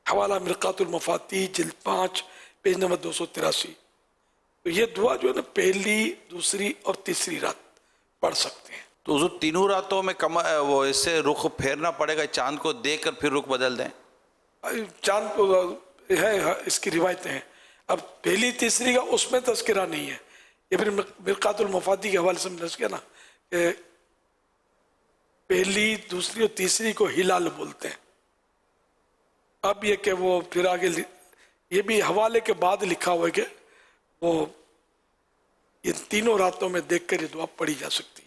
حوالہ مرقات المفاتیح جلد 5 پیج نمبر 283. تو یہ دعا جو ہے نا پہلی دوسری اور تیسری رات پڑھ سکتے ہیں. تو حضور تینوں راتوں میں وہ اس سے رخ پھیرنا پڑے گا، چاند کو دیکھ کر پھر رخ بدل دیں؟ چاند کو ہے اس کی روایتیں ہیں. اب پہلی تیسری کا اس میں تذکرہ نہیں ہے. یہ پھر مرقات المفاتیح کے حوالے سے میں نے کیا نا کہ پہلی دوسری اور تیسری کو ہلال بولتے ہیں. اب یہ کہ وہ پھر آگے یہ بھی حوالے کے بعد لکھا ہوا ہے کہ وہ یہ تینوں راتوں میں دیکھ کر یہ دعا پڑھی جا سکتی ہے.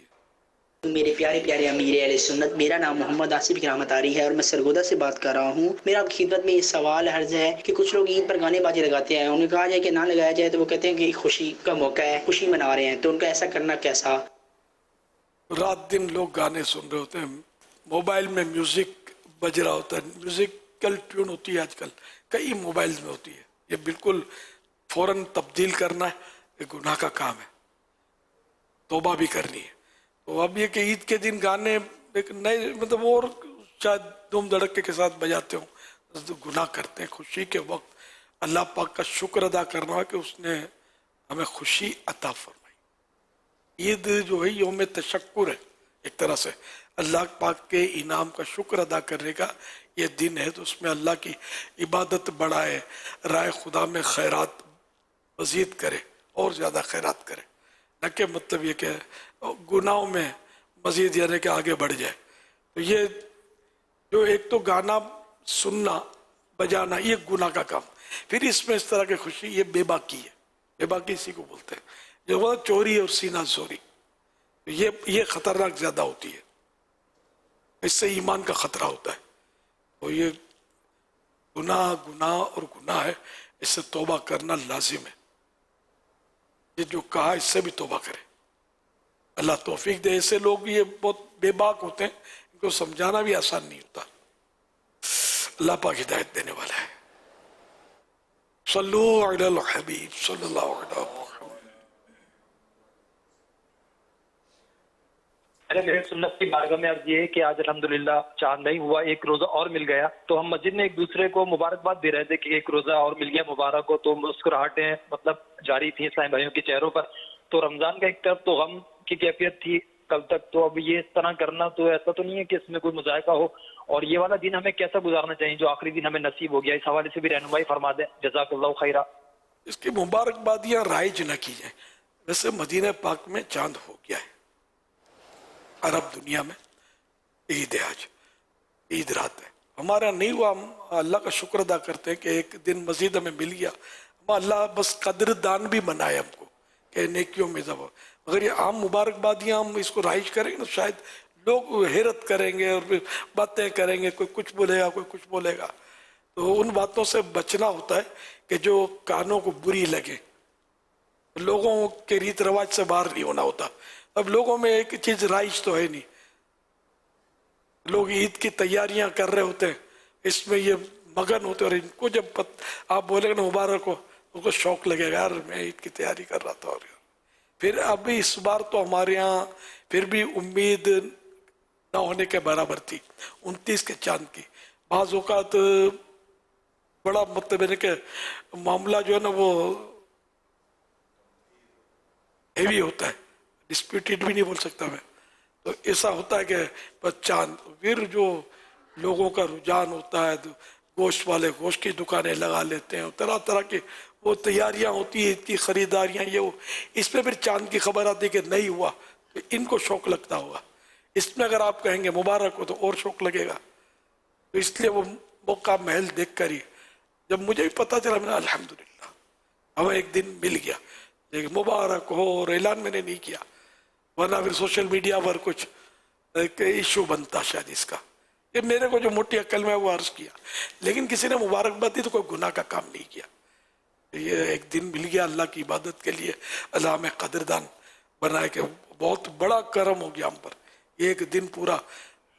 میرے پیارے پیارے امیر اہل سنت، میرا نام محمد آصف کرام اتاری ہے اور میں سرگودا سے بات کر رہا ہوں. میرا آپ کی خدمت میں یہ سوال عرض ہے کہ کچھ لوگ عید پر گانے بازی لگاتے ہیں، انہیں کہا جائے کہ نہ لگایا جائے تو وہ کہتے ہیں کہ خوشی کا موقع ہے، خوشی منا رہے ہیں، تو ان کا ایسا کرنا کیسا؟ رات دن لوگ گانے سن رہے ہوتے ہیں، موبائل میں میوزک بج رہا ہوتا ہے، میوزیکل ٹیون ہوتی ہے آج کل کئی موبائلز میں ہوتی ہے. یہ بالکل فوراً تبدیل کرنا ہے، یہ گناہ کا کام ہے، توبہ بھی کرنی ہے. تو اب یہ کہ عید کے دن گانے ایک نئے مطلب اور شاید دھوم دھڑکے کے ساتھ بجاتے ہوں تو گناہ کرتے ہیں. خوشی کے وقت اللہ پاک کا شکر ادا کرنا ہے کہ اس نے ہمیں خوشی عطا فرمائی. عید جو ہے یوم تشکر ہے، ایک طرح سے اللہ پاک کے انعام کا شکر ادا کرنے کا یہ دن ہے. تو اس میں اللہ کی عبادت بڑھائے، رائے خدا میں خیرات مزید کرے اور زیادہ خیرات کرے، نہ کہ مطلب یہ کہ گناہوں میں مزید یعنی کہ آگے بڑھ جائے. تو یہ جو ایک تو گانا سننا بجانا یہ گناہ کا کام، پھر اس میں اس طرح کی خوشی یہ بے باکی ہے. بے باکی اسی کو بولتے ہیں جو وہ چوری اور سینہ زوری، یہ خطرناک زیادہ ہوتی ہے، اس سے ایمان کا خطرہ ہوتا ہے. تو یہ گناہ اور گناہ ہے، اس سے توبہ کرنا لازم ہے. یہ جو کہا اس سے بھی توبہ کرے، اللہ توفیق دے. ایسے لوگ یہ بہت بے باک ہوتے ہیں، ان کو سمجھانا بھی آسان نہیں ہوتا. اللہ پاک ہدایت دینے والا ہے. صلو علی الحبیب صلی اللہ علیہ وسلم. میرے سنت کی بارگاہ میں عرض یہ ہے کہ آج الحمدللہ چاند نہیں ہوا، ایک روزہ اور مل گیا. تو ہم مسجد میں ایک دوسرے کو مبارکباد دے رہے تھے کہ ایک روزہ اور مل گیا مبارک ہو. تو مسکراہٹیں مطلب جاری تھیں اسلامی بھائیوں کے چہروں پر. تو رمضان کا ایک طرف تو غم کی کیفیت تھی کل تک، تو اب یہ اس طرح کرنا تو ایسا تو نہیں ہے کہ اس میں کوئی مذائقہ ہو. اور یہ والا دن ہمیں کیسا گزارنا چاہیے جو آخری دن ہمیں نصیب ہو گیا؟ اس حوالے سے بھی رہنمائی فرما دیں، جزاک اللہ خیرہ. اس کی مبارکبادیاں رائج نہ کی جائیں. ویسے مدینہ پاک میں چاند ہو گیا ہے، عرب دنیا میں عید ہے، آج عید رات ہے. ہمارا نہیں ہوا، ہم اللہ کا شکر ادا کرتے ہیں کہ ایک دن مزید ہمیں مل گیا. ہم اللہ بس قدردان بھی بنائے ہم کو کہ نیکیوں میں اضافہ. اگر یہ عام مبارکبادیاں ہم اس کو رائج کریں گے تو شاید لوگ حیرت کریں گے اور باتیں کریں گے، کوئی کچھ بولے گا کوئی کچھ بولے گا. تو ان باتوں سے بچنا ہوتا ہے کہ جو کانوں کو بری لگے. لوگوں کے ریت رواج سے باہر نہیں ہونا ہوتا. اب لوگوں میں ایک چیز رائج تو ہے نہیں، لوگ عید کی تیاریاں کر رہے ہوتے ہیں، اس میں یہ مگن ہوتے ہیں، اور ان کو جب آپ بولے گا نا مبارک ہو، ان کو شوق لگے گا، یار میں عید کی تیاری کر رہا تھا. اور پھر اب اس بار تو ہمارے یہاں پھر بھی امید نہ ہونے کے برابر تھی 29 کے چاند کی. بعض اوقات بڑا مطلب ہے کہ معاملہ جو ہے نا وہ ہیوی ہوتا ہے، ڈسپیوٹیڈ بھی نہیں بول سکتا میں. تو ایسا ہوتا ہے کہ بس چاند، پھر جو لوگوں کا رجحان ہوتا ہے گوشت والے گوشت کی دکانیں لگا لیتے ہیں، طرح طرح کی وہ تیاریاں ہوتی ہیں، اتنی خریداریاں، یہ وہ. اس میں پھر چاند کی خبر آتی ہے کہ نہیں ہوا تو ان کو شوق لگتا ہوگا. اس میں اگر آپ کہیں گے مبارک ہو تو اور شوق لگے گا. تو اس لیے وہ موقع محل دیکھ کر ہی جب مجھے بھی پتا چلا، میں نے الحمدللہ ہمیں ایک دن مل گیا، لیکن مبارک ہو اور اعلان میں نے نہیں کیا، ورنہ پھر سوشل میڈیا پر کچھ ایشو بنتا شاید اس کا. یہ میرے کو جو موٹی عقل میں وہ عرض کیا، لیکن کسی نے مبارکباد دی تو کوئی گناہ کا کام نہیں کیا. یہ ایک دن مل گیا اللہ کی عبادت کے لیے، اللہ ہمیں قدردان بنائے کہ بہت بڑا کرم ہو گیا ہم پر. یہ ایک دن پورا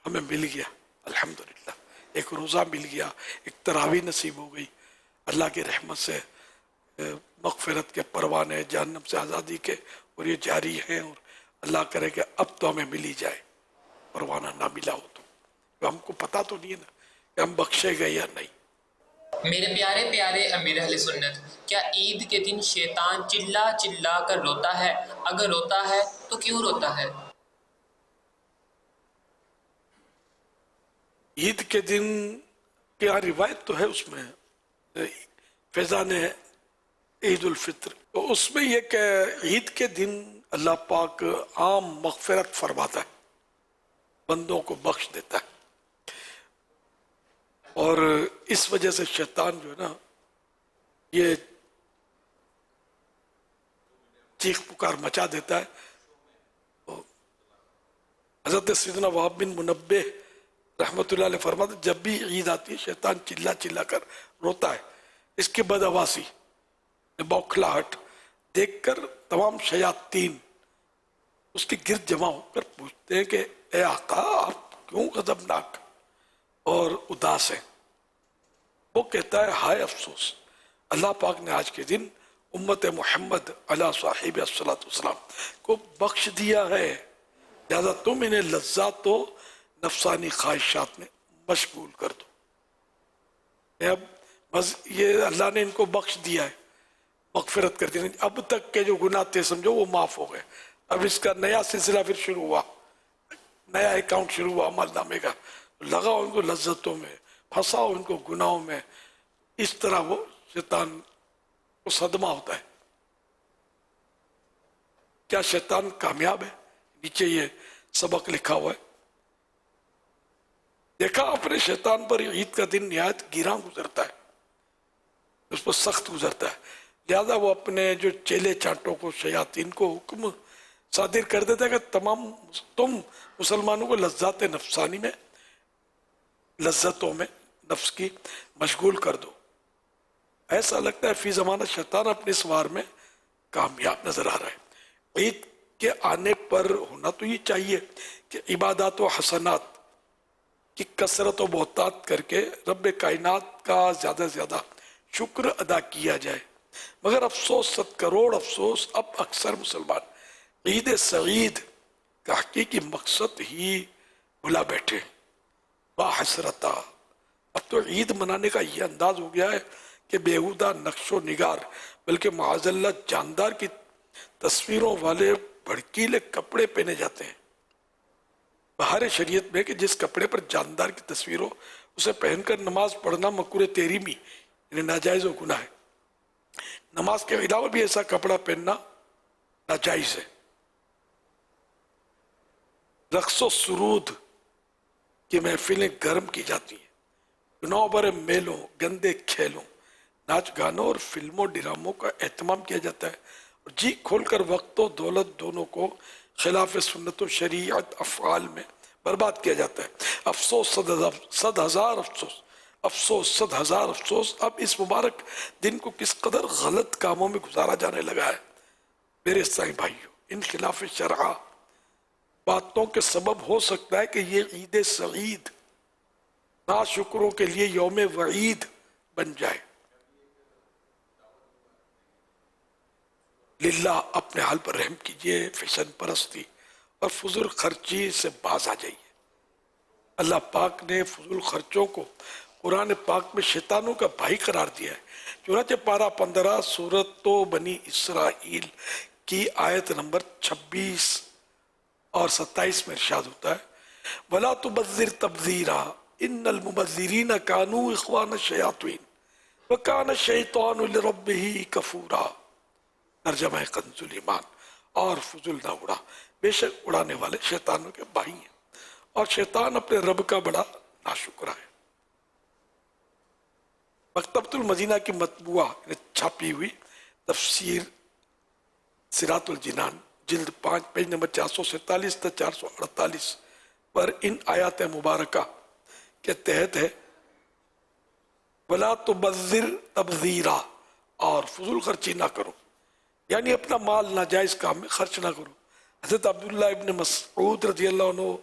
ہمیں مل گیا الحمدللہ، ایک روزہ مل گیا، ایک تراویح نصیب ہو گئی اللہ کی رحمت سے. मगफिरत के परवाने, जहन्नम से आज़ादी के, और ये जारी हैं, और अल्लाह करे कि अब तो हमें मिल ही जाए, परवाना ना मिला हो तो हमको पता तो नहीं है ना कि हम बख्शे गए या नहीं। मेरे प्यारे प्यारे अमीर अहले सुन्नत, क्या ईद के दिन शैतान चिल्ला चिल्ला कर रोता है? अगर रोता है तो क्यों रोता है? ईद के दिन क्या रिवायत तो है, उसमें फैज़ान ईद उल फित्र, तो उसमें ये कि ईद के दिन अल्लाह पाक आम मगफिरत फरमाता है, बंदों को बख्श देता है, और इस वजह से शैतान जो है ना ये चीख पुकार मचा देता है। हज़रत सैयदना वहाब बिन मुनब्बे रहमतुल्लाह अलैह फरमाते, जब भी ईद आती है शैतान चिल्ला चिल्ला कर रोता है। इसकी बदहवासी, बौखलाहट देखकर तमाम शयातीन उसके गिर्द जमा होकर पूछते हैं कि ए आका, आप क्यों गज़बनाक और उदास हैं? वो कहता है, हाय अफसोस, अल्लाह पाक ने आज के दिन उम्मत मोहम्मद अला साहिब अस्सलातु वस्सलाम को बख्श दिया है, लिहाजा तुम इन्हें लज्जात तो नफसानी ख्वाहिशात में मशगूल कर दो। अब बस ये अल्लाह ने इनको बख्श दिया है, मगफिरत कर दी, अब तक के जो गुनाह थे समझो वो माफ हो गए, अब इसका नया सिलसिला फिर शुरू हुआ, नया अकाउंट शुरू हुआ अमल नामे का। लगाओ उनको लज्जतों में, फंसाओ उनको गुनाहों में, इस तरह वो शैतान को सदमा होता है। क्या शैतान कामयाब है? नीचे ये सबक लिखा हुआ है, देखा अपने शैतान पर ईद का दिन निहायत गिरा गुजरता है, उस पर सख्त गुजरता है, लिहाजा वो अपने जो चेले चाटों को, शयातीन को हुक्म सादिर कर देता है कि तुम मुसलमानों को लज्जात नफसानी में, लज्जतों में नफ्स की मशगूल कर दो। ऐसा लगता है फी ज़माना शैतान अपने इस वार में कामयाब नजर आ रहा है। ईद के आने पर होना तो ये चाहिए कि इबादत व हसनात की कसरत व बहुतात करके रब कायनात का ज़्यादा से ज़्यादा शुक्र अदा किया जाए, मगर अफसोस, 7 करोड़ अफसोस, अब अक्सर मुसलमान ईद सईद का हकीकी मकसद ही भुला बैठे। बाहसरता, अब तो ईद मनाने का ये अंदाज हो गया है कि बेहुदा नक्शो निगार, बल्कि माज़ल्ला जानदार की तस्वीरों वाले भड़कीले कपड़े पहने जाते हैं। बाहर शरीयत में कि जिस कपड़े पर जानदार की तस्वीर हो उसे पहनकर नमाज पढ़ना मकरूह तहरीमी, यानी नाजायज व गुनाह है। नमाज के अलावा भी ऐसा कपड़ा पहनना नाजायज है। रक्सो सुरूद की महफिलें गर्म की जाती हैं, गुनाह भरे मेलों, गंदे खेलों, नाच गानों और फिल्मों ड्रामों का एहतमाम किया जाता है, और जी खोलकर वक्त और दौलत दोनों को खिलाफ सुन्नत और शरीयत अफ़आल में बर्बाद किया जाता है। अफसोस, 100 हज़ार अफसोस, अफसोस 100 हज़ार अफसोस, अब इस मुबारक दिन को किस कदर गलत कामों में गुजारा जाने लगा है। मेरे इस्लामी भाइयों, इन खिलाफ शरआ बातों के सबब हो सकता है कि ये ईद सईद नाशुक्रों के लिए यौम वईद बन जाए। लिल्लाह अपने हाल पर रहम कीजिए, फैशन परस्ती और फजूल खर्ची से बाज आ जाइए। अल्लाह पाक ने फजूल खर्चों को कुरान पाक में शैतानों का भाई करार दिया है। चुनांचे पारा 15 सूरत तो बनी इसराइल की आयत नंबर 26 और 27 में इरशाद होता है, वला तुबज़्ज़िर तबज़ीरा इन्नल मुबज़्ज़िरीन कानू इख़वान शयातीन व कान शैतानु लिरब्बिही कफूरा। तर्जमा कंजुल ईमान, और फजूल ना उड़ा, बेशक उड़ाने वाले शैतानों के भाई हैं, और शैतान अपने रब का बड़ा नाशुक्रा है। मकतबतुल मदीना की मतबुआ छापी हुई तफसीर सिरातुल जिनान जिल्द 5 पेज नंबर 447 से 448 पर इन आयात मुबारका के तहत है, वला तुबज़्ज़िर तबज़ीरा, और फजूल खर्ची ना करो, यानी अपना माल नाजायज काम में खर्च ना करो। हज़रत अब्दुल्ला इब्न मसऊद रज़ियल्लाहु अन्हु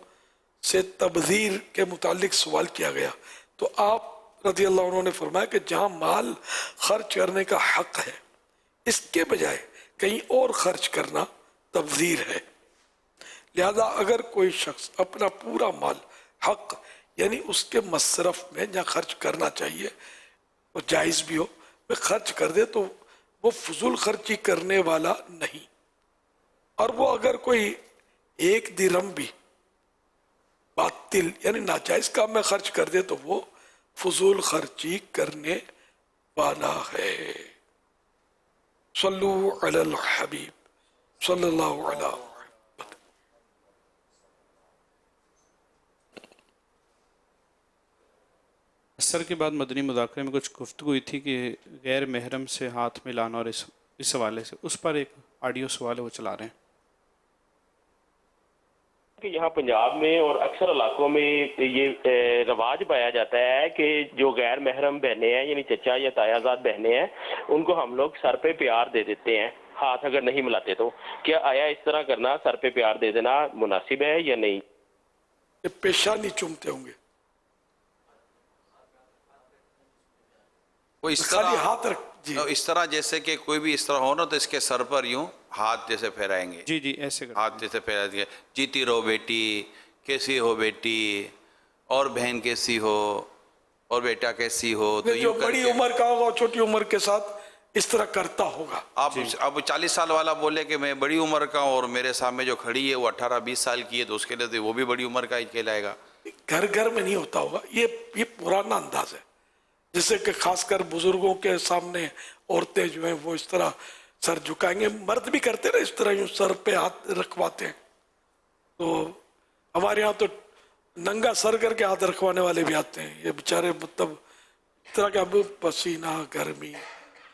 से तबज़ीर के मुतालिक सवाल किया गया, तो आप रज़ियल्लाहु अन्हु ने फरमाया कि जहाँ माल खर्च करने का हक है اس کے بجائے کہیں اور خرچ کرنا تبذیر ہے. لہذا اگر کوئی شخص اپنا پورا مال حق یعنی اس کے مصرف میں جہاں خرچ کرنا چاہیے وہ جائز بھی ہو میں خرچ کر دے تو وہ فضول خرچی کرنے والا نہیں. اور وہ اگر کوئی 1 درہم بھی باطل یعنی ناجائز کام میں خرچ کر دے تو وہ فضول خرچی کرنے والا ہے. صلو علی الحبیب صلی اللہ علیہ وسلم. اثر کے بعد مدنی مذاکرے میں کچھ گفتگو ہوئی تھی کہ غیر محرم سے ہاتھ ملانا اور اس حوالے سے اس پر ایک آڈیو سوال ہے وہ چلا رہے ہیں کہ یہاں پنجاب میں اور اکثر علاقوں میں یہ رواج پایا جاتا ہے کہ جو غیر محرم بہنیں ہیں یعنی چچا یا تایا زاد بہنیں ہیں ان کو ہم لوگ سر پہ پیار دے دیتے ہیں ہاتھ اگر نہیں ملاتے تو. کیا آیا اس طرح کرنا سر پہ پیار دے دینا مناسب ہے یا نہیں؟ پیشانی چومتے ہوں گے وہ اس طرح جیسے کہ کوئی بھی اس طرح ہو نا تو اس کے سر پر یوں ہاتھ جیسے پھیرائیں گے. جی ایسے ہاتھ جیسے پھیرا دیں گے. جیتی رہو بیٹی, کیسی ہو بیٹی, اور بہن کیسی ہو, اور بیٹا کیسی ہو. تو جو بڑی عمر کا ہوگا چھوٹی عمر کے ساتھ اس طرح کرتا ہوگا. آپ اب 40 سال والا بولے کہ میں بڑی عمر کا ہوں اور میرے سامنے جو کھڑی ہے وہ 18-20 سال کی ہے تو اس کے لیے وہ بھی بڑی عمر کا ہی کہلائے گا. گھر گھر میں نہیں ہوتا ہوگا. یہ پرانا انداز ہے جیسے کہ خاص کر بزرگوں کے سامنے عورتیں جو ہیں وہ اس طرح سر جھکائیں گے. مرد بھی کرتے نا اس طرح یوں سر پہ ہاتھ رکھواتے ہیں. تو ہمارے ہاں تو ننگا سر کر کے ہاتھ رکھوانے والے بھی آتے ہیں. یہ بیچارے مطلب اس طرح کا پسینہ گرمی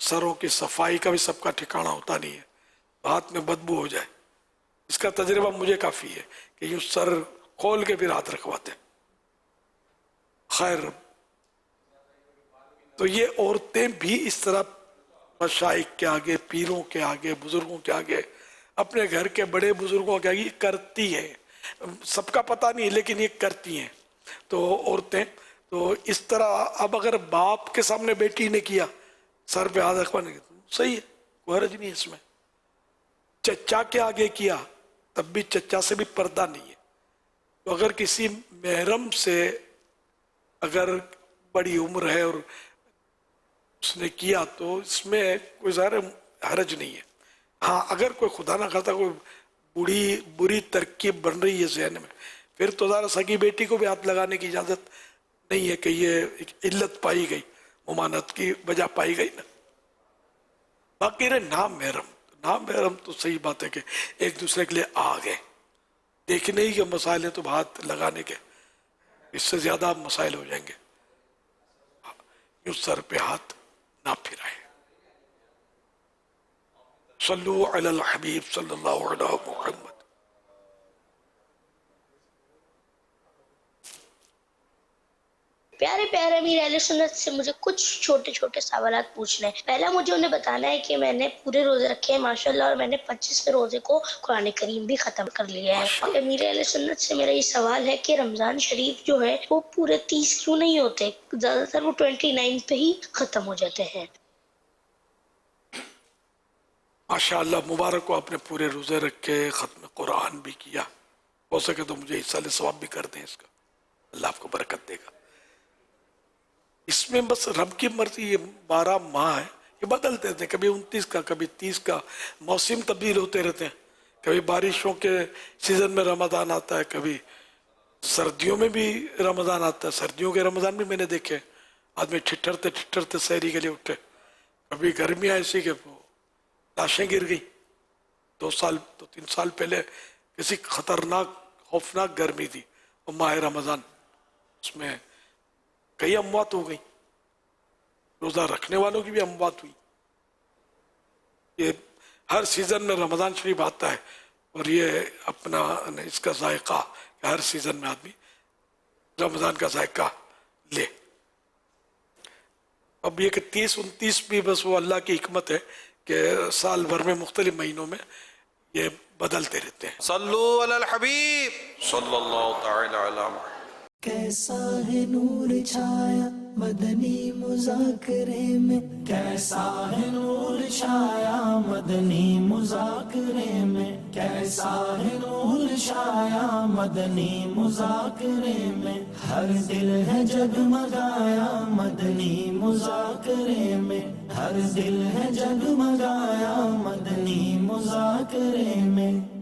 سروں کی صفائی کا بھی سب کا ٹھکانہ ہوتا نہیں ہے, ہاتھ میں بدبو ہو جائے. اس کا تجربہ مجھے کافی ہے کہ یوں سر کھول کے پھر ہاتھ رکھواتے ہیں. خیر تو یہ عورتیں بھی اس طرح مشائخ کے آگے, پیروں کے آگے, بزرگوں کے آگے, اپنے گھر کے بڑے بزرگوں کے آگے کرتی ہیں. سب کا پتہ نہیں لیکن یہ کرتی ہیں. تو عورتیں تو اس طرح اب اگر باپ کے سامنے بیٹی نے کیا سر پہ ہاتھ رکھوانے کے صحیح ہے, کوئی حرج نہیں اس میں. چچا کے آگے کیا تب بھی چچا سے بھی پردہ نہیں ہے. تو اگر کسی محرم سے اگر بڑی عمر ہے اور اس نے کیا تو اس میں کوئی ظاہر حرج نہیں ہے. ہاں اگر کوئی خدا نہ خواستہ کوئی بری ترکیب بن رہی ہے ذہن میں پھر تو ظاہر سگی بیٹی کو بھی ہاتھ لگانے کی اجازت نہیں ہے کہ یہ ایک علت پائی گئی, ممانعت کی وجہ پائی گئی نا. باقی رہے نام محرم تو صحیح بات ہے کہ ایک دوسرے کے لیے آ گئے. دیکھنے ہی کے مسائل ہیں تو ہاتھ لگانے کے اس سے زیادہ مسائل ہو جائیں گے. یوں سر پہ ہاتھ نہ پھرائے. صلو علی الحبیب صلی اللہ علیہ محمد. پیارے پیارے امیر اہل سنت سے مجھے کچھ چھوٹے چھوٹے سوالات پوچھنے ہیں. پہلا مجھے انہیں بتانا ہے کہ میں نے پورے روزے رکھے ہیں ماشاءاللہ اور میں نے 25ویں روزے کو قرآن کریم بھی ختم کر لیا ہے. اور امیر اہل سنت سے میرا یہ سوال ہے کہ رمضان شریف جو ہے وہ پورے 30 کیوں نہیں ہوتے, زیادہ تر وہ 29 پہ ہی ختم ہو جاتے ہیں. ماشاءاللہ مبارک کو آپ نے پورے روزے رکھے, ختم قرآن بھی کیا. ہو سکے تو مجھے حصہ ثواب بھی کر دیں اس کا, اللہ آپ کو برکت دے گا. اس میں بس رب کی مرضی. یہ 12 ماہ ہے, یہ بدلتے رہتے ہیں, کبھی 29 کا کبھی 30 کا. موسم تبدیل ہوتے رہتے ہیں, کبھی بارشوں کے سیزن میں رمضان آتا ہے, کبھی سردیوں میں بھی رمضان آتا ہے. سردیوں کے رمضان بھی میں نے دیکھے آدمی ٹھٹرتے سحری کے لیے اٹھے. کبھی گرمیاں ایسی کہ لاشیں گر گئی. 2-3 سال پہلے کسی خطرناک خوفناک گرمی تھی اور ماہ رمضان, اس میں کئی اموات ہو گئی. روزہ رکھنے والوں کی بھی اموات ہوئی. یہ ہر سیزن میں رمضان شریف آتا ہے اور یہ اپنا اس کا ذائقہ کہ ہر سیزن میں آدمی رمضان کا ذائقہ لے. اب یہ کہ 30-29 بھی بس وہ اللہ کی حکمت ہے کہ سال بھر میں مختلف مہینوں میں یہ بدلتے رہتے ہیں. صلو علی الحبیب صلی اللہ تعالی علی محمد. कैसा है नूर छाया मदनी मुज़ाकरे में, कैसा है नूर छाया मदनी मुज़ाकरे में, कैसा है नूर छाया मदनी मुज़ाकरे में, हर दिल है जगमगाया मदनी मुज़ाकरे में, हर दिल है जगमगाया मदनी मुज़ाकरे में।